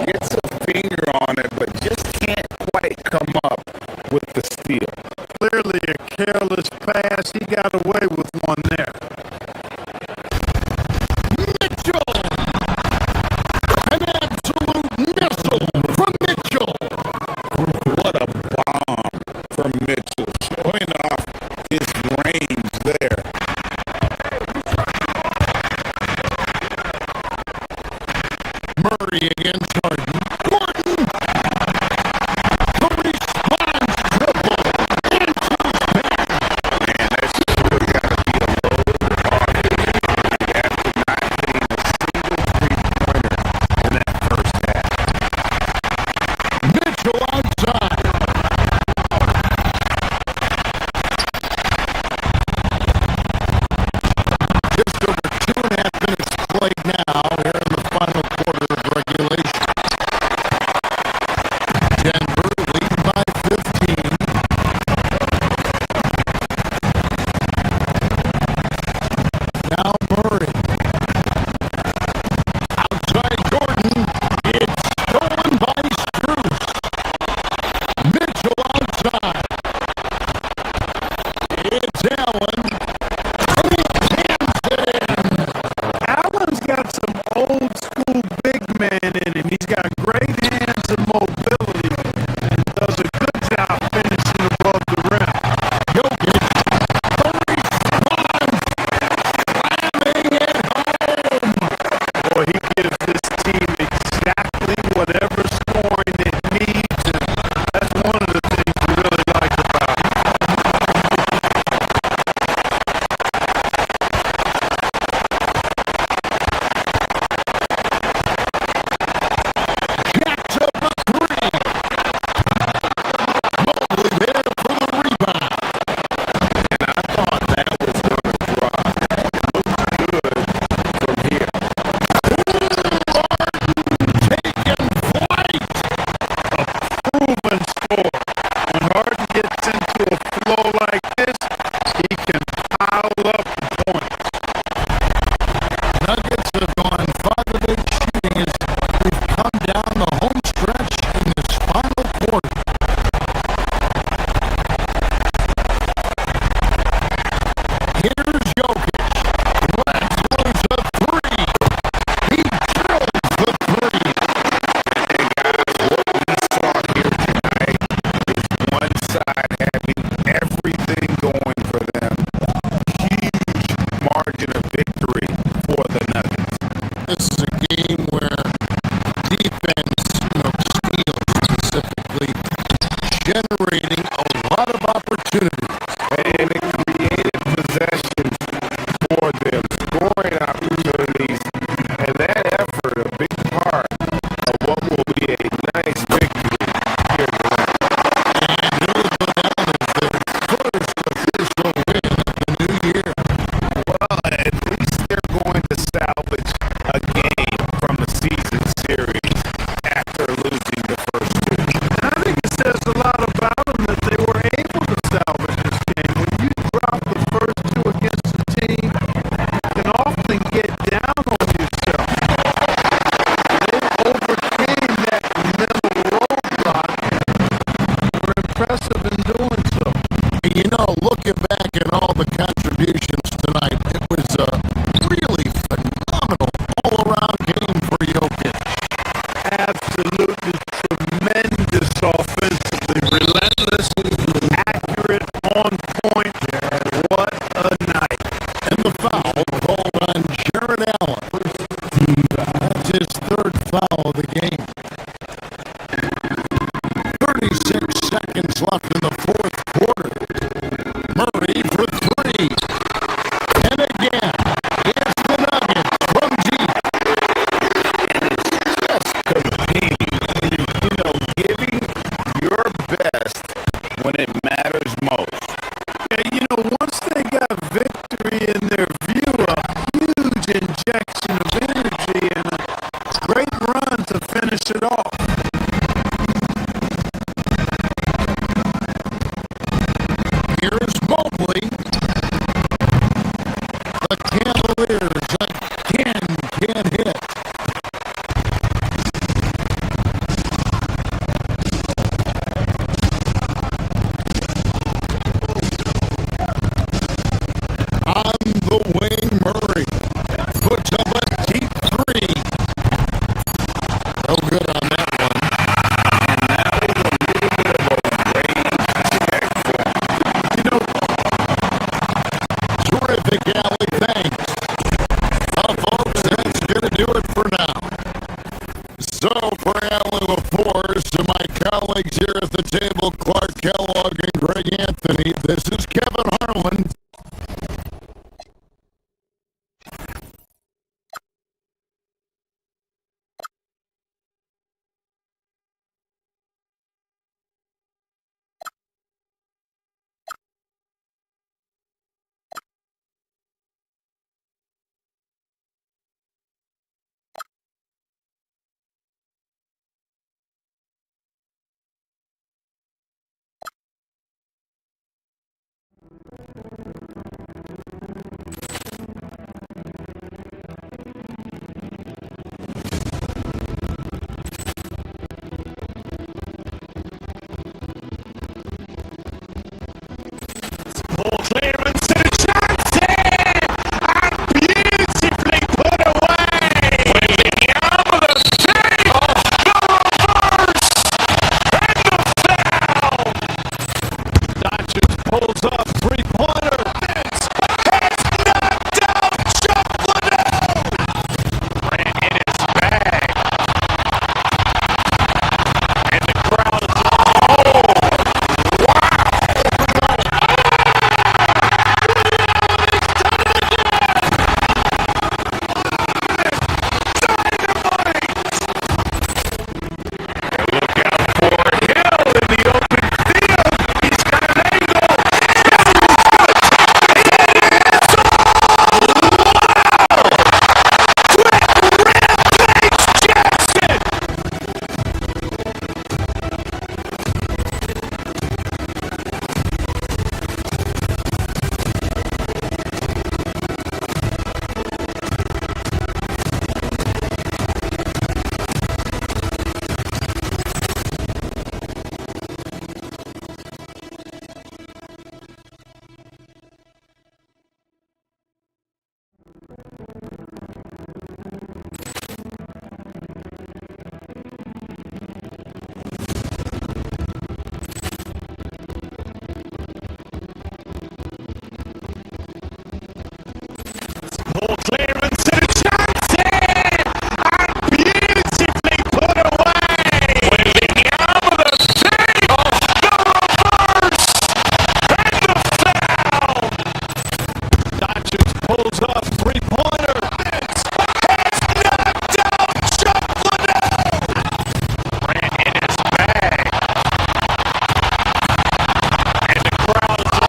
I: Gets a finger on it, but just can't quite come up with the steal.
L: Clearly a careless pass. He got away with one there.
D: Mitchell! An absolute missile from Mitchell.
I: What a bomb from Mitchell, showing off his range there.
D: Murray against Harden. Gordon! The response triple.
I: Man, that's really got to be a load off his head after not hitting a single three-pointer in that first half.
D: Mitchell outside. Just over 2.5 minutes played now here in the final quarter of regulation. Denver lead by 15. Now Murray. Outside Gordon. It's stolen by Strus. Mitchell outside. It's Allen.
L: Allen's got some old school big man in him. He's got great hands and mobility and does a good job finishing above the rim.
D: Jokic. The response. Slamming it home.
L: Boy, he gives this team exactly whatever scoring it needs, and that's one of the things we really like about him.
D: generating a lot of opportunities.
A: And it created possessions for them, scoring opportunities, and that effort, a big part of what will be a nice victory here tonight.
D: And it'll go down as their first official win of the new year.
I: Well, at least they're going to salvage a game from the season series after losing the first two.
L: And I think it says a lot about them that they were able to salvage this game. When you drop the first two against a team, you can often get down on yourself. They overcame that mental roadblock and were impressive in doing so.
D: You know, looking back at all the contributions tonight, it was a really phenomenal all-around game for Jokic.
L: Absolutely tremendous offensively, relentless, accurate, on point. What a night.
D: And the foul called on Jared Allen. That's his third foul of the game. 36 seconds left in the fourth quarter. Murray for three. And again, it's the Nuggets from deep.
I: Just competing, giving your best when it matters most.
L: Yeah, once they got victory in their view, a huge injection of energy and a great run to finish it off.
D: Here's Mobley. The Cavaliers again can't hit. On the wing, Murray puts up a deep three. No good on that one. Terrific alley, thanks. Well, folks, that's going to do it for now. So, for Alan LaForce and my colleagues here at the table, Clark Kellogg and Greg Anthony, this is Kevin Harlan.
C: pulls up, three-pointer. Vince has knocked out Chuck Liddell.
E: Grant in his bag. And the crowd is,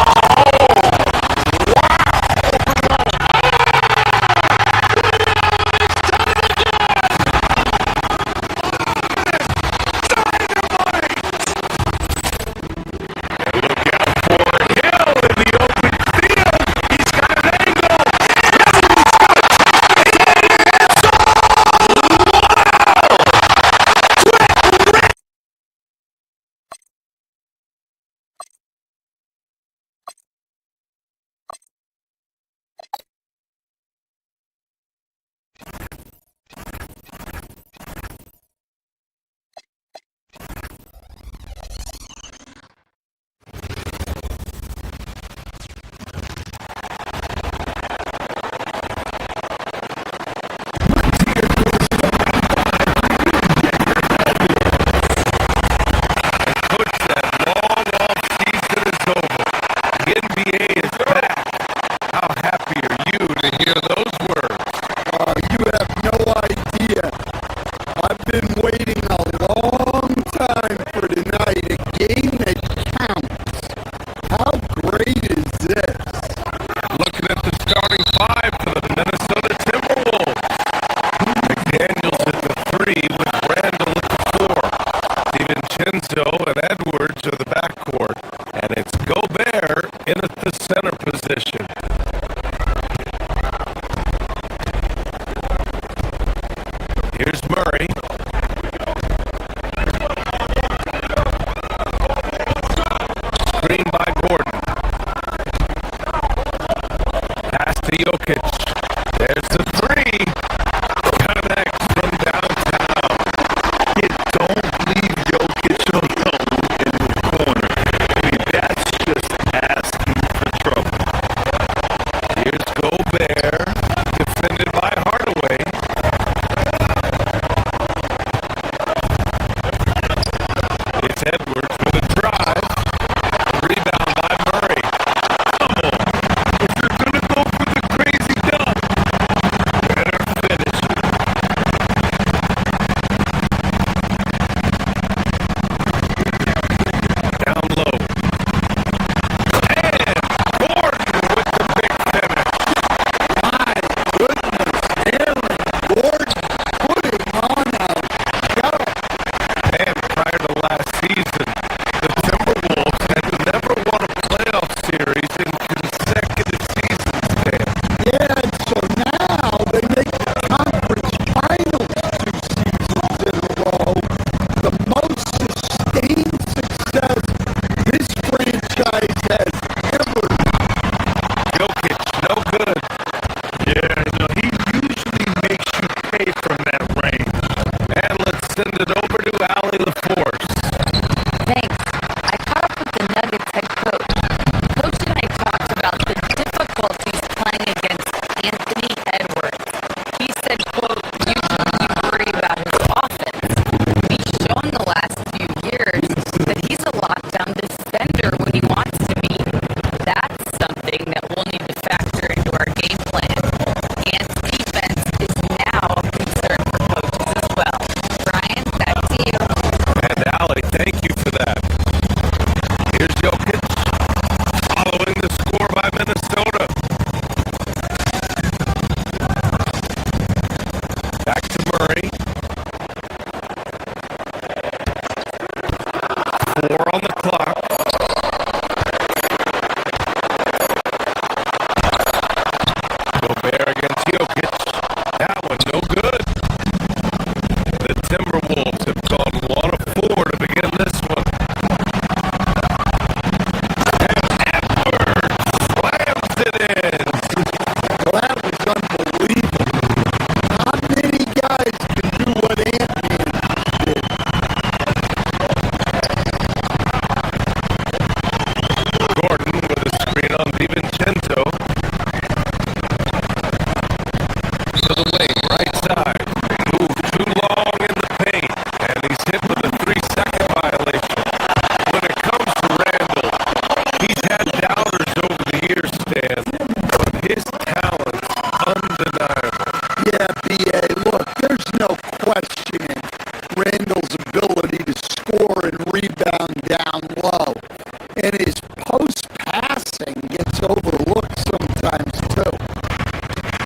J: And his post passing gets overlooked sometimes too.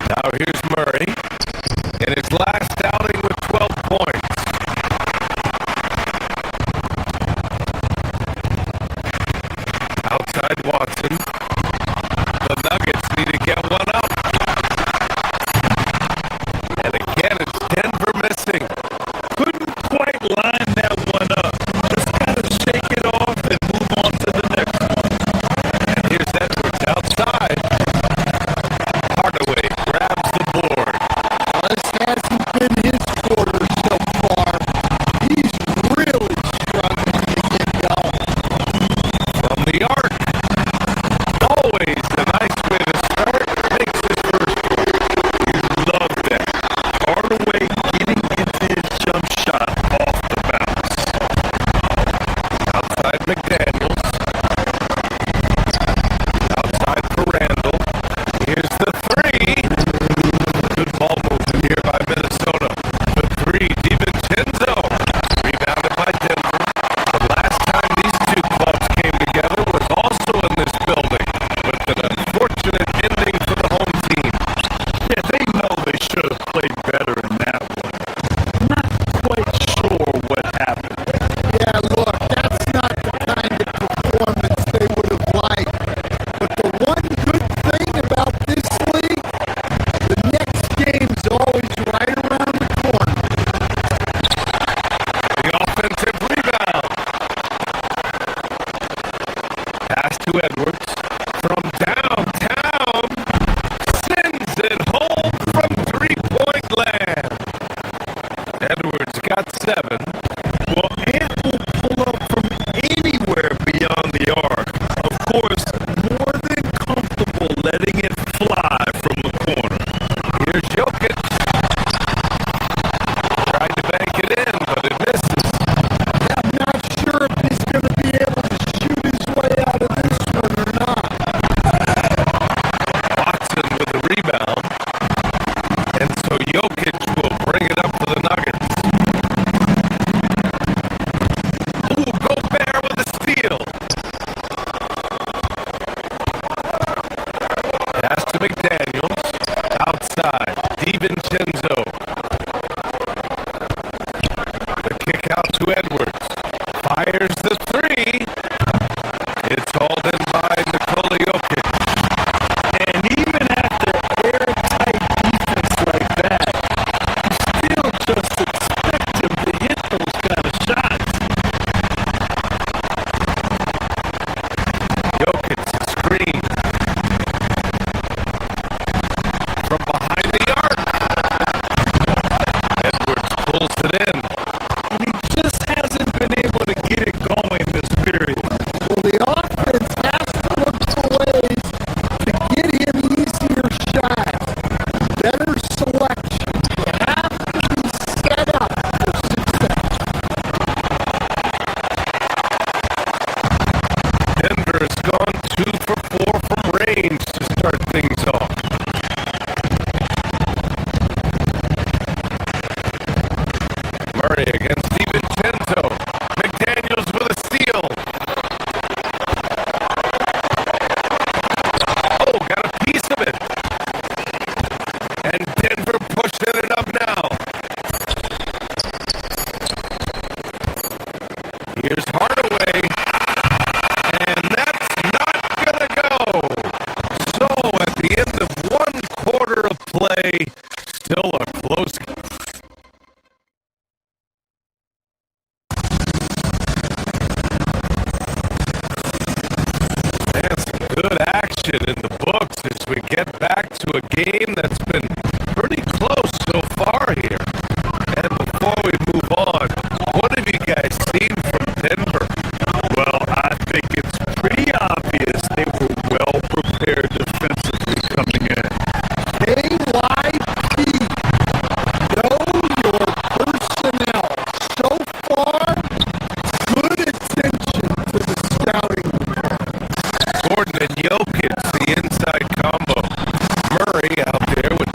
A: Now here's Murray in his last outing with 12 points. Outside Watson. The Nuggets need to get one up. And again, it's Denver missing.
C: Couldn't quite line that one up. Just kind of shake it off and move on to the next one.
A: And here's Edwards outside. Hardaway grabs the board.
J: This hasn't been his quarter so far. He's really struggling to get going.
A: From the arc. Always a nice way to start. Makes his first point.
C: You love that. Hardaway getting into his jump shot off the bounce.
A: Outside McDaniels. Outside for Randall. Here's the three. Good ball movement here by Minnesota. The three, DiVincenzo. Rebounded by Denver. The last time these two clubs came together was also in this building, with an unfortunate ending for the home team.
C: Yeah, they know they should have played better in that one. Not quite sure what happened.
J: Yeah, look, that's not the kind of performance they would have liked. But the one good thing about this league, the next game's always right around the corner.
A: The offensive rebound. Pass to Edwards from downtown. Sends it home from three-point land. Edwards got 7.
C: Well, Ant will pull up from anywhere beyond the arc. Of course, more than comfortable letting it fly from the corner.
A: Here's Jokic. Tried to bank it in, but it misses.
J: I'm not sure if he's going to be able to shoot his way out of this one or not.
A: Watson with the rebound. And so Jokic will bring it up for the Nuggets. Ooh, Gobert with a steal. Pass to McDaniels. Outside. DiVincenzo. The kick out to Edwards. Fires the three. It's hauled in by Nikola Jokic.
C: And even after airtight defense like that, you still just expect him to hit those kind of shots.
A: Jokic screen. From behind the arc. Edwards pulls it in.
C: And he just hasn't been able to get it going this period.
J: Well, the offense has to look for ways to get him easier shots. Better selection. You have to be set up for success.
A: Denver has gone 2 for 4 from range to start things off. Murray against DiVincenzo. McDaniels with a steal. Oh, got a piece of it. And Denver pushing it up now. Here's Hardaway. And that's not gonna go. So at the end of 1 quarter of play, still a close game. And some good action in the books as we get back to a game that's been pretty close so far here. And before we move on, what have you guys seen from Denver?
C: Well, I think it's pretty obvious they were well prepared defensively coming in.
J: KYP. Know your personnel. So far, good attention to the scouting report.
A: Gordon and Jokic, the inside combo. Murray out there with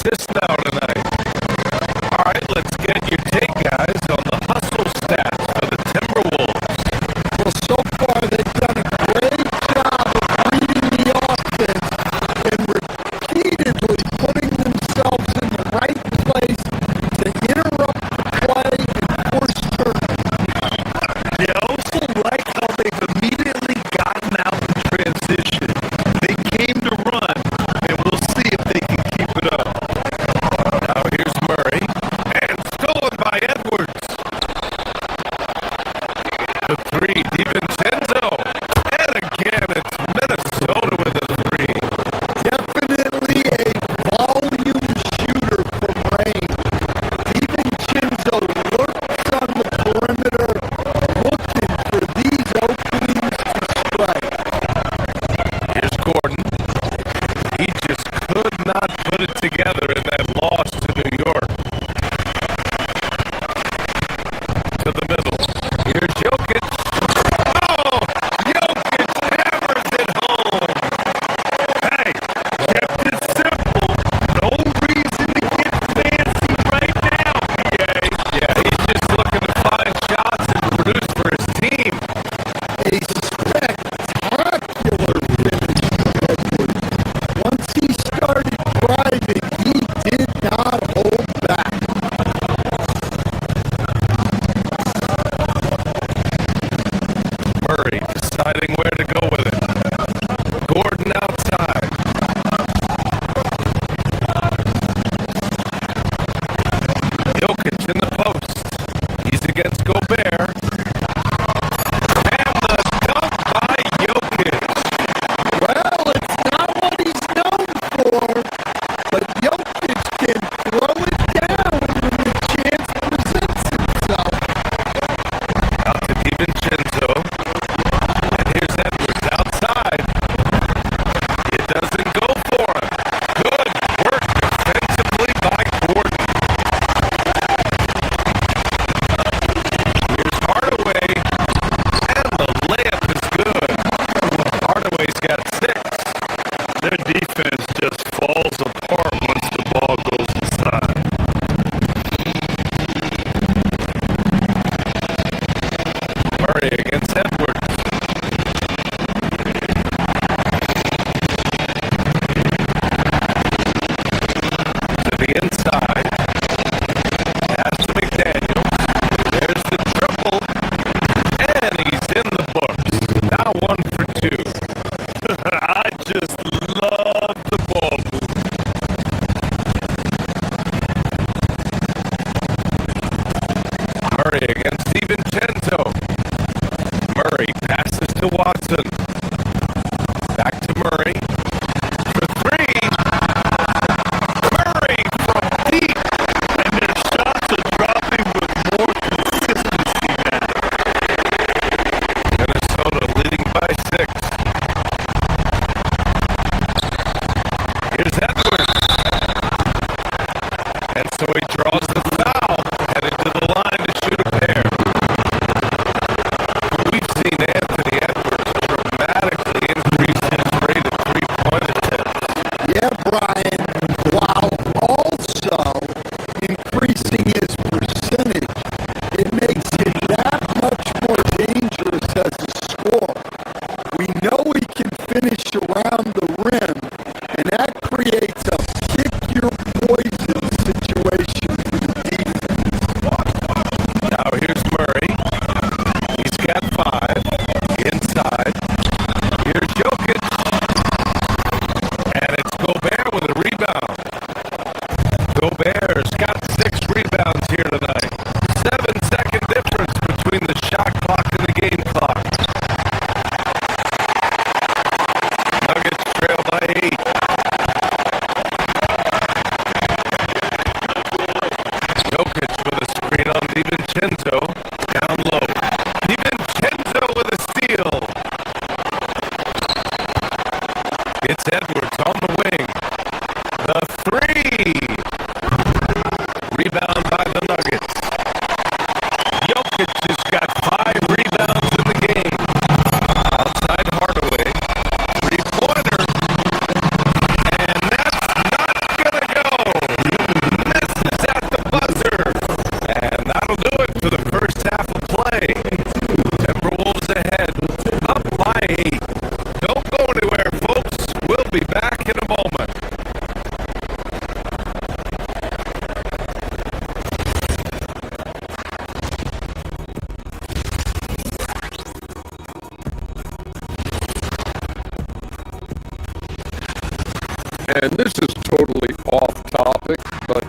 A: assists now tonight. All right, let's get your take, guys, on the hustle stats for the Timberwolves.
J: Well, so far they've done a great job of reading the offense and repeatedly putting themselves in the right place to interrupt the play and force turnovers.
C: I also like how they've immediately gotten out in transition. They came to run, and we'll see if they can keep it up.
A: Now here's Murray, and stolen by Edwards. The three, DiVincenzo. And again, it's Minnesota with a three.
J: Definitely a volume shooter from range. DiVincenzo lurks on the perimeter, looking for these openings to strike.
A: Here's Gordon. He just could not put it together in that loss to New York. To the middle. Here's Jokic. Oh! Jokic hammers it home.
C: Hey, kept it simple. No reason to get fancy right now, PA.
A: Yeah, he's just looking to find shots and produce for his team.
J: A spectacular finish from Edwards. Once he started driving, he did not hold back.
A: Murray deciding where to go with it. Gordon outside. Jokic in the post. He's against Gobert. And the dunk by Jokic.
J: Well, it's not what he's known for, but Jokic can throw it down when the chance presents itself.
A: Out to DiVincenzo. And here's Edwards outside. It doesn't go for him. Good work defensively by Gordon. Here's Hardaway. And the layup is good. Hardaway's got 6.
C: Their defense just falls apart once the ball goes inside.
A: Murray against Edwards. To the inside. Pass to McDaniel. There's the triple. And he's in the books. Now 1 for 2.
C: I just love the ball movement.
A: Murray against DiVincenzo. Murray passes to Watson. Back to Murray. For 3. Murray from deep.
C: And their shots are dropping with more consistency now.
A: Minnesota leading by 6. Here's Edwards. And so he draws the foul, headed to the line to shoot a pair. We've seen Anthony Edwards dramatically increase his rate of three-point attempts.
J: Yeah, Brian, while also increasing his percentage, it makes him that much more dangerous as a scorer. We know he can finish around the rim, and that creates a pick-your-poison situation
H: And this is totally off topic, but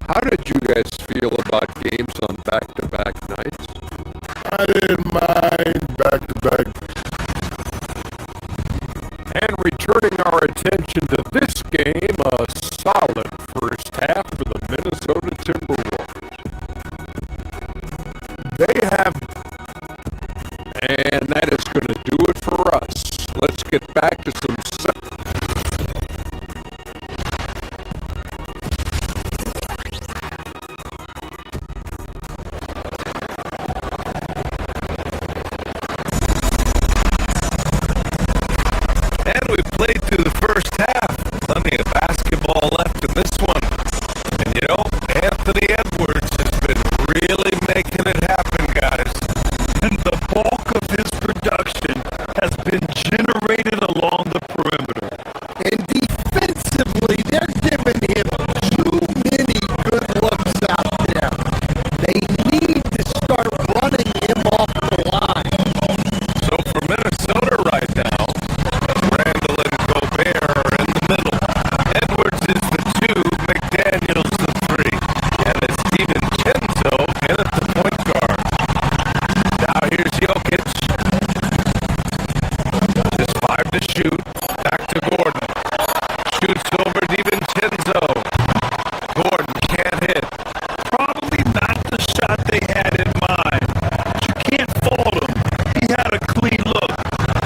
H: how did you guys feel about games on back-to-back nights?
M: I didn't mind back-to-back.
H: And returning our attention to this game, a solid first half for the Minnesota Timberwolves.
M: They have,
H: and that is going to do it for us. Let's get back to some
A: And we played through the first half. Plenty of basketball left in this one. And you know, Anthony Edwards has been really making it happen, guys.
C: And the bulk of his production has been generated along the perimeter.
J: And defensively, they're giving him too many good looks out there. They need to start running him off the line.
A: So for Minnesota right now, Randall and Gobert are in the middle. Edwards is the 2, McDaniels the 3. And it's DiVincenzo in at the point guard. Now here's Jokic. Just 5 to shoot. Back to Gordon. Shoots over DiVincenzo. Gordon can't hit.
C: Probably not the shot they had in mind. But you can't fault him. He had a clean look.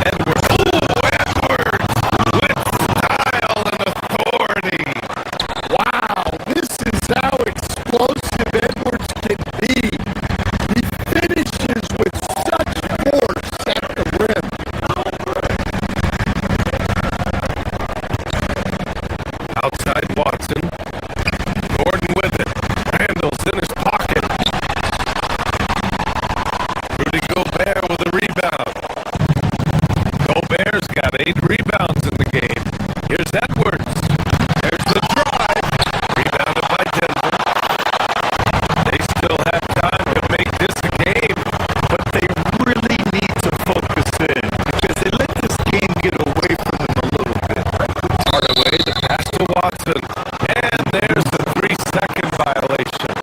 A: Edwards. Ooh, Edwards with style and authority.
J: Wow, this is how explosive Edwards can be. He finishes with such force at the rim.
A: Outside Watson. Gordon with it. Randall's in his pocket. Rudy Gobert with a rebound. Gobert's got 8 rebounds in the game. Here's Edwards. There's the drive. Rebounded by Denver. They still have time to make this a game.
C: But they really need to focus in because they let this game get away from them a little bit.
A: Hardaway to pass to Watson. And there's the 3-second violation.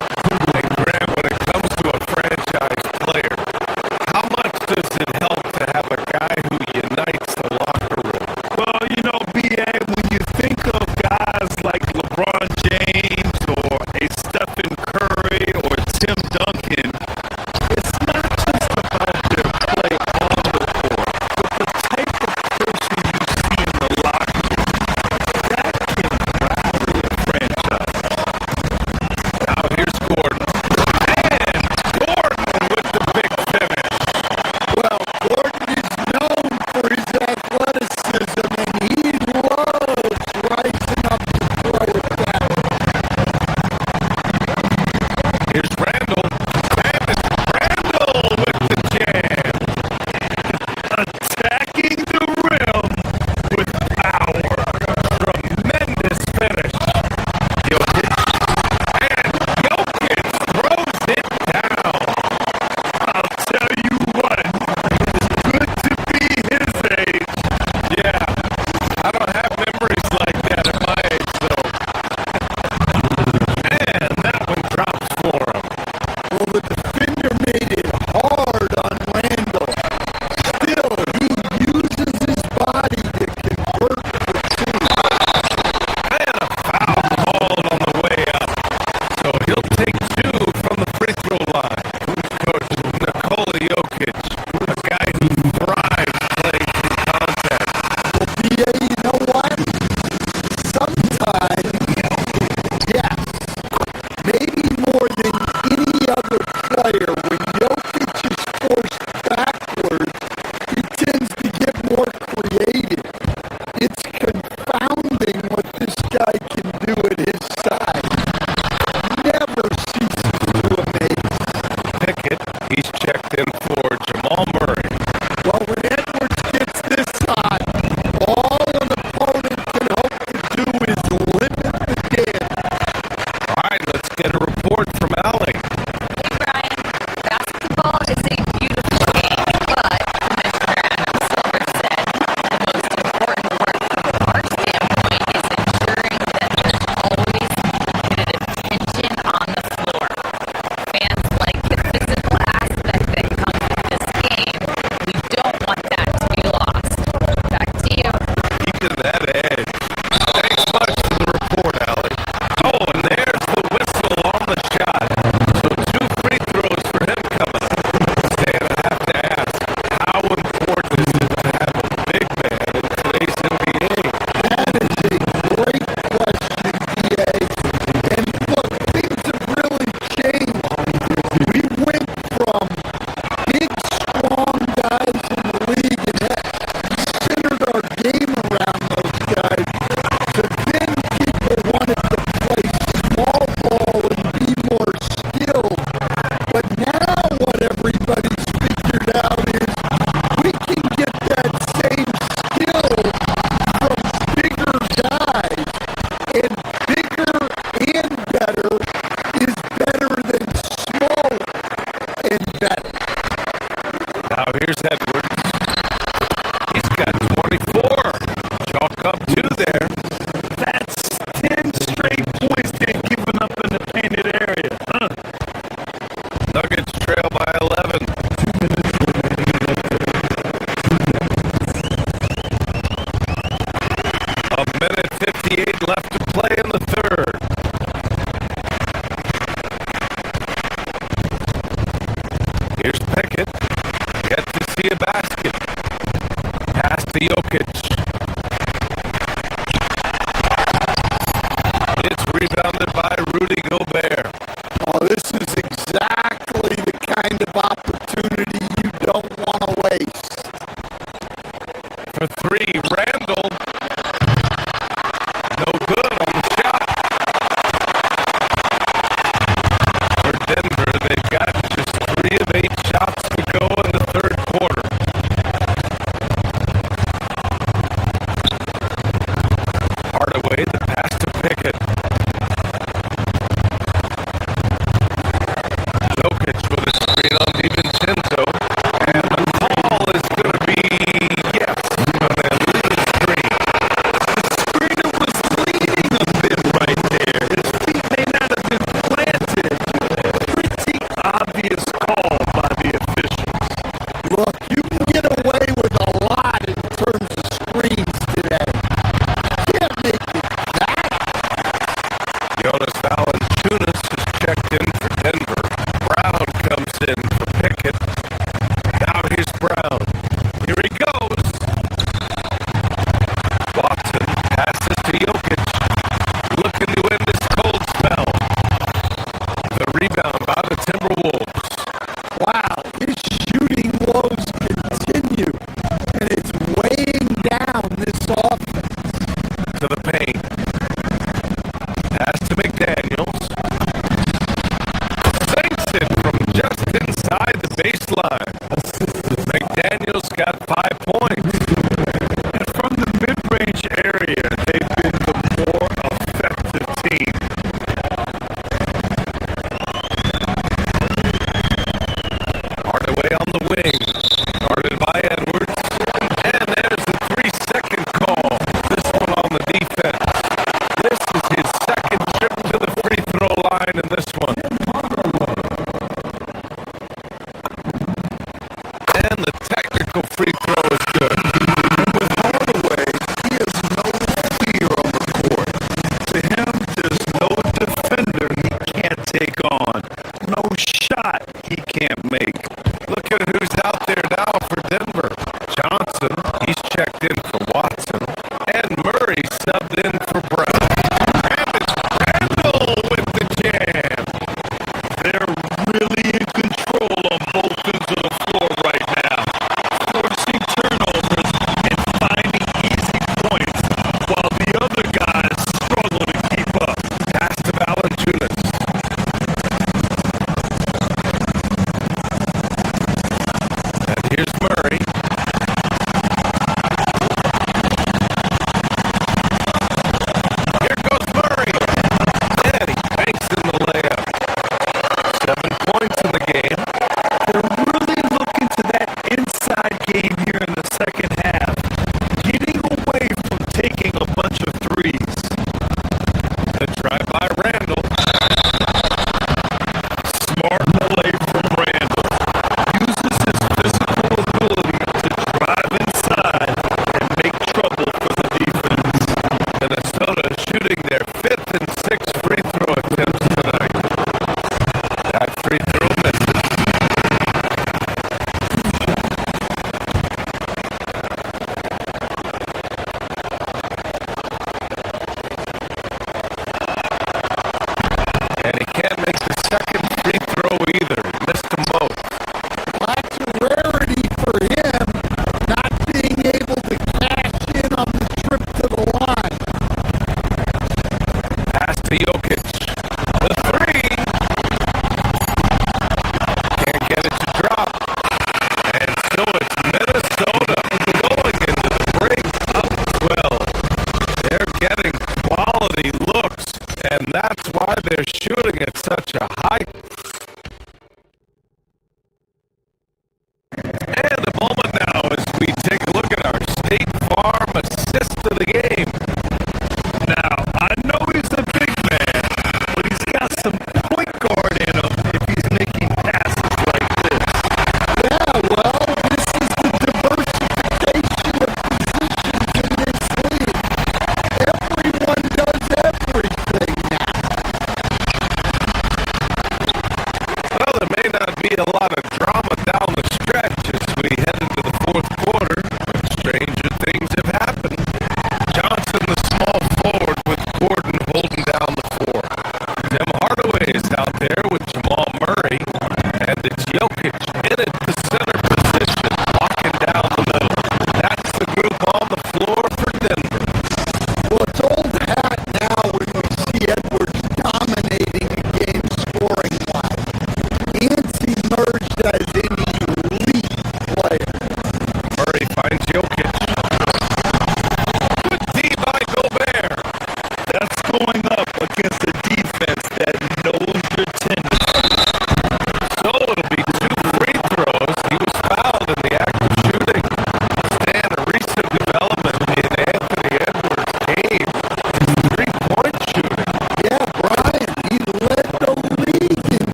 A: And Graham, when it comes to a franchise player, how much does it help to have a guy who unites the locker room?
C: Well, you know, B.A., when you think of guys like LeBron James or a Stephen Curry or Tim Duncan, it's not just about their play on the court, but the type of person you see in the locker room that can rally
A: Now here's Edwards. He's got 24. Chalk up 2 there.
C: That's 10 straight points they've given up in the painted area.
A: Nuggets trail by 11.
C: 2 minutes remaining.
A: A minute 58 left to play in the third. Here's Pickett. Get to see a basket. Pass to Jokic. It's rebounded by Rudy Gobert.
J: Oh, this is exactly the kind of opportunity you don't want to waste.
A: For 3, Randall. No good on the shot. For Denver, they've got just 3 of 8 shots to go in the third quarter. Hardaway, the pass to Pickett. Jokic with a screen on DiVincenzo. And the call is going to be yes on a lead screen.
C: The screener was leaning a bit right there. His feet may not have been planted. Pretty obvious call by the officials.
J: Look, you can get away with a lot in terms of screens today. Can't make it that.
A: Jonas Valanciunas is checked in for Denver. Brown comes in for Pickett. Now here's Brown. Here he goes. Watson passes to Jokic. Looking to end this cold spell. The rebound by the Timberwolves.
J: Wow, his shooting woes continue, and it's weighing down this offense.
A: To the paint. Pass to McDaniels. Sinks it from just inside the baseline. McDaniels got 5 points.
C: And from the mid-range area, they've been the more effective team.
A: Hardaway on the wing. Guarded by Edwards. And there's the 3-second call. This one on the defense. This is his second trip to the free throw line in this one. And the technical free throw is good.
C: With Hardaway, he has no fear on the court. To him, there's no defender he can't take on. No shot he can't make.
A: Look at who's out there now for Denver. Johnson, he's checked in for Watson. And Murray subbed in for Brown. And it's Randall with the jam.
C: They're really in control on both ends of the floor right now, forcing turnovers and finding easy points while the other guys struggle to keep up.
A: Pass to Valanciunas. And here's Murray. Here goes Murray. And he banks in the layup. 7 points in the game.
C: They're really looking to that inside game here in the second half, getting away from taking a bunch of threes.
A: The drive by Randall.
C: Smart play from Randall. Uses his physical ability to drive inside and make trouble for the defense.
A: Minnesota shooting their 5th and 6th free throw attempts tonight. That free throw misses. And he can't make the second free throw either. Missed them both.
J: That's a rarity for him, not being able to cash in on the trip to the line.
A: Pass to Jokic. The 3. Can't get it to drop. And so it's Minnesota going into the break up 12. They're getting quality looks, and that's why they're shooting at such a high. And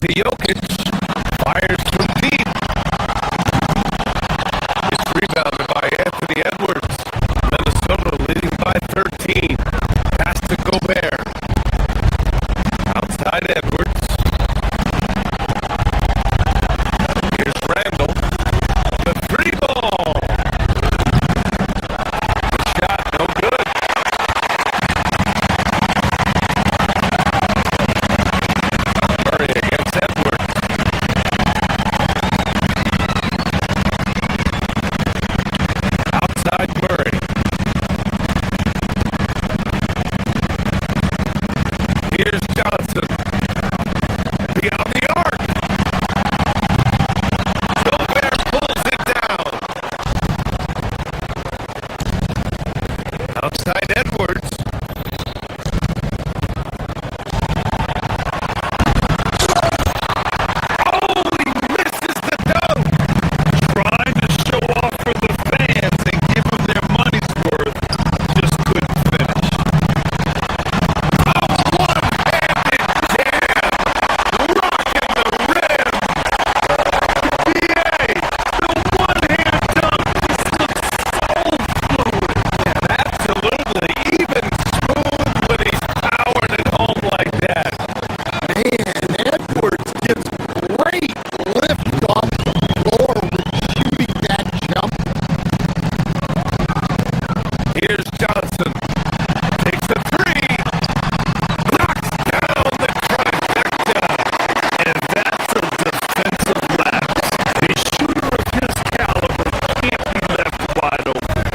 A: to Jokic. Fires from deep. It's rebounded by Anthony Edwards. Minnesota leading by 13. Pass to Gobert. Outside Edwards. Here's Randall. The three ball. The shot, no good. Murray against Edwards. Outside Murray. Here's Johnson. Beyond the arc. Gobert pulls it down. Outside Edwards. Oh, he misses the dunk.
C: Trying to show off for the fans and give them their money's worth. Just couldn't finish.
A: One-handed jam. Rocking the rim.
C: BA, the one-hand dunk just looks so fluid.
A: And absolutely even smooth when he's powering it home like that.
J: Man, Edwards gets great lift off the floor with shooting that jump.
A: Here's Johnson. Takes a three. Knocks down the trifecta.
C: And that's a defensive lapse. A shooter of his caliber can't be left wide open.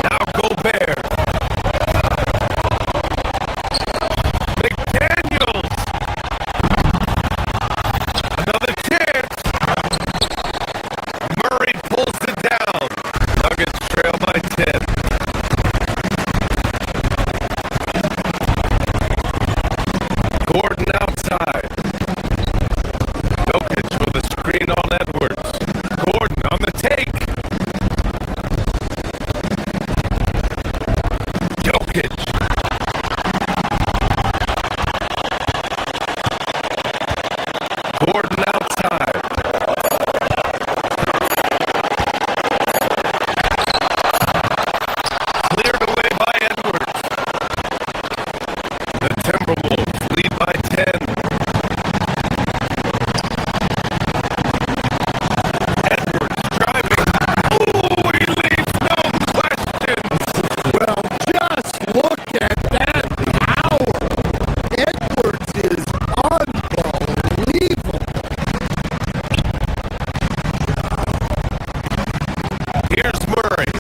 A: Now Gobert. McDaniels. Another chance. Murray pulls it down. Nuggets trail by 10. Gordon outside. Jokic with a screen on Edwards. Gordon on the take. Jokic. Gordon outside. Cleared away by Edwards. The Timberwolves lead by 10. Edwards driving. Ooh, he leaves no questions.
J: Well, just look at that power. Edwards is unbelievable.
A: Here's Murray.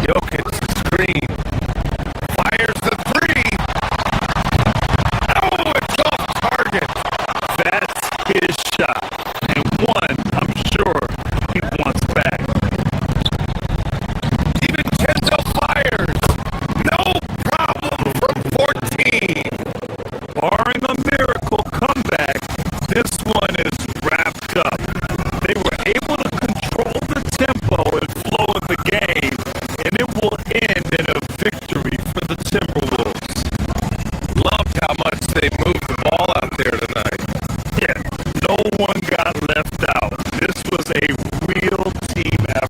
A: Jokic the screen. Fires the three. Oh, it's off target.
C: That's his shot. And one, I'm sure he wants back.
A: DiVincenzo fires. No problem from 14.
C: Barring a miracle comeback, this one is wrapped up. They were able to control the tempo and flow of the game, and it will end in a victory for the Timberwolves.
A: Loved how much they moved the ball out there tonight.
C: Yeah, no one got left out. This was a real team effort.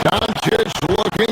D: Doncic looking